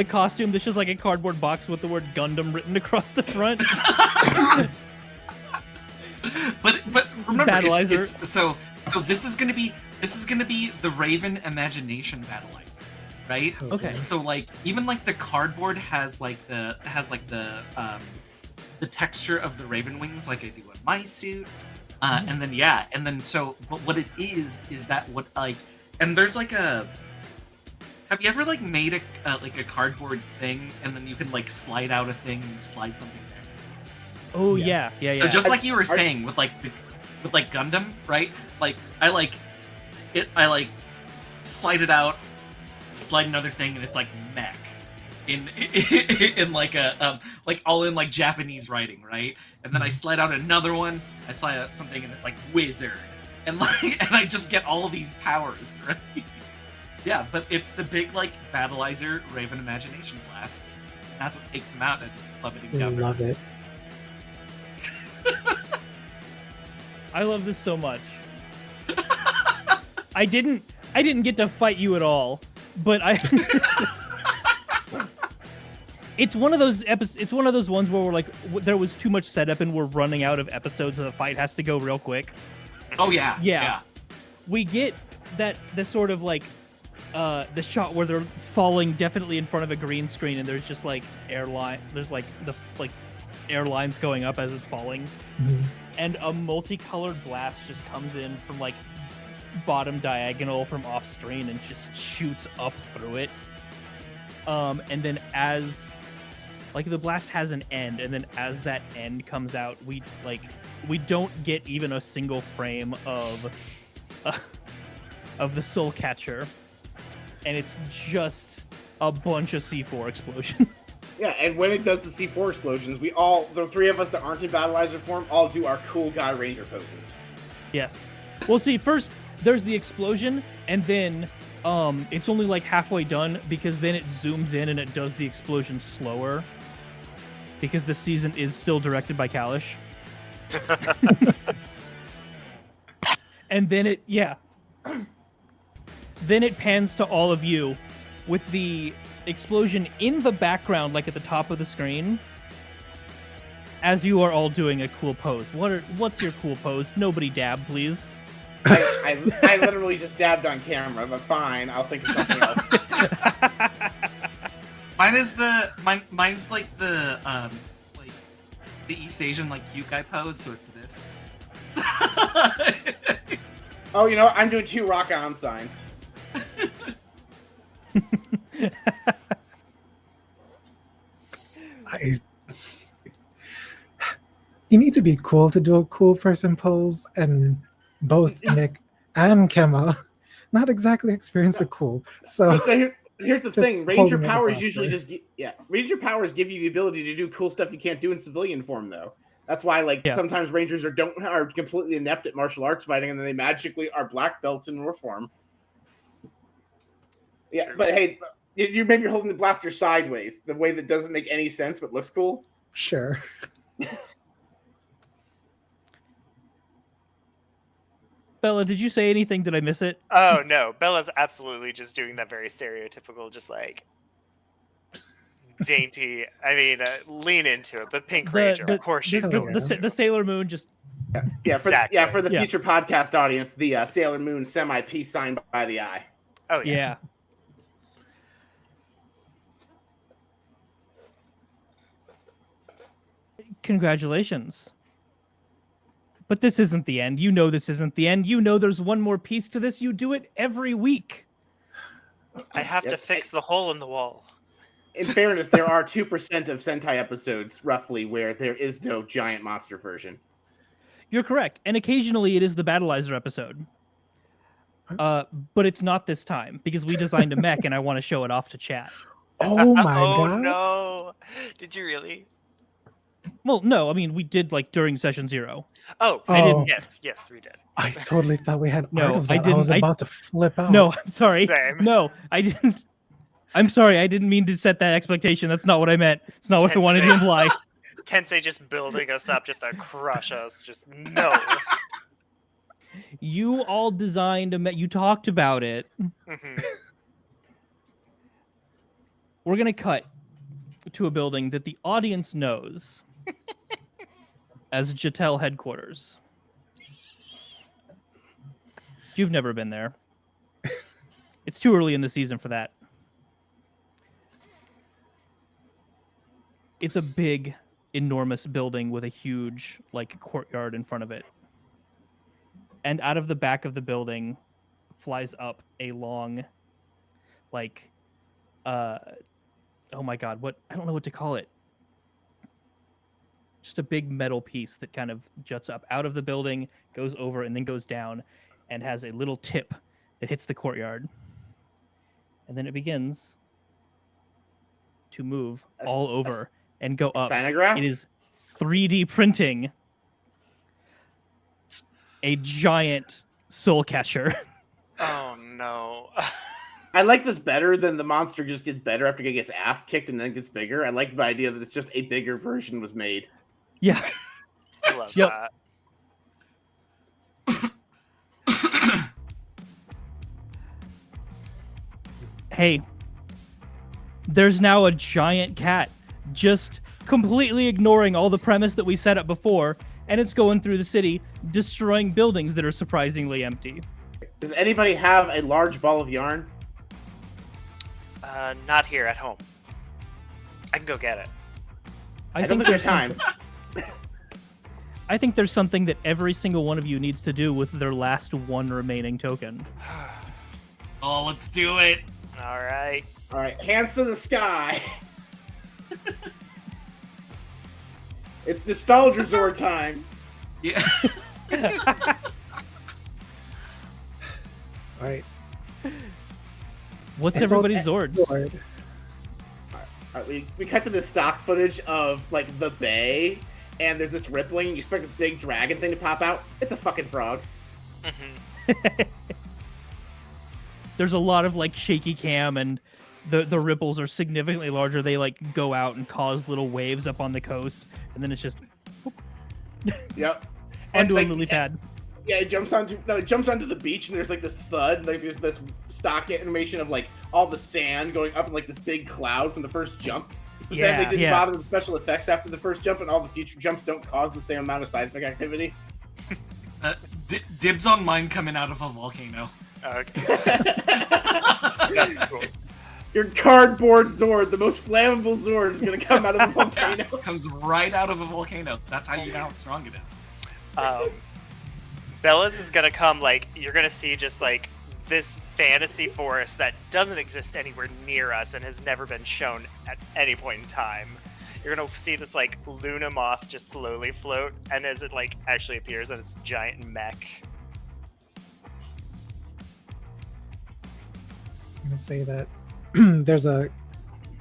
costume that's just like a cardboard box with the word Gundam written across the front? but remember, Battleizer. So this is gonna be the Raven Imagination Battleizer, right? Okay. So even the cardboard has the texture of the Raven wings, like I do on my suit, and then so what it is that and there's have you ever made a cardboard thing and then you can slide out a thing and slide something there? Oh Yes. yeah. So just like you were saying with Gundam, right? I slide it out, slide another thing, and it's like mech in all in Japanese writing, right? And then I slide out another one, I slide out something, and it's like wizard, and and I just get all these powers, right? Yeah, but it's the big Battleizer Raven Imagination Blast. That's what takes him out as he's plummeting down. Love it. I love this so much. I didn't get to fight you at all, but it's one of those it's one of those ones where we're there was too much setup and we're running out of episodes, so the fight has to go real quick. Oh yeah. We get the sort of the shot where they're falling definitely in front of a green screen, and there's just airlines going up as it's falling. Mm-hmm. And a multicolored blast just comes in from bottom diagonal from off screen and just shoots up through it. And then as the blast has an end, and then as that end comes out, we don't get even a single frame of the soul catcher, and it's just a bunch of C4 explosions. Yeah, and when it does the C4 explosions, we all, the three of us that aren't in Battleizer form, all do our cool guy ranger poses. Yes. Well, see, first there's the explosion, and then it's only like halfway done because then it zooms in and it does the explosion slower because the season is still directed by Kalish. And then then it pans to all of you with the explosion in the background, like at the top of the screen, as you are all doing a cool pose. What's your cool pose? Nobody dab, please. I literally just dabbed on camera, but fine, I'll think of something else. Mine's like the East Asian like cute guy pose, so it's this. Oh, you know what? I'm doing 2 rock on signs. You need to be cool to do a cool person pose, and both Mick and Kemma not exactly experience it cool. So here's the thing: Ranger powers usually Ranger powers give you the ability to do cool stuff you can't do in civilian form, though. That's why, sometimes Rangers are completely inept at martial arts fighting, and then they magically are black belts in war form. Yeah, sure. But hey, you maybe you're holding the blaster sideways, the way that doesn't make any sense but looks cool. Sure. Bella, did you say anything? Did I miss it? Oh, no. Bella's absolutely just doing that very stereotypical, just like dainty. I mean, lean into it. The Pink Ranger, of course she's going. The Sailor Moon just... Yeah, exactly. For the future podcast audience, the Sailor Moon semi-peace sign by the eye. Oh, yeah. Congratulations. But this isn't the end. You know this isn't the end. You know there's one more piece to this. You do it every week. I have to fix the hole in the wall. In fairness, there are 2% of Sentai episodes, roughly, where there is no giant monster version. You're correct. And occasionally it is the Battleizer episode. But it's not this time, because we designed a mech and I want to show it off to chat. Oh my god. Oh no. Did you really? Well, no, I mean, we did, during session 0. Oh, I didn't. Yes, we did. I totally thought we had art of that. I didn't. I was about to flip out. No, I'm sorry. Same. No, I didn't. I'm sorry, I didn't mean to set that expectation. That's not what I meant. It's not what I wanted to imply. Tensei just building us up just to crush us. Just no. You all designed a mech. You talked about it. Mm-hmm. We're going to cut to a building that the audience knows as Jatel headquarters. You've never been there. It's too early in the season for that. It's a big, enormous building with a huge, courtyard in front of it. And out of the back of the building flies up a long, oh my god, I don't know what to call it. Just a big metal piece that kind of juts up out of the building, goes over, and then goes down, and has a little tip that hits the courtyard. And then it begins to move all over and go up. Steinograph? It is 3D printing a giant soul catcher. Oh no. I like this better than the monster just gets better after it gets ass kicked and then gets bigger. I like the idea that it's just a bigger version was made. Yeah. I love that. Hey, there's now a giant cat just completely ignoring all the premise that we set up before, and it's going through the city, destroying buildings that are surprisingly empty. Does anybody have a large ball of yarn? Not here at home. I can go get it. I don't think there's time. I think there's something that every single one of you needs to do with their last one remaining token. Oh, let's do it. All right. All right, hands to the sky. It's nostalgia Zord time. Yeah. All right. What's everybody's Zords? Zord. All right, we cut to the stock footage of the bay, and there's this rippling. You expect this big dragon thing to pop out. It's a fucking frog. Mhm. There's a lot of like shaky cam, and the ripples are significantly larger. They like go out and cause little waves up on the coast, and then it's just Yep. onto a like, lily pad. Yeah, it jumps onto the beach, and there's like this thud, like there's this stock animation of like all the sand going up in like this big cloud from the first jump. But then they didn't bother with special effects after the first jump, and all the future jumps don't cause the same amount of seismic activity. Dibs on mine coming out of a volcano. Okay. That's cool. Your cardboard Zord, the most flammable Zord, is gonna come out of a volcano. Comes right out of a volcano. That's how you know how strong it is. Bella's is gonna come, like, you're gonna see just like this fantasy forest that doesn't exist anywhere near us and has never been shown at any point in time. You're gonna see this like Luna moth just slowly float, and as it like actually appears on its giant mech. I'm gonna say that there's a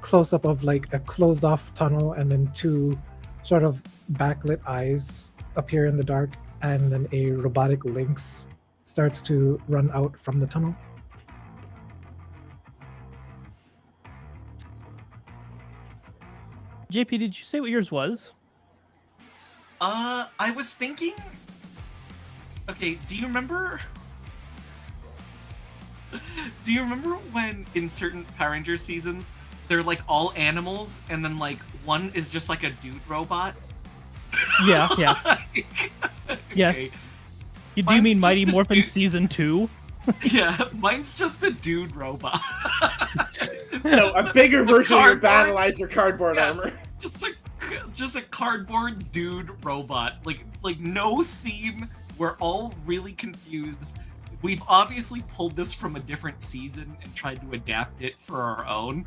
close-up of like a closed-off tunnel, and then two sort of backlit eyes appear in the dark, and then a robotic lynx starts to run out from the tunnel. JP, did you say what yours was? I was thinking. Okay, do you remember? Do you remember when in certain Power Rangers seasons they're like all animals, and then like one is just like a dude robot? Yeah. Okay. Yes. Do you Mine's mean Mighty just a Morphin dude. Season 2? Yeah, mine's just a dude robot. So a bigger version of your Cardboard? Battleizer cardboard Yeah. armor. just a cardboard dude robot. Like no theme. We're all really confused. We've obviously pulled this from a different season and tried to adapt it for our own.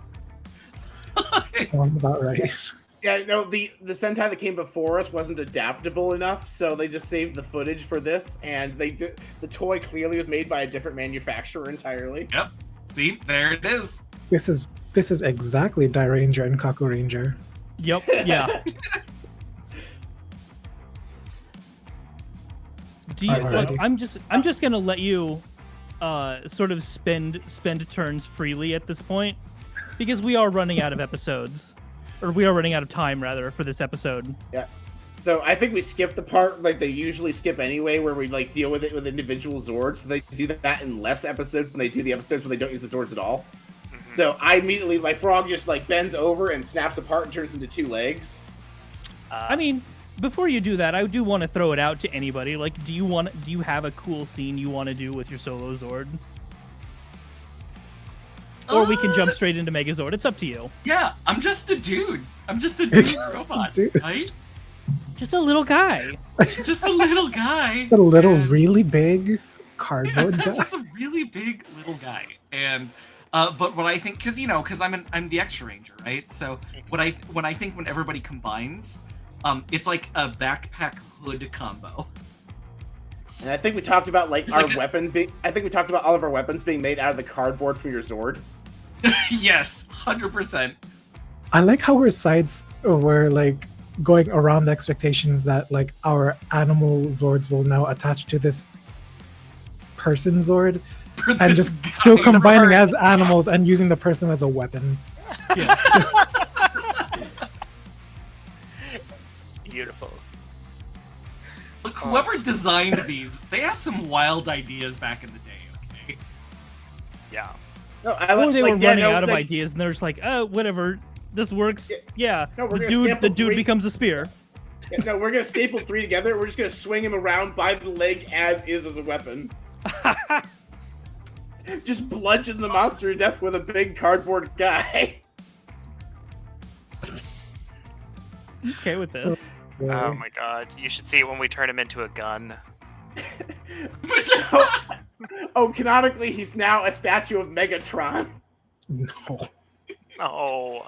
Sounds about right. Yeah, no, the Sentai that came before us wasn't adaptable enough, so they just saved the footage for this, and the toy clearly was made by a different manufacturer entirely. Yep. See, there it is. This is exactly Ranger and Kaku Ranger. Yep. Yeah. Do you? Alrighty. I'm just gonna let you, sort of spend turns freely at this point, because we are running out of episodes, or we are running out of time rather for this episode. Yeah. So I think we skipped the part like they usually skip anyway, where we like deal with it with individual Zords. So they do that in less episodes than they do the episodes when they don't use the Zords at all. So I immediately, my frog just like bends over and snaps apart and turns into two legs. I mean, before you do that, I do want to throw it out to anybody. Like, do you have a cool scene you want to do with your solo Zord? Or we can jump straight into Megazord. It's up to you. Yeah, I'm just a dude. I'm just a dude robot, dude. right? Just a little guy. Just a little guy. It's a little and- really big cardboard guy. just a really big little guy. And but what I think, because I'm the extra ranger, right? So when I think when everybody combines, it's like a backpack hood combo. And I think we talked about like It's our like a- weapon being. I think we talked about all of our weapons being made out of the cardboard for your Zord. Yes, 100%. I like how we're like going around the expectations that like our animal Zords will now attach to this person Zord, For and this just guy. still combining as animals and using the person as a weapon. Yeah. Beautiful. Look, whoever designed these, they had some wild ideas back in the day. Okay. Yeah. No, I Or they were like, yeah, running no, out of like, ideas, and they're just like, oh, whatever, this works. Yeah. No, we're the gonna dude sample 3. becomes a spear. Yeah, no, we're gonna staple 3 together. We're just gonna swing him around by the leg as a weapon. Just bludgeon the monster to death with a big cardboard guy. Okay with this. Oh my god. You should see it when we turn him into a gun. Oh, canonically, he's now a statue of Megatron. No. Oh.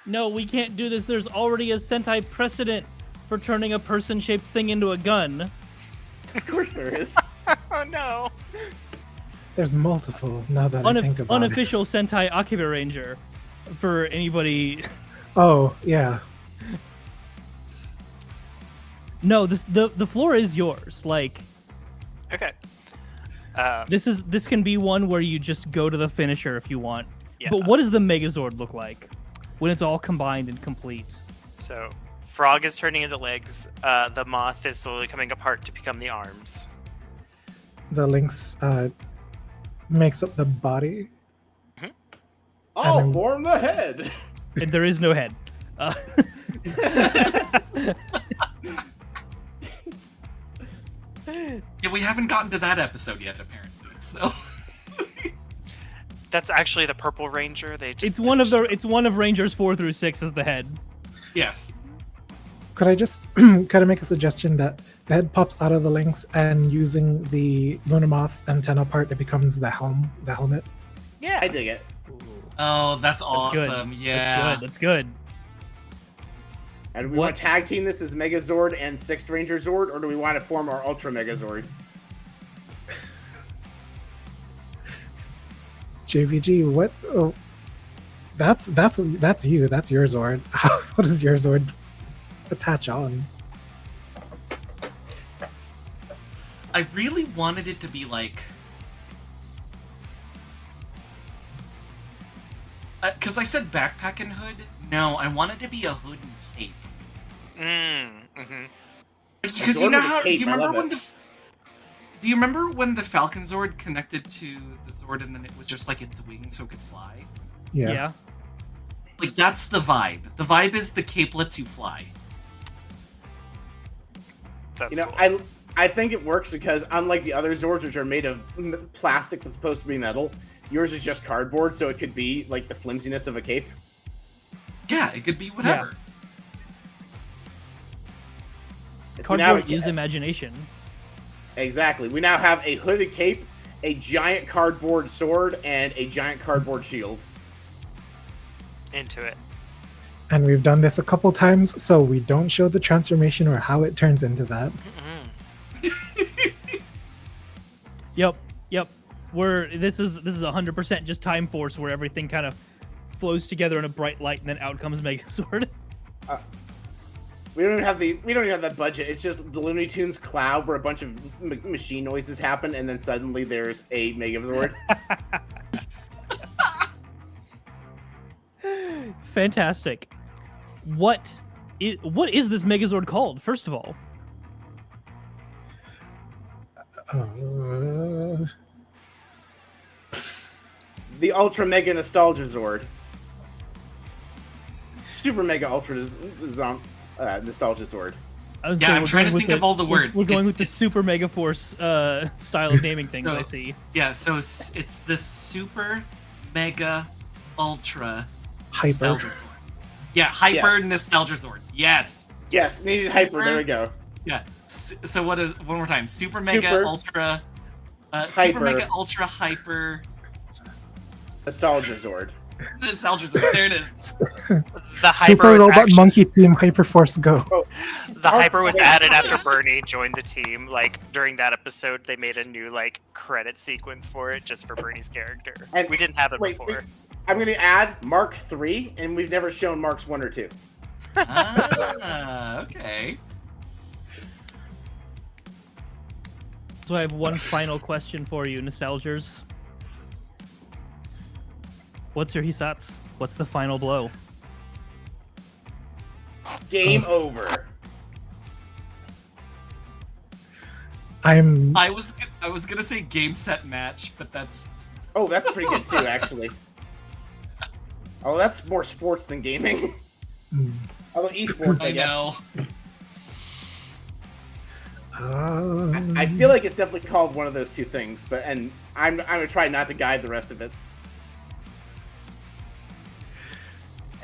No, we can't do this. There's already a Sentai precedent for turning a person-shaped thing into a gun. Of course there is. Oh no. There's multiple now that I think about Unofficial Sentai Akiba Ranger. For anybody. it. Oh, yeah. No, the floor is yours. Like, Okay. This can be one where you just go to the finisher if you want. Yeah. But what does the Megazord look like when it's all combined and complete? So, Frog is turning into legs. The moth is slowly coming apart to become the arms. The Lynx makes up the body. I'll then- form the head. And there is no head. Yeah, we haven't gotten to that episode yet, apparently. So That's actually the Purple Ranger. They just It's one of Rangers 4 through 6 is the head. yes, Could I just kind of make a suggestion that the head pops out of the Lynx and using the Lunar Moth's antenna part, it becomes the helmet? Yeah. I dig it. oh, that's good. awesome. Yeah, That's good. And do we want to tag team this as Megazord and 6th Ranger Zord, or do we want to form our Ultra Megazord? JVG, what? Oh, that's you. That's your Zord. What does your Zord attach on? I really wanted it to be like, because I said backpack and hood. No, I wanted to be a hood and cape. Mm-hmm. Because Zord you know with a how? cape, Do you I remember love when it. Do you remember when the Falcon Zord connected to the Zord and then it was just like its wings so it could fly? Yeah. Like that's the vibe. The vibe is the cape lets you fly. That's You know, cool. I think it works because unlike the other Zords, which are made of plastic that's supposed to be metal, yours is just cardboard, so it could be like the flimsiness of a cape. Yeah, it could be whatever. Cardboard is imagination. Exactly. We now have a hooded cape, a giant cardboard sword, and a giant cardboard shield. Into it. And we've done this a couple times, so we don't show the transformation or how it turns into that. Yep. This is 100% just Time Force, where everything kind of flows together in a bright light, and then out comes Megazord. We don't even have that budget. It's just the Looney Tunes cloud where a bunch of machine noises happen, and then suddenly there's a Megazord. Fantastic. What is this Megazord called? First of all, The Ultra Mega Nostalgia Zord. Super Mega Ultra Nostalgia Zord. I was Yeah, saying I'm we're trying going to with think of all the words. We're going It's- with the it's- Super Mega Force style of naming things. So- I see. Yeah, so it's the Super Mega Ultra Hyper. Nostalgia Zord. Yeah, Hyper Yes. Nostalgia Zord. Yes. Yes, needed hyper. There we go. Yeah. So what is one more time? Super Mega Super. Ultra. Super Hyper. Mega Ultra Hyper Nostalgia Zord. Nostalgia Zord. There it is. The Super hyper was Robot actually- Monkey Team Hyperforce Go. The hyper was Wait. added after Bernie joined the team. Like during that episode, they made a new like credit sequence for it just for Bernie's character. And- We didn't have it wait, before. I'm going to add Mark 3, and we've never shown Marks 1 or 2. Okay. So I have one final question for you, Nostalgers. What's your Hisats? What's the final blow? Game over. I was gonna say game set match, but that's Oh, that's pretty good too, actually. Oh, that's more sports than gaming. Hmm. Although esports, I I guess. know. I feel like it's definitely called one of those two things, but I'm gonna try not to guide the rest of it.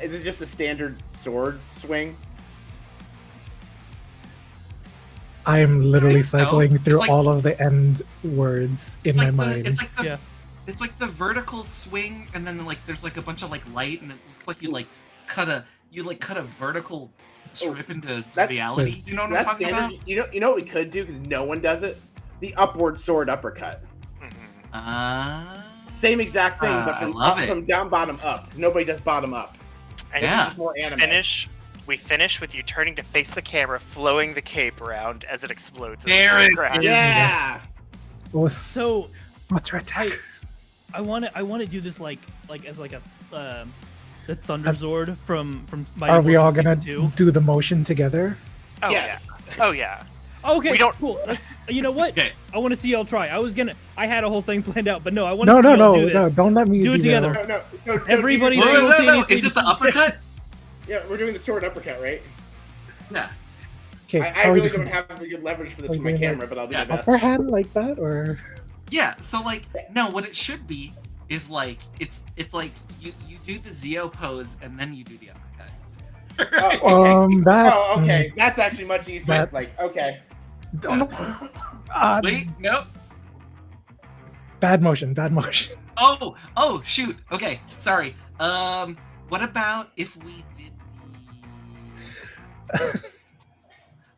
Is it just a standard sword swing? I am literally think so. cycling through It's like- all of the end words in It's my like mind. Yeah. It's like the vertical swing, and then like there's like a bunch of like light, and it looks like you cut a vertical strip into that- reality. You know what I'm That's talking standard. about? You know what we could do because no one does it? The upward sword uppercut. Mhm. Same exact thing, but I from, love it. from down bottom up. Because nobody does bottom up. And Yeah. It's more anime. we finish with you turning to face the camera, flowing the cape around as it explodes. There in it the background. is. Yeah. So What's her attack? I want to do this like as like a the Thunder Zord from Mighty Are we all Morphin gonna Season 2. do the motion together? Oh Yes. yeah. Oh yeah. Okay, We don't- cool. You know what? Okay. I want to see y'all try. I had a whole thing planned out, but no, I want to No, see no, y'all no, do this. no! Don't let me Do it derail. together. No. Everybody- No. simultaneously Is it the uppercut? Yeah, we're doing the sword uppercut, right? Yeah. Okay, I how are we really doing don't have the good leverage for this Are with we my doing, camera, but I'll do Yeah. my best. Upperhand like that, or Yeah. So like, no, what it should be is like it's like you do the Zio pose and then you do the uppercut. Oh, okay. that. Oh, okay. That's actually much easier. That- Like, okay. Don't Wait, no. Bad motion. Bad motion. Oh, shoot. Okay, sorry. What about if we did the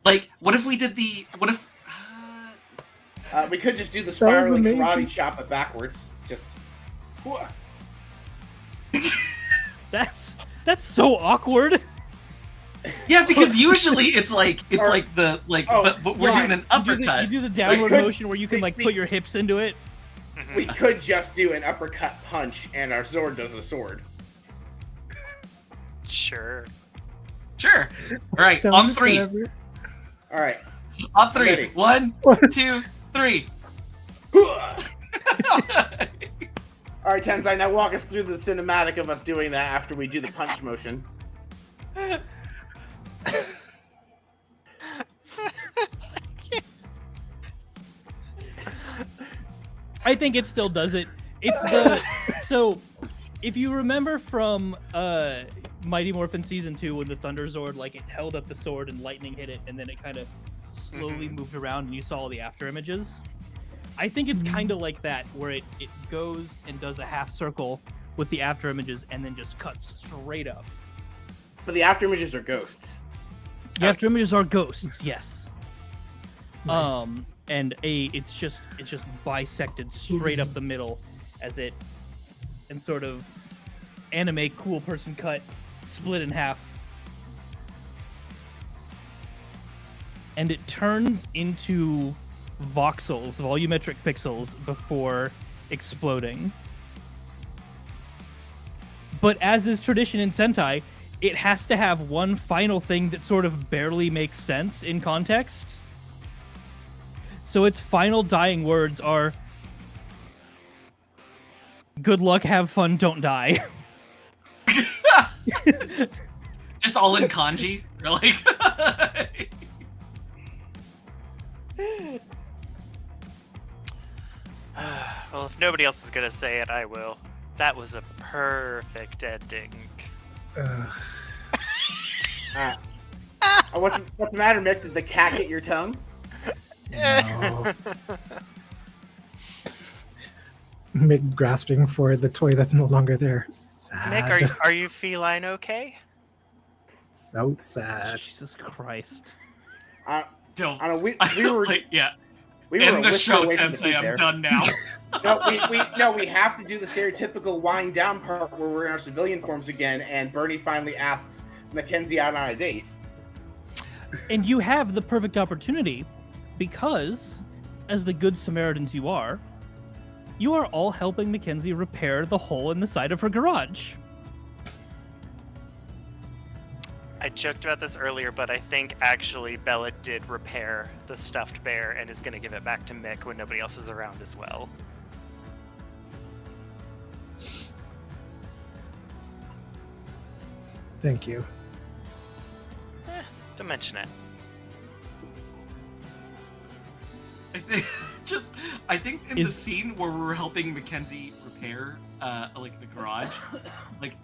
like? What if we did the? What if? We could just do the was spiraling amazing. karate chop it backwards. Just. That's so awkward. Yeah, because usually it's like Or- like the like, Oh, but we're right. doing an You do uppercut. you do the downward could- motion where you can like we- put your hips into it. We could just do an uppercut punch, and our sword does a sword. Sure. Sure. All right, Don't on three. whatever. All right. On three. Ready. 1, 2, 3. All right, Tensei, now walk us through the cinematic of us doing that after we do the punch motion. I think it still does it. It's the so if you remember from Mighty Morphin Season 2 when the Thunder Zord like it held up the sword and lightning hit it and then it kind of slowly moved around and you saw all the after images. I think it's kind of like that where it goes and does a half circle with the after images and then just cuts straight up. But the after images are ghosts. The after images are ghosts, yes. Nice. And it's just bisected straight up the middle as it and sort of anime cool person cut split in half. And it turns into voxels, volumetric pixels, before exploding. But as is tradition in Sentai, it has to have one final thing that sort of barely makes sense in context. So its final dying words are, "Good luck, have fun, don't die." Just all in kanji, really. Well, if nobody else is gonna say it, I will. That was a perfect ending. What's the matter, Mick? Did the cat get your tongue? No. Mick grasping for the toy that's no longer there. Sad. Mick, are you feline okay? So sad. Jesus Christ. Don't. I don't know, we I were like, yeah. we were End a the whisper show, away from Tensei. defeat I'm there. done now. No, we have to do the stereotypical wind down part where we're in our civilian forms again, and Bernie finally asks Mackenzie out on a date. And you have the perfect opportunity because, as the good Samaritans you are all helping Mackenzie repair the hole in the side of her garage. I joked about this earlier, but I think actually Bella did repair the stuffed bear and is gonna give it back to Mick when nobody else is around as well. Thank you. Don't mention it. I think in the scene where we're helping Mackenzie repair like the garage, like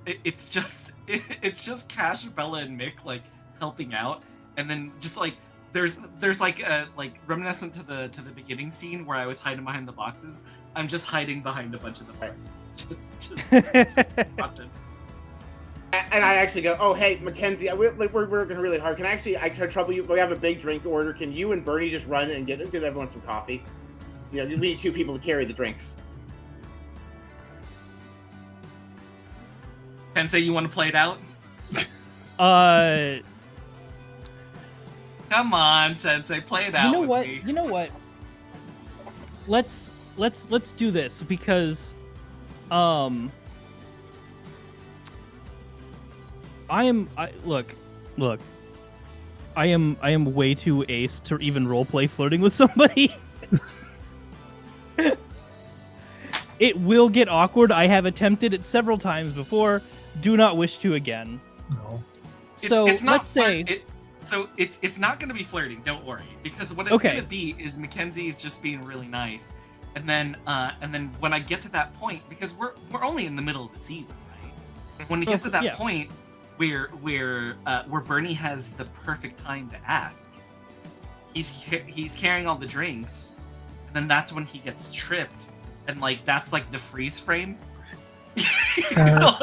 it's just Cash, Bella, and Mick like helping out, and then just like there's like a like reminiscent to the beginning scene where I was hiding behind the boxes. I'm just hiding behind a bunch of the boxes, just watching. And I actually go, oh hey Mackenzie, we're working really hard. I can trouble you. We have a big drink order. Can you and Bernie just run and get everyone some coffee? You know, we need 2 people to carry the drinks. Tensei, you want to play it out? You Come on, Tensei, play it out. know with what? me. You know what? let's do this because I am way too ace to even roleplay flirting with somebody. It will get awkward. I have attempted it several times before. Do not wish to again. No. So it's not let's say it's not going to be flirting. Don't worry, because what it's Okay. going to be is Mackenzie's just being really nice, and then when I get to that point, because we're only in the middle of the season, right? When it gets to that Yeah. point where Bernie has the perfect time to ask, he's carrying all the drinks, and then that's when he gets tripped, and like that's like the freeze frame. Oh,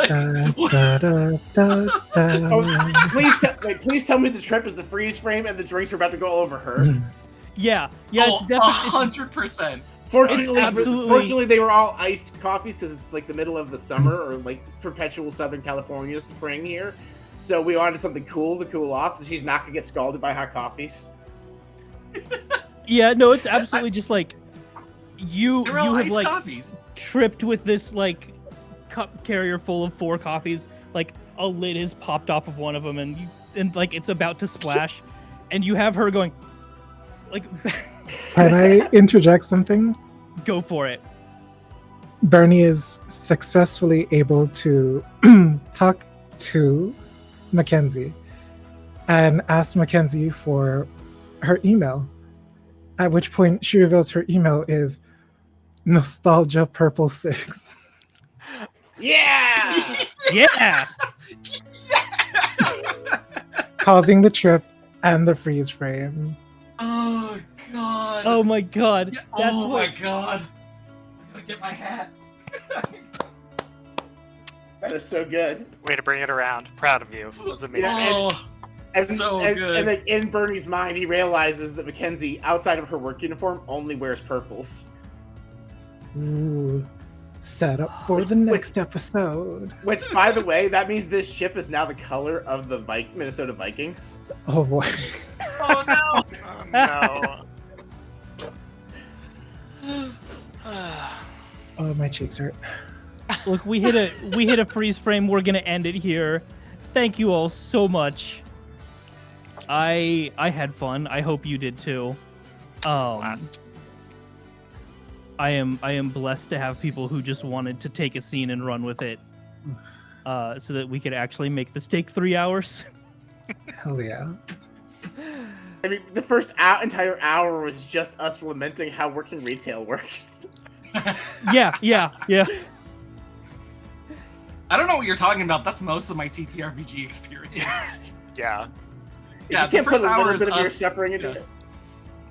please tell me the trip is the freeze frame and the drinks are about to go all over her. yeah, it's definitely 100%. Fortunately, absolutely- fortunately, they were all iced coffees because it's like the middle of the summer or like perpetual Southern California spring here. So we wanted something cool to cool off, so she's not gonna get scalded by hot coffees. Yeah, no, it's absolutely just like you They're all have iced like coffees. tripped with this like cup carrier full of 4 coffees. Like a lid is popped off of one of them, and like it's about to splash, and you have her going like, Can I interject something? go for it. Bernie is successfully able to talk to Mackenzie and ask Mackenzie for her email. At which point she reveals her email is Nostalgia Purple 6. Yeah. Yeah. Causing the trip and the freeze frame. Oh god. Oh my god. Yeah, That's oh what, my god. I'm gonna get my hat. That is so good. Way to bring it around. Proud of you. That's amazing. Yeah, Oh, so good. And like in Bernie's mind, he realizes that Mackenzie, outside of her work uniform, only wears purples. Ooh. Set up for the next episode. Which, by the way, that means this ship is now the color of the Minnesota Vikings. Oh boy. Oh no! Oh no. Oh, my cheeks hurt. look, we hit a freeze frame. We're gonna end it here. Thank you all so much. I had fun. I hope you did too. Blast. I am blessed to have people who just wanted to take a scene and run with it, so that we could actually make this take 3 hours. Hell yeah. I mean, the first entire hour was just us lamenting how working retail works. Yeah. I don't know what you're talking about. That's most of my TTRPG experience. Yeah. Yeah, You the can't put first a hour little is bit of your us. suffering into yeah. it.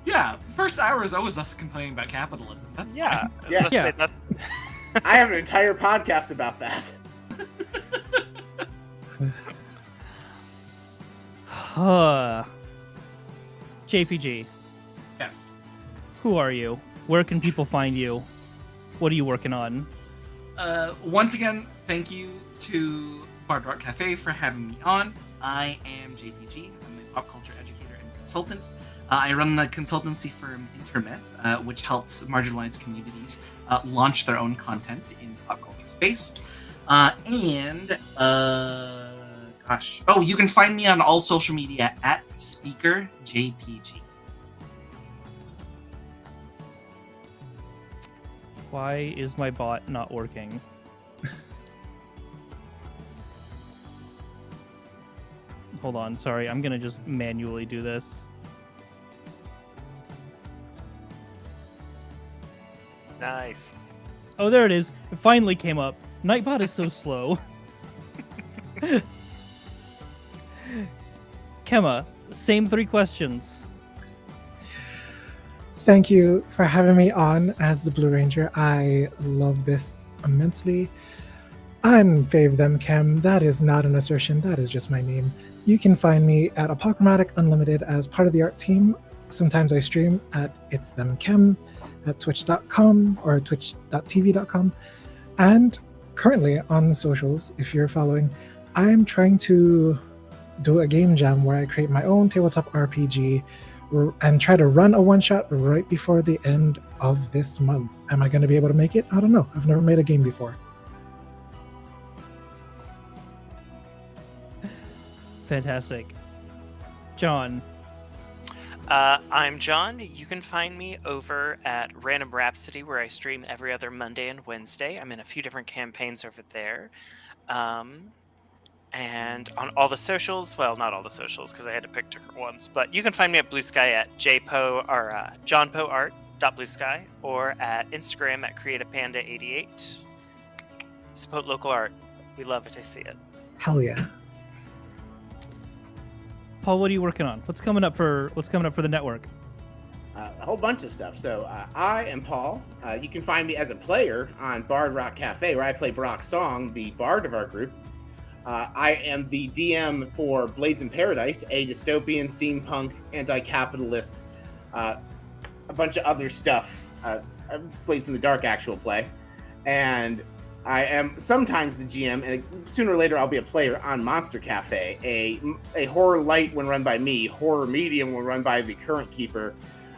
Yeah, the first hour is always us complaining about capitalism. That's Yeah. fine. Yeah. Especially that's- I have an entire podcast about that. JPG, Yes. who are you? Where can people find you? What are you working on? Once again, thank you to Bard Rock Cafe for having me on. I am JPG. I'm a pop culture educator and consultant. I run the consultancy firm Intermyth, which helps marginalized communities launch their own content in pop culture space. You can find me on all social media at SpeakerJPG. Why is my bot not working? Hold on, sorry. I'm gonna just manually do this. nice. Oh, there it is. It finally came up. Nightbot is so slow. Kemma, same 3 questions. Thank you for having me on as the Blue Ranger. I love this immensely. I'm Fave Them Chem. That is not an assertion. That is just my name. You can find me at Apochromatic Unlimited as part of the art team. Sometimes I stream at It's Them Chem at twitch.com or twitch.tv.com. And currently on the socials, if you're following, I'm trying to do a game jam where I create my own tabletop RPG and try to run a one-shot right before the end of this month. Am I going to be able to make it? I don't know. I've never made a game before. Fantastic. John. I'm John. You can find me over at Random Rhapsody, where I stream every other Monday and Wednesday. I'm in a few different campaigns over there. And on all the socials, well, not all the socials, because I had to pick different ones, but you can find me at Blue Sky at johnpoart.bluesky, or at Instagram at creativepanda88. Support local art. We love it. I see it. Hell yeah. Paul, what are you working on? What's coming up for the network? A whole bunch of stuff. So I am Paul. You can find me as a player on Bard Rock Cafe, where I play Brock Song, the bard of our group. I am the DM for Blades in Paradise, a dystopian, steampunk, anti-capitalist, a bunch of other stuff. Blades in the Dark actual play. And I am sometimes the GM, and sooner or later I'll be a player on Monster Cafe, a horror light when run by me, horror medium when run by the current keeper,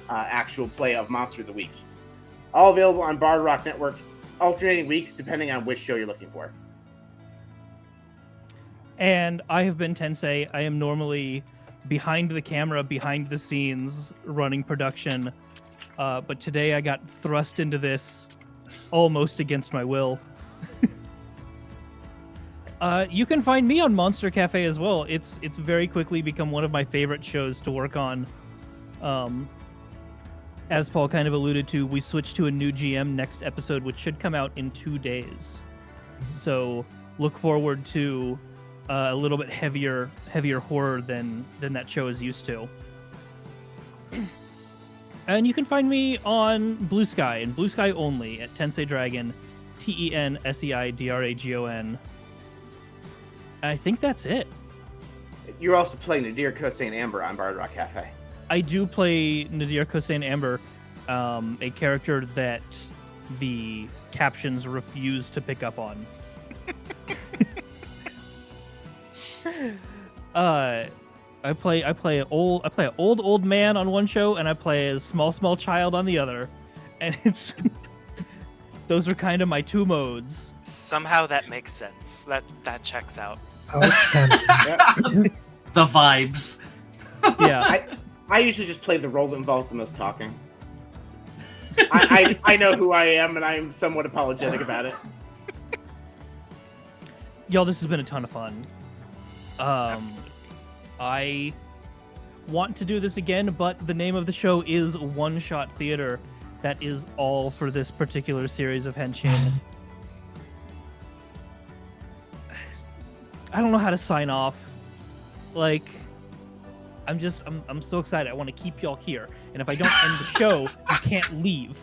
actual play of Monster of the Week. All available on Bard Rock Network, alternating weeks depending on which show you're looking for. And I have been Tensei. I am normally behind the camera, behind the scenes, running production. But today I got thrust into this almost against my will. You can find me on Monster Cafe as well. It's very quickly become one of my favorite shows to work on. As Paul kind of alluded to, we switched to a new GM next episode, which should come out in 2 days. So look forward to a little bit heavier horror than that show is used to. And you can find me on Blue Sky, and Blue Sky only, at Tensei Dragon, TENSEIDRAGON. I think that's it. You're also playing Nadir Kosain Amber on Bard Rock Cafe. I do play Nadir Kosain Amber, a character that the captions refuse to pick up on. I play an old man on one show, and I play a small child on the other, and it's those are kind of my two modes. Somehow that makes sense. That checks out. Outstanding. The vibes. Yeah. I usually just play the role that involves the most talking. I know who I am, and I'm somewhat apologetic about it. Y'all, this has been a ton of fun. Absolutely. I want to do this again, but the name of the show is One Shot Theater. That is all for this particular series of Henshin. I don't know how to sign off. Like, I'm so excited. I want to keep y'all here. And if I don't end the show, you can't leave.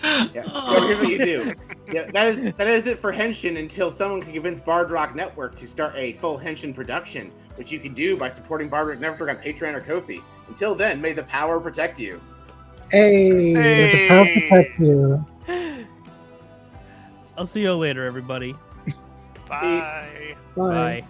Yeah. So here's what you do. Yeah, that is it for Henshin until someone can convince Bard Rock Network to start a full Henshin production, which you can do by supporting Bard Rock Network on Patreon or Ko-fi. Until then, may the power protect you. Hey, the power protect you. I'll see you later, everybody. Bye. Bye. Bye.